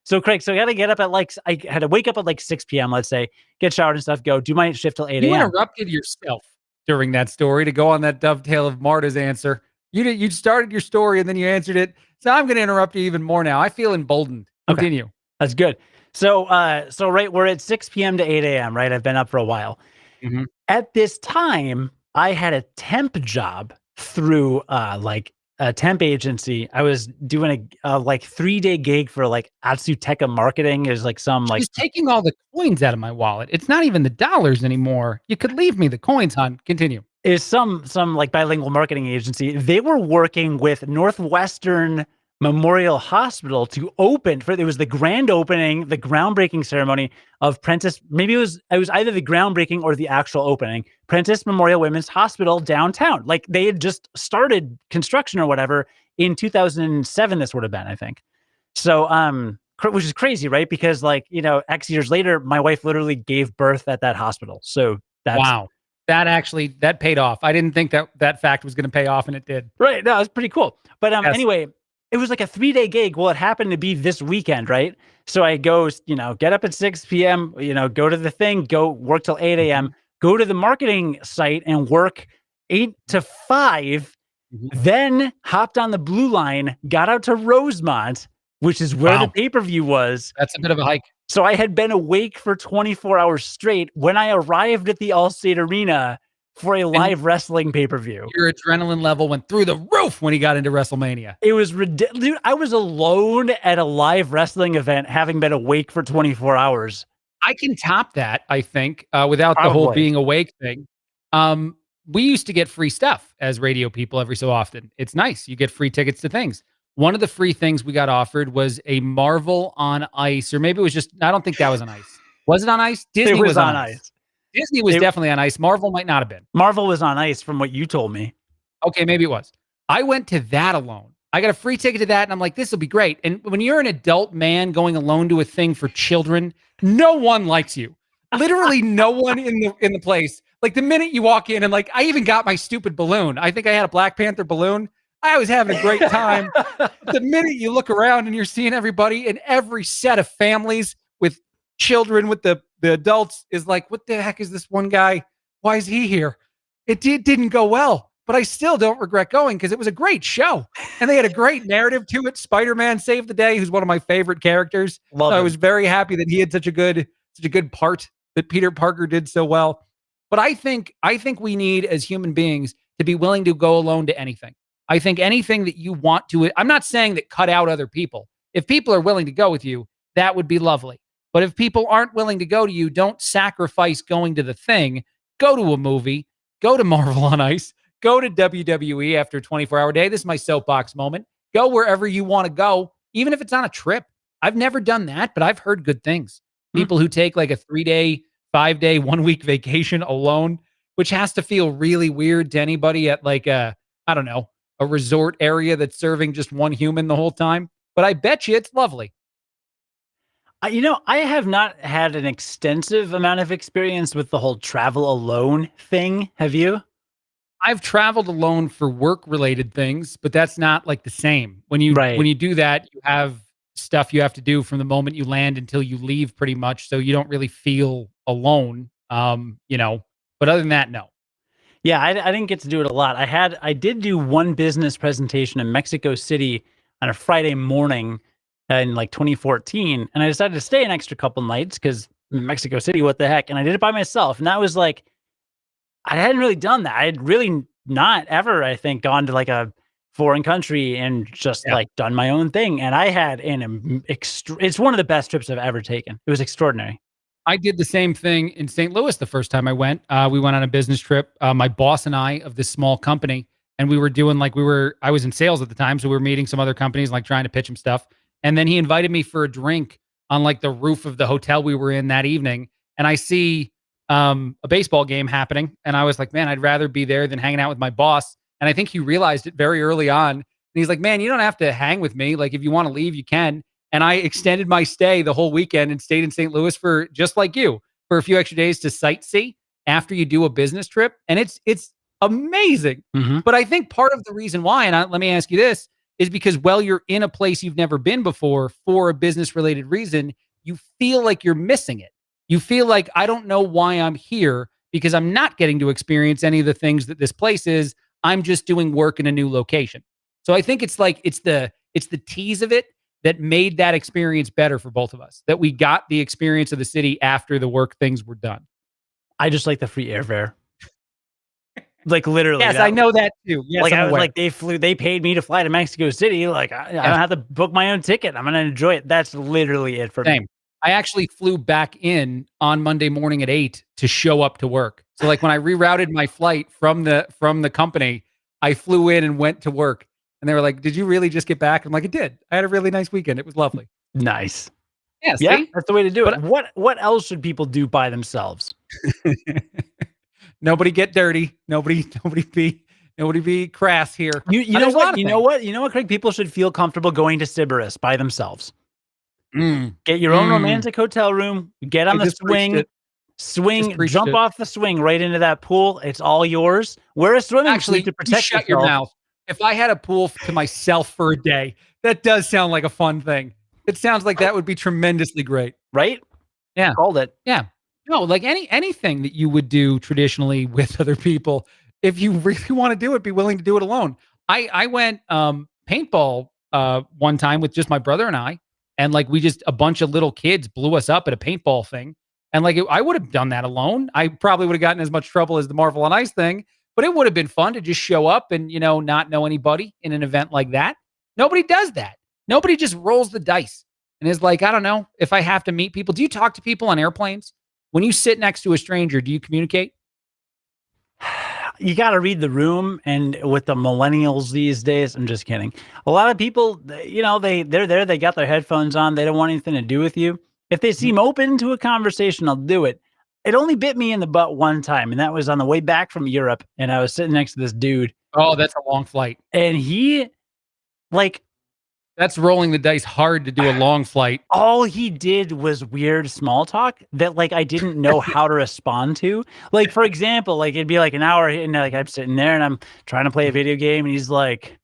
so Craig, I had to get up I had to wake up at 6 p.m. Let's say, get showered and stuff, go do my shift till 8 a.m. You interrupted yourself during that story to go on that dovetail of Marta's answer. You started your story and then you answered it. So I'm going to interrupt you even more now. I feel emboldened. Continue. Okay. That's good. So right, we're at 6 p.m. to 8 a.m. Right, I've been up for a while. At this time, I had a temp job through a temp agency. I was doing a like 3-day gig for like Atsuteca Marketing. Is like some like She's taking all the coins out of my wallet. It's not even the dollars anymore. You could leave me the coins, hon. Continue. is some like bilingual marketing agency. They were working with Northwestern Memorial Hospital to open for it was the grand opening, the groundbreaking ceremony of Prentice. Maybe it was either the groundbreaking or the actual opening. Prentice Memorial Women's Hospital downtown. Like they had just started construction or whatever in 2007. This would have been, I think. So, which is crazy, right? Because like, X years later, my wife literally gave birth at that hospital. So that's Wow. That paid off. I didn't think that fact was going to pay off, and it did. right. No, it's pretty cool. But Yes. anyway, it was like a 3-day gig. Well, it happened to be this weekend, right? So I go, get up at 6 p.m., go to the thing, go work till 8 a.m., go to the marketing site and work 8 to 5, then hopped on the Blue Line, got out to Rosemont, which is where the pay-per-view was. That's a bit of a hike. So I had been awake for 24 hours straight when I arrived at the Allstate Arena for a live wrestling pay-per-view. Your adrenaline level went through the roof when he got into WrestleMania. It was ridiculous. Dude, I was alone at a live wrestling event having been awake for 24 hours. I can top that, I think, without the whole being awake thing. We used to get free stuff as radio people every so often. It's nice. You get free tickets to things. One of the free things we got offered was a Marvel on Ice, or maybe it was just, I don't think that was on ice. Was it on ice? Disney was on ice. Disney was definitely on ice. Marvel might not have been. Marvel was on ice from what you told me. Okay, maybe it was. I went to that alone. I got a free ticket to that, and I'm like, this will be great. And when you're an adult man going alone to a thing for children, no one likes you. Literally no one in the place. Like the minute you walk in, and like I even got my stupid balloon. I think I had a Black Panther balloon. I was having a great time. The minute you look around and you're seeing everybody, and every set of families with children with the adults is like, what the heck is this one guy? Why is he here? It didn't go well, but I still don't regret going because it was a great show. And they had a great narrative to it. Spider-Man saved the day, who's one of my favorite characters. So I was very happy that he had such a good part, that Peter Parker did so well. But I think we need, as human beings, to be willing to go alone to anything. I think anything that you want to, I'm not saying that cut out other people. If people are willing to go with you, that would be lovely. But if people aren't willing to go to you, don't sacrifice going to the thing. Go to a movie, go to Marvel on Ice, go to WWE after a 24-hour day. This is my soapbox moment. Go wherever you want to go, even if it's on a trip. I've never done that, but I've heard good things. People who take like a 3-day, 5-day, 1-week vacation alone, which has to feel really weird to anybody at like I don't know, a resort area that's serving just one human the whole time. But I bet you it's lovely. I have not had an extensive amount of experience with the whole travel alone thing. Have you? I've traveled alone for work-related things, but that's not like the same. When you do that, you have stuff you have to do from the moment you land until you leave, pretty much. So you don't really feel alone, But other than that, no. Yeah, I didn't get to do it a lot. I did do one business presentation in Mexico City on a Friday morning in like 2014, and I decided to stay an extra couple nights because Mexico City, what the heck? And I did it by myself, and that was like, I hadn't really done that. I had really not ever, I think, gone to like a foreign country and just like done my own thing. And I had it's one of the best trips I've ever taken. It was extraordinary. I did the same thing in St. Louis the first time I went. We went on a business trip, my boss and I, of this small company, and we were doing I was in sales at the time, so we were meeting some other companies, like trying to pitch them stuff. And then he invited me for a drink on like the roof of the hotel we were in that evening. And I see a baseball game happening, and I was like, man, I'd rather be there than hanging out with my boss. And I think he realized it very early on. And he's like, man, you don't have to hang with me. Like, if you want to leave, you can. And I extended my stay the whole weekend and stayed in St. Louis for, just like you, for a few extra days to sightsee after you do a business trip. And it's amazing. Mm-hmm. But I think part of the reason why, and let me ask you this, is because, well, you're in a place you've never been before for a business related reason, you feel like you're missing it. You feel like, I don't know why I'm here because I'm not getting to experience any of the things that this place is. I'm just doing work in a new location. So I think it's like, it's the tease of it that made that experience better for both of us, that we got the experience of the city after the work things were done. I just like the free airfare. Like literally. Yes, I know that too. Yes, like I'm I was aware. like they paid me to fly to Mexico City. Like I don't have to book my own ticket. I'm gonna enjoy it. That's literally it for me. I actually flew back in on Monday morning at 8 to show up to work. So like when I rerouted my flight from the company, I flew in and went to work. And they were like, "Did you really just get back?" I'm like, "I did. I had a really nice weekend. It was lovely." Nice. Yeah, Yeah, see? that's the way to do it. But What else should people do by themselves? nobody get dirty. Nobody be crass here. You know what? You know what, Craig? People should feel comfortable going to Sybaris by themselves. Get your own romantic hotel room, get on the swing, jump off the swing right into that pool. It's all yours. Wear a swimming suit to protect yourself. Shut your mouth. If I had a pool to myself for a day, that does sound like a fun thing. It sounds like that would be tremendously great. Right? Yeah. Called it. Yeah. No, like anything that you would do traditionally with other people, if you really want to do it, be willing to do it alone. I went paintball one time with just my brother and I, and like we just a bunch of little kids blew us up at a paintball thing. And like I would have done that alone. I probably would have gotten as much trouble as the Marvel on Ice thing, but it would have been fun to just show up and, not know anybody in an event like that. Nobody does that. Nobody just rolls the dice and is like, I don't know, if I have to meet people. Do you talk to people on airplanes? When you sit next to a stranger, do you communicate? You got to read the room. And with the millennials these days, I'm just kidding. A lot of people, they're there. They got their headphones on. They don't want anything to do with you. If they seem open to a conversation, I'll do it. It only bit me in the butt one time, and that was on the way back from Europe. And I was sitting next to this dude. Oh, that's a long flight. And he, that's rolling the dice hard to do a long flight. All he did was weird small talk that I didn't know how to respond to. Like, for example, it'd be like an hour and I'm sitting there and I'm trying to play a video game and he's like,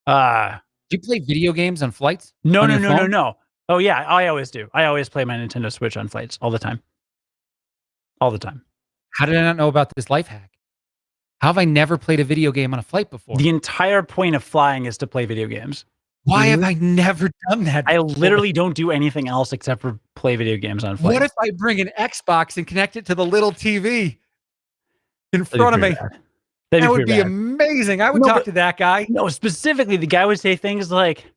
do you play video games on flights? No. Oh yeah, I always do. I always play my Nintendo Switch on flights all the time. All the time. How did I not know about this life hack? How have I never played a video game on a flight before? The entire point of flying is to play video games. Why have I never done that before? I literally don't do anything else except for play video games on flights. What if I bring an Xbox and connect it to the little TV in front of me? That would be amazing. I would talk to that guy. No, specifically, the guy would say things like,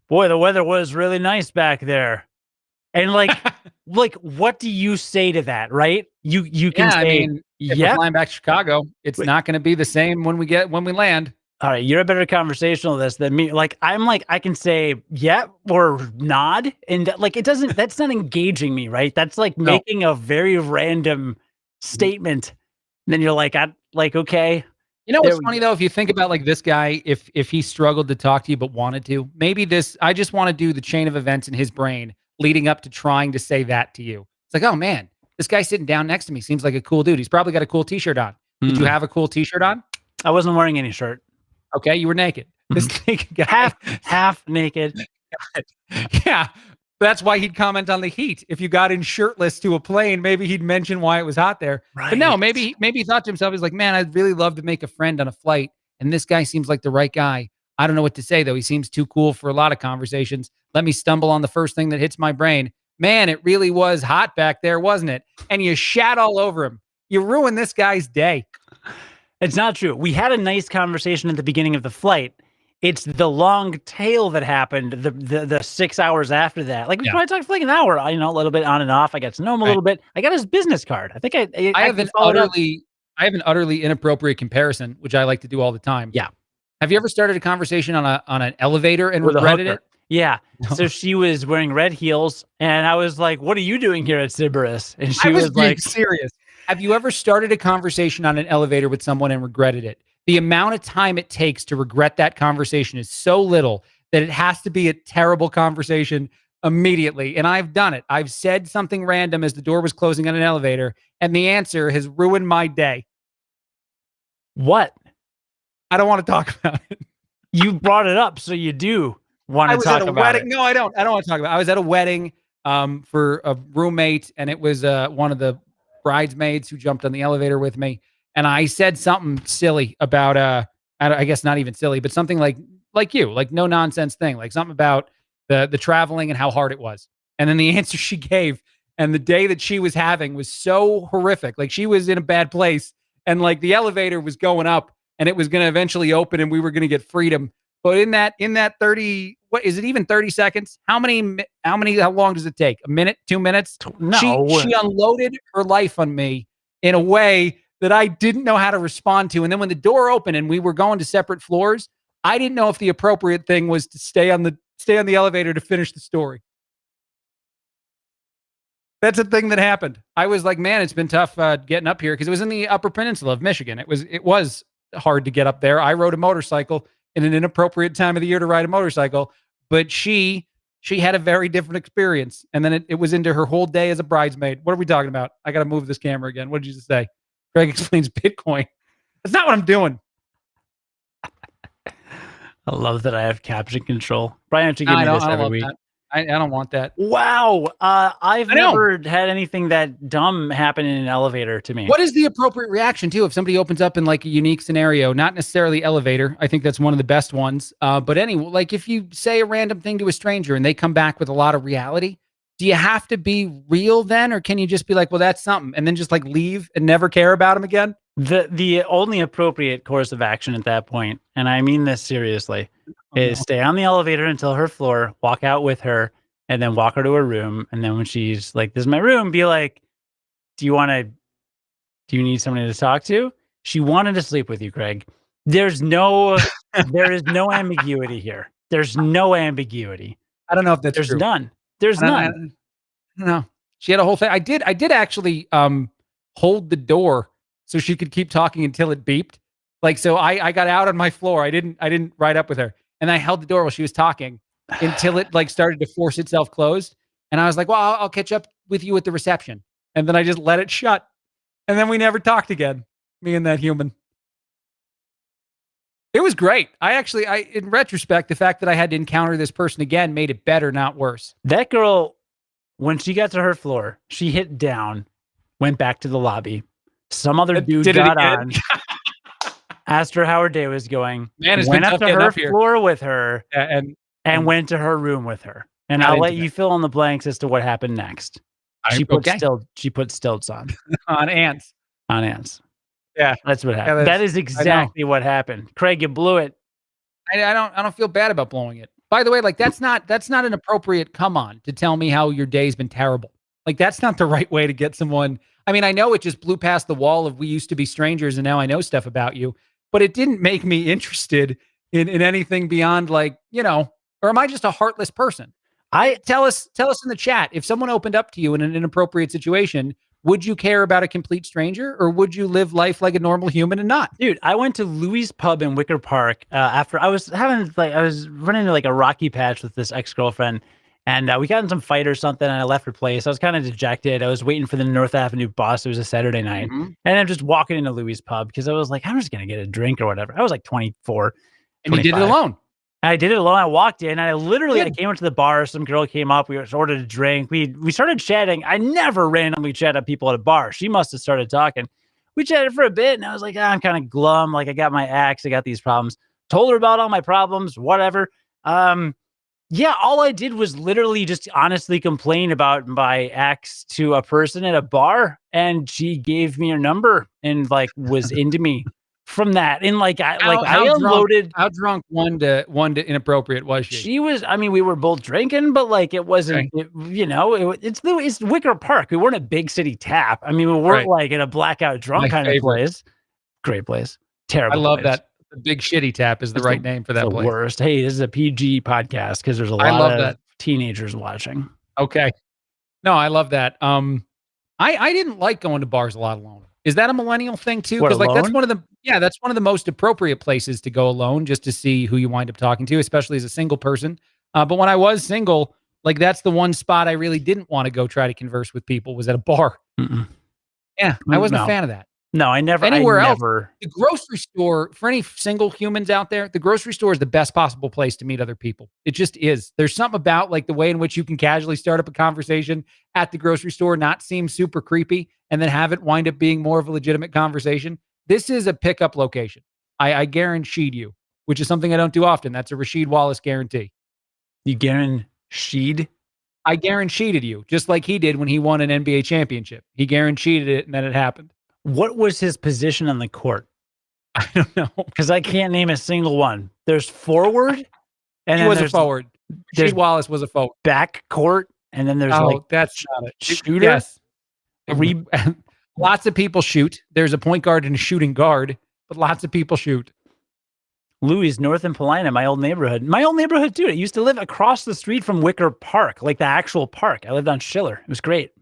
"Boy, the weather was really nice back there." And what do you say to that, right? You can say, if we're flying back to Chicago, it's not going to be the same when we land. All right, you're a better conversationalist than me. I can say yeah or nod, and it doesn't. That's not engaging me, right? That's making a very random statement. And then you're okay. You know what's funny though? If you think about this guy, if he struggled to talk to you but wanted to, maybe I just want to do the chain of events in his brain leading up to trying to say that to you. It's like, oh man, this guy sitting down next to me seems like a cool dude. He's probably got a cool t-shirt on. Did you have a cool t-shirt on? I wasn't wearing any shirt. Okay, you were naked. This naked guy. Half naked. Yeah, that's why he'd comment on the heat. If you got in shirtless to a plane, maybe he'd mention why it was hot there. Right. But no, maybe he thought to himself, he's like, man, I'd really love to make a friend on a flight, and this guy seems like the right guy. I don't know what to say, though. He seems too cool for a lot of conversations. Let me stumble on the first thing that hits my brain. Man, it really was hot back there, wasn't it? And you shat all over him. You ruined this guy's day. It's not true. We had a nice conversation at the beginning of the flight. It's the long tail that happened the 6 hours after that. We probably talked for an hour, a little bit on and off. I got to know him a little bit. I got his business card. I think I have an utterly inappropriate comparison, which I like to do all the time. Yeah. Have you ever started a conversation on an elevator and regretted it? Yeah. No. So she was wearing red heels, and I was like, "What are you doing here at Sybaris?" And she was like, "Serious." Have you ever started a conversation on an elevator with someone and regretted it? The amount of time it takes to regret that conversation is so little that it has to be a terrible conversation immediately. And I've done it. I've said something random as the door was closing on an elevator, and the answer has ruined my day. What? I don't want to talk about it. You brought it up, so you do want to talk about wedding. it. No, I don't. I don't want to talk about it. I was at a wedding for a roommate, and it was one of the bridesmaids who jumped on the elevator with me. And I said something silly about, I guess not even silly, but something like no nonsense thing, like something about the traveling and how hard it was. And then the answer she gave and the day that she was having was so horrific. Like she was in a bad place. and like the elevator was going up and it was going to eventually open and we were going to get freedom. But in that 30, what is it, even 30 seconds? How long does it take? A minute, 2 minutes? No. She unloaded her life on me in a way that I didn't know how to respond to. And then when the door opened and we were going to separate floors, I didn't know if the appropriate thing was to stay on the elevator to finish the story. That's a thing that happened. I was like, man, it's been tough getting up here because it was in the Upper Peninsula of Michigan. It was hard to get up there. I rode a motorcycle in an inappropriate time of the year to ride a motorcycle, but she had a very different experience. And then it was into her whole day as a bridesmaid. What are we talking about? I got to move this camera again. What did you just say? Greg explains Bitcoin. That's not what I'm doing. I love that I have caption control. Brian, have to give me this every week. That. I don't want that. Wow. I've never had anything that dumb happen in an elevator to me. What is the appropriate reaction too if somebody opens up in like a unique scenario? Not necessarily elevator. I think that's one of the best ones. But anyway, like if you say a random thing to a stranger and they come back with a lot of reality, do you have to be real then? Or can you just be like, well, that's something, and then just like leave and never care about them again? The only appropriate course of action at that point, and I mean this seriously, is stay on the elevator until her floor, walk out with her, and then walk her to her room. And then when she's like, this is my room, be like, do you need somebody to talk to? She wanted to sleep with you, Craig. There is no ambiguity here. There's no ambiguity. I don't know if that's There's true. None. There's none. No. She had a whole thing. I did actually hold the door so she could keep talking until it beeped. Like, so I got out on my floor. I didn't ride up with her. And I held the door while she was talking until it like started to force itself closed. And I was like, well, I'll catch up with you at the reception. And then I just let it shut. And then we never talked again, me and that human. It was great. In retrospect, the fact that I had to encounter this person again made it better, not worse. That girl, when she got to her floor, she hit down, went back to the lobby. Some other dude got on, asked her how her day was going, went up to her floor with her, and went to her room with her. And I'll let you fill in the blanks as to what happened next. She put stilts on. On ants. On ants. Yeah. That's what happened. That is exactly what happened. Craig, you blew it. I don't feel bad about blowing it. By the way, like that's not an appropriate come on to tell me how your day's been terrible. Like that's not the right way to get someone. I mean, I know it just blew past the wall of we used to be strangers and now I know stuff about you, but it didn't make me interested in anything beyond like, or am I just a heartless person? Tell us in the chat, if someone opened up to you in an inappropriate situation, would you care about a complete stranger or would you live life like a normal human and not? Dude, I went to Louis Pub in Wicker Park after I was running into like a rocky patch with this ex-girlfriend, and we got in some fight or something and I left her place. I was kind of dejected. I was waiting for the North Avenue bus. It was a Saturday night. And I'm just walking into Louis Pub because I was like, I'm just going to get a drink or whatever. I was like 24. And 25. You did it alone. I did it alone. I walked in and I came into the bar. Some girl came up. We ordered a drink. We started chatting. I never randomly chat at people at a bar. She must have started talking. We chatted for a bit and I was like, I'm kind of glum. Like I got my ex. I got these problems. Told her about all my problems, whatever. Yeah, all I did was literally just honestly complain about my ex to a person at a bar. And she gave me her number and like was into me. From that, and I unloaded. How drunk one to inappropriate was she? She was. I mean, we were both drinking, but like it wasn't. Okay. It's Wicker Park. We weren't a big city tap. I mean, we weren't like in a blackout drunk kind of place. Great place. Terrible. I love place. that. The Big Shitty Tap is the right name for that place. Worst. Hey, this is a PG podcast because there's a lot of teenagers watching. Okay. No, I love that. I didn't like going to bars a lot alone. Is that a millennial thing too? Because like that's one of the most appropriate places to go alone, just to see who you wind up talking to, especially as a single person. But when I was single, like that's the one spot I really didn't want to go try to converse with people was at a bar. Yeah, I wasn't a fan of that. No, I never. Else, the grocery store, for any single humans out there, the grocery store is the best possible place to meet other people. It just is. There's something about like the way in which you can casually start up a conversation at the grocery store, not seem super creepy, and then have it wind up being more of a legitimate conversation. This is a pickup location. I guaranteed you, which is something I don't do often. That's a Rasheed Wallace guarantee. You guaranteed? I guaranteed you, just like he did when he won an NBA championship. He guaranteed it, and then it happened. What was his position on the court? I don't know. Because I can't name a single one. There's forward, and He was a forward. There's Rasheed Wallace was a forward. back court, and then there's that's not it. shooter. Yes. Lots of people shoot. There's a point guard and a shooting guard, but lots of people shoot. Louis, North and Paulina, my old neighborhood. My old neighborhood, dude. I used to live across the street from Wicker Park, like the actual park. I lived on Schiller. It was great.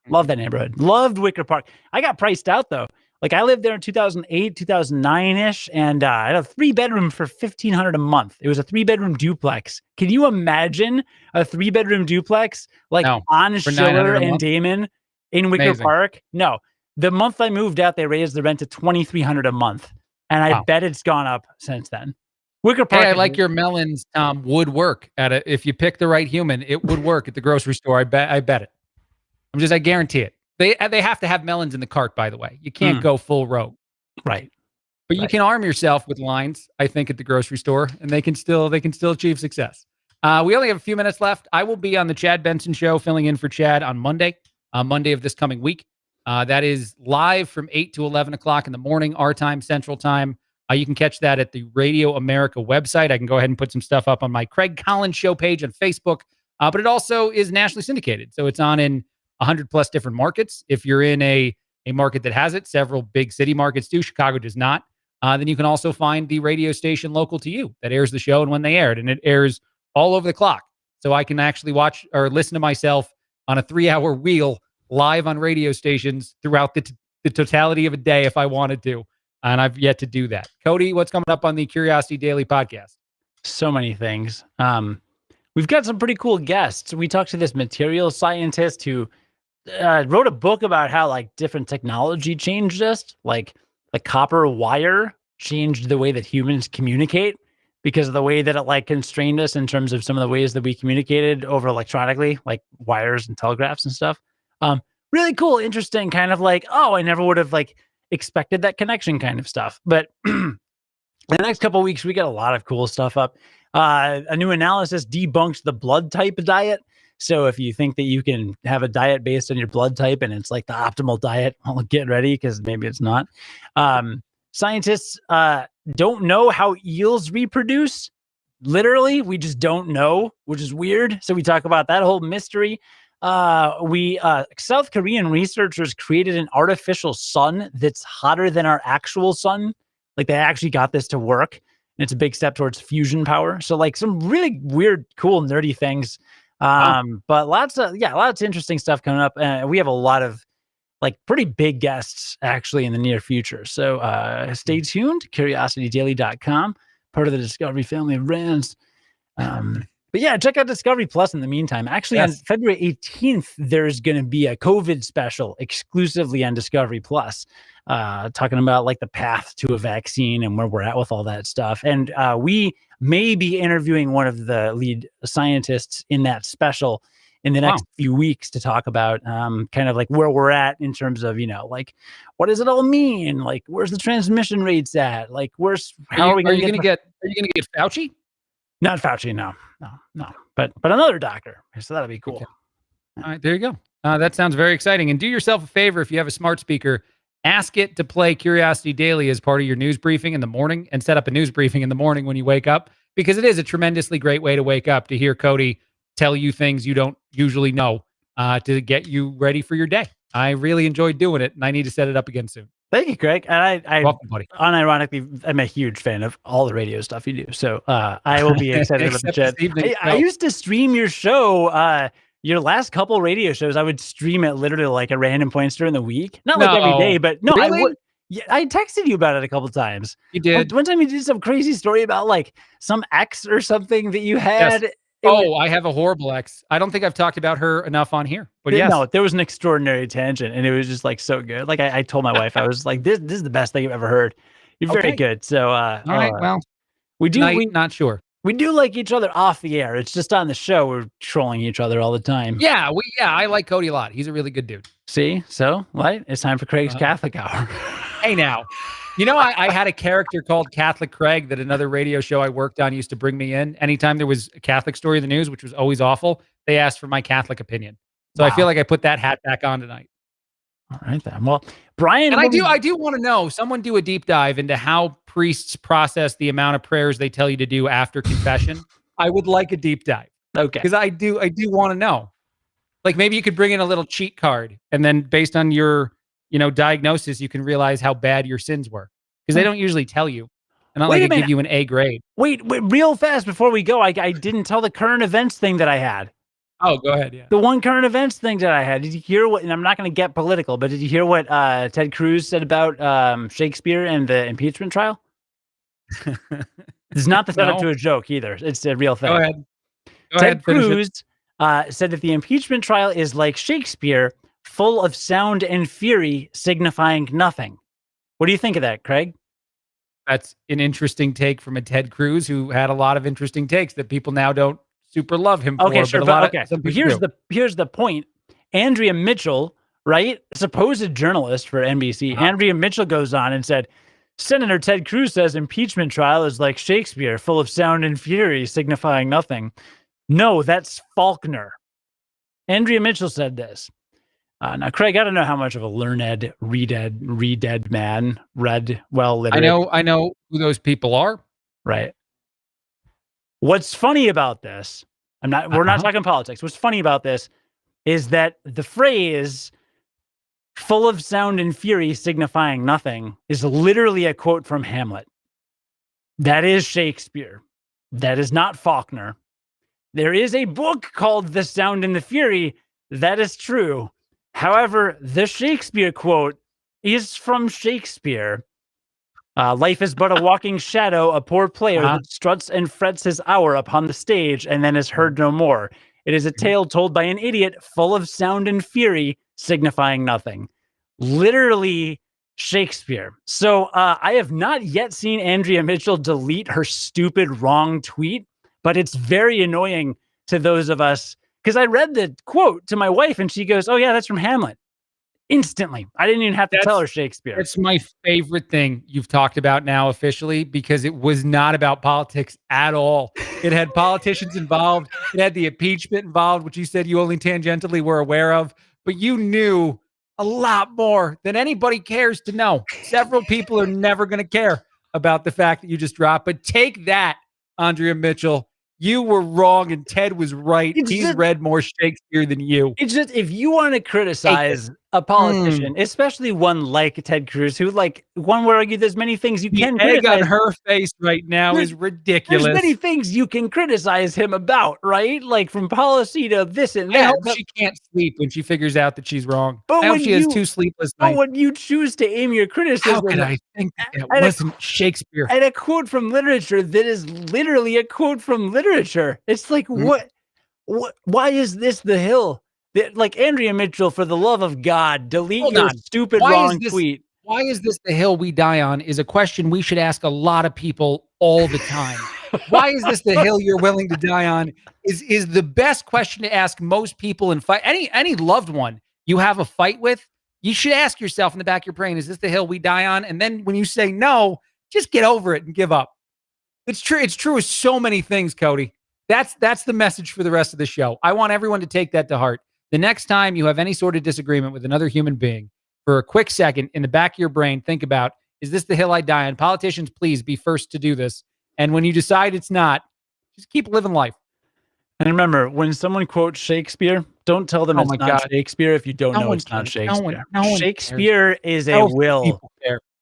Loved that neighborhood. Loved Wicker Park. I got priced out, though. Like, I lived there in 2008, 2009-ish, and I had a 3-bedroom for $1,500 a month. It was a 3-bedroom duplex. Can you imagine a 3-bedroom duplex, like, on Schiller and Damon in Wicker Park? No. The month I moved out, they raised the rent to $2,300 a month. And I bet it's gone up since then. Wicker Park. Hey, I like your melons, Tom. Would work at it if you pick the right human. It would work at the grocery store. I bet it. I guarantee it. They have to have melons in the cart, by the way. You can't go full rogue. Right. But you can arm yourself with lines, I think, at the grocery store, and they can still achieve success. We only have a few minutes left. I will be on the Chad Benson Show, filling in for Chad on Monday of this coming week. That is live from 8 to 11 o'clock in the morning, our time, Central Time. You can catch that at the Radio America website. I can go ahead and put some stuff up on my Craig Collins Show page on Facebook. But it also is nationally syndicated. So it's on in 100 plus different markets. If you're in a market that has it, several big city markets do. Chicago does not. Then you can also find the radio station local to you that airs the show and when they aired. And it airs all over the clock. So I can actually watch or listen to myself on a 3-hour wheel live on radio stations throughout the totality of a day if I wanted to. And I've yet to do that. Cody, what's coming up on the Curiosity Daily podcast? So many things. We've got some pretty cool guests. We talked to this material scientist who wrote a book about how like different technology changed us. Like the copper wire changed the way that humans communicate because of the way that it like constrained us in terms of some of the ways that we communicated over electronically, like wires and telegraphs and stuff. Really cool, interesting, kind of like, oh, I never would have like expected that connection kind of stuff. But the next couple of weeks, we got a lot of cool stuff up. A new analysis debunked the blood type diet. So if you think that you can have a diet based on your blood type and it's like the optimal diet, well, get ready because maybe it's not. Scientists don't know how eels reproduce. Literally, we just don't know, which is weird. So we talk about that whole mystery. South Korean researchers created an artificial sun that's hotter than our actual sun. Like they actually got this to work, and it's a big step towards fusion power. So like some really weird, cool, nerdy things. But lots of interesting stuff coming up. We have a lot of like pretty big guests actually in the near future. So stay tuned. CuriosityDaily.com, part of the Discovery family of brands. But yeah, check out Discovery Plus in the meantime. Actually, on February 18th, there's going to be a COVID special exclusively on Discovery Plus, talking about like the path to a vaccine and where we're at with all that stuff. And we may be interviewing one of the lead scientists in that special in the next few weeks to talk about kind of like where we're at in terms of, like, what does it all mean? Like, where's the transmission rates at? Like, how are we going to get Fauci? Not Fauci, no. But another doctor. So that'll be cool. Okay. All right, there you go. That sounds very exciting. And do yourself a favor if you have a smart speaker, ask it to play Curiosity Daily as part of your news briefing in the morning, and set up a news briefing in the morning when you wake up, because it is a tremendously great way to wake up to hear Cody tell you things you don't usually know to get you ready for your day. I really enjoyed doing it, and I need to set it up again soon. Thank you, Craig. And I welcome, buddy. Unironically, I'm a huge fan of all the radio stuff you do. So I will be excited about the chat. I used to stream your show. Your last couple radio shows, I would stream it literally like at random points during the week. Not like every day, but no, really? I would. Yeah, I texted you about it a couple times. You did. One time you did some crazy story about like some ex or something that you had. Yes. I have a horrible ex. I don't think I've talked about her enough on here, but yes. No, there was an extraordinary tangent and it was just like so good. Like I told my wife, I was like, this is the best thing I've ever heard. You're very good. So, all right. Well, not sure. We do like each other off the air. It's just on the show. We're trolling each other all the time. Yeah. I like Cody a lot. He's a really good dude. See? So what? It's time for Craig's Catholic Hour. Hey now. I had a character called Catholic Craig that another radio show I worked on used to bring me in. Anytime there was a Catholic story in the news, which was always awful, they asked for my Catholic opinion. So I feel like I put that hat back on tonight. All right then. Well, Brian, And I do want to know, someone do a deep dive into how priests process the amount of prayers they tell you to do after confession. I would like a deep dive. Okay. Because I do want to know. Like maybe you could bring in a little cheat card, and then based on your, diagnosis, you can realize how bad your sins were. Because they don't usually tell you. And not Wait like a they minute. give you an A grade. Wait, real fast before we go. I didn't tell the current events thing that I had. Oh, go ahead. Yeah. The one current events thing that I had. Did you hear what? And I'm not going to get political, but did you hear what Ted Cruz said about Shakespeare and the impeachment trial? It's not the setup to a joke either. It's a real thing. Go ahead. Ted Cruz said that the impeachment trial is like Shakespeare, full of sound and fury, signifying nothing. What do you think of that, Craig? That's an interesting take from a Ted Cruz who had a lot of interesting takes that people now don't super love him for. Okay, sure. But Here's the point. Andrea Mitchell, right? Supposed journalist for NBC. Andrea Mitchell goes on and said, Senator Ted Cruz says impeachment trial is like Shakespeare, full of sound and fury, signifying nothing. No, that's Faulkner. Andrea Mitchell said this. Now, Craig, I don't know how much of a learned, read man, read well literate. I know who those people are. Right. What's funny about this? We're not talking politics. What's funny about this is that the phrase "full of sound and fury, signifying nothing" is literally a quote from Hamlet. That is Shakespeare. That is not Faulkner. There is a book called The Sound and the Fury. That is true. However, the Shakespeare quote is from Shakespeare. Life is but a walking shadow, a poor player that struts and frets his hour upon the stage and then is heard no more. It is a tale told by an idiot, full of sound and fury, signifying nothing. Literally Shakespeare. So I have not yet seen Andrea Mitchell delete her stupid wrong tweet, but it's very annoying to those of us, because I read the quote to my wife and she goes, "Oh yeah, that's from Hamlet." Instantly. I didn't even have to tell her Shakespeare. It's my favorite thing you've talked about now officially, because it was not about politics at all. It had politicians involved. It had the impeachment involved, which you said you only tangentially were aware of, but you knew a lot more than anybody cares to know. Several people are never going to care about the fact that you just dropped, but take that, Andrea Mitchell. You were wrong and Ted was right. He's read more Shakespeare than you. It's just, if you want to criticize a politician, especially one like Ted Cruz, who, like, one would argue there's many things you can criticize. The egg on her face right now is ridiculous. There's many things you can criticize him about, right? Like from policy to this and that. I hope she can't sleep when she figures out that she's wrong. But I hope she has 2 sleepless nights. But when you choose to aim your criticism, how could I think that wasn't Shakespeare? And a quote from literature that is literally a quote from literature. It's like, what? Why is this the hill? Like, Andrea Mitchell, for the love of God, delete your stupid wrong tweet. Why is this the hill we die on is a question we should ask a lot of people all the time. Why is this the hill you're willing to die on is the best question to ask most people in fight. Any loved one you have a fight with, you should ask yourself in the back of your brain, is this the hill we die on? And then when you say no, just get over it and give up. It's true. It's true with so many things, Cody. That's the message for the rest of the show. I want everyone to take that to heart. The next time you have any sort of disagreement with another human being, for a quick second, in the back of your brain, think about, is this the hill I die on? Politicians, please be first to do this. And when you decide it's not, just keep living life. And remember, when someone quotes Shakespeare, don't tell them it's not Shakespeare if you don't know it's not Shakespeare. Shakespeare is a will.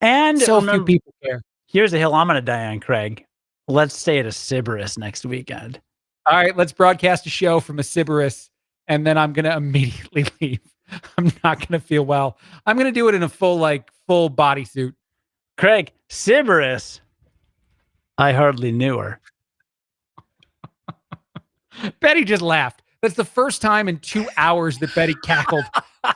And so few people care. Here's a hill I'm going to die on, Craig. Let's stay at a Sybaris next weekend. All right, let's broadcast a show from a Sybaris, and then I'm going to immediately leave. I'm not going to feel well. I'm going to do it in a full bodysuit. Craig, Sybaris. I hardly knew her. Betty just laughed. That's the first time in 2 hours that Betty cackled,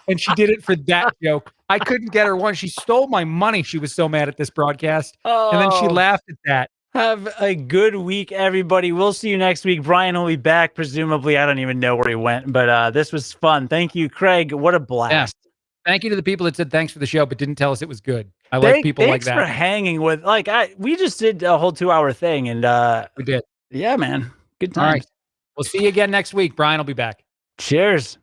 and she did it for that joke. I couldn't get her one. She stole my money. She was so mad at this broadcast, and then she laughed at that. Have a good week, everybody. We'll see you next week. Brian will be back, presumably. I don't even know where he went, but this was fun. Thank you, Craig. What a blast. Yeah. Thank you to the people that said thanks for the show, but didn't tell us it was good. I like people like that. Thanks for hanging with, we just did a whole 2-hour thing, and we did. Yeah, man. Good times. All right. We'll see you again next week. Brian will be back. Cheers.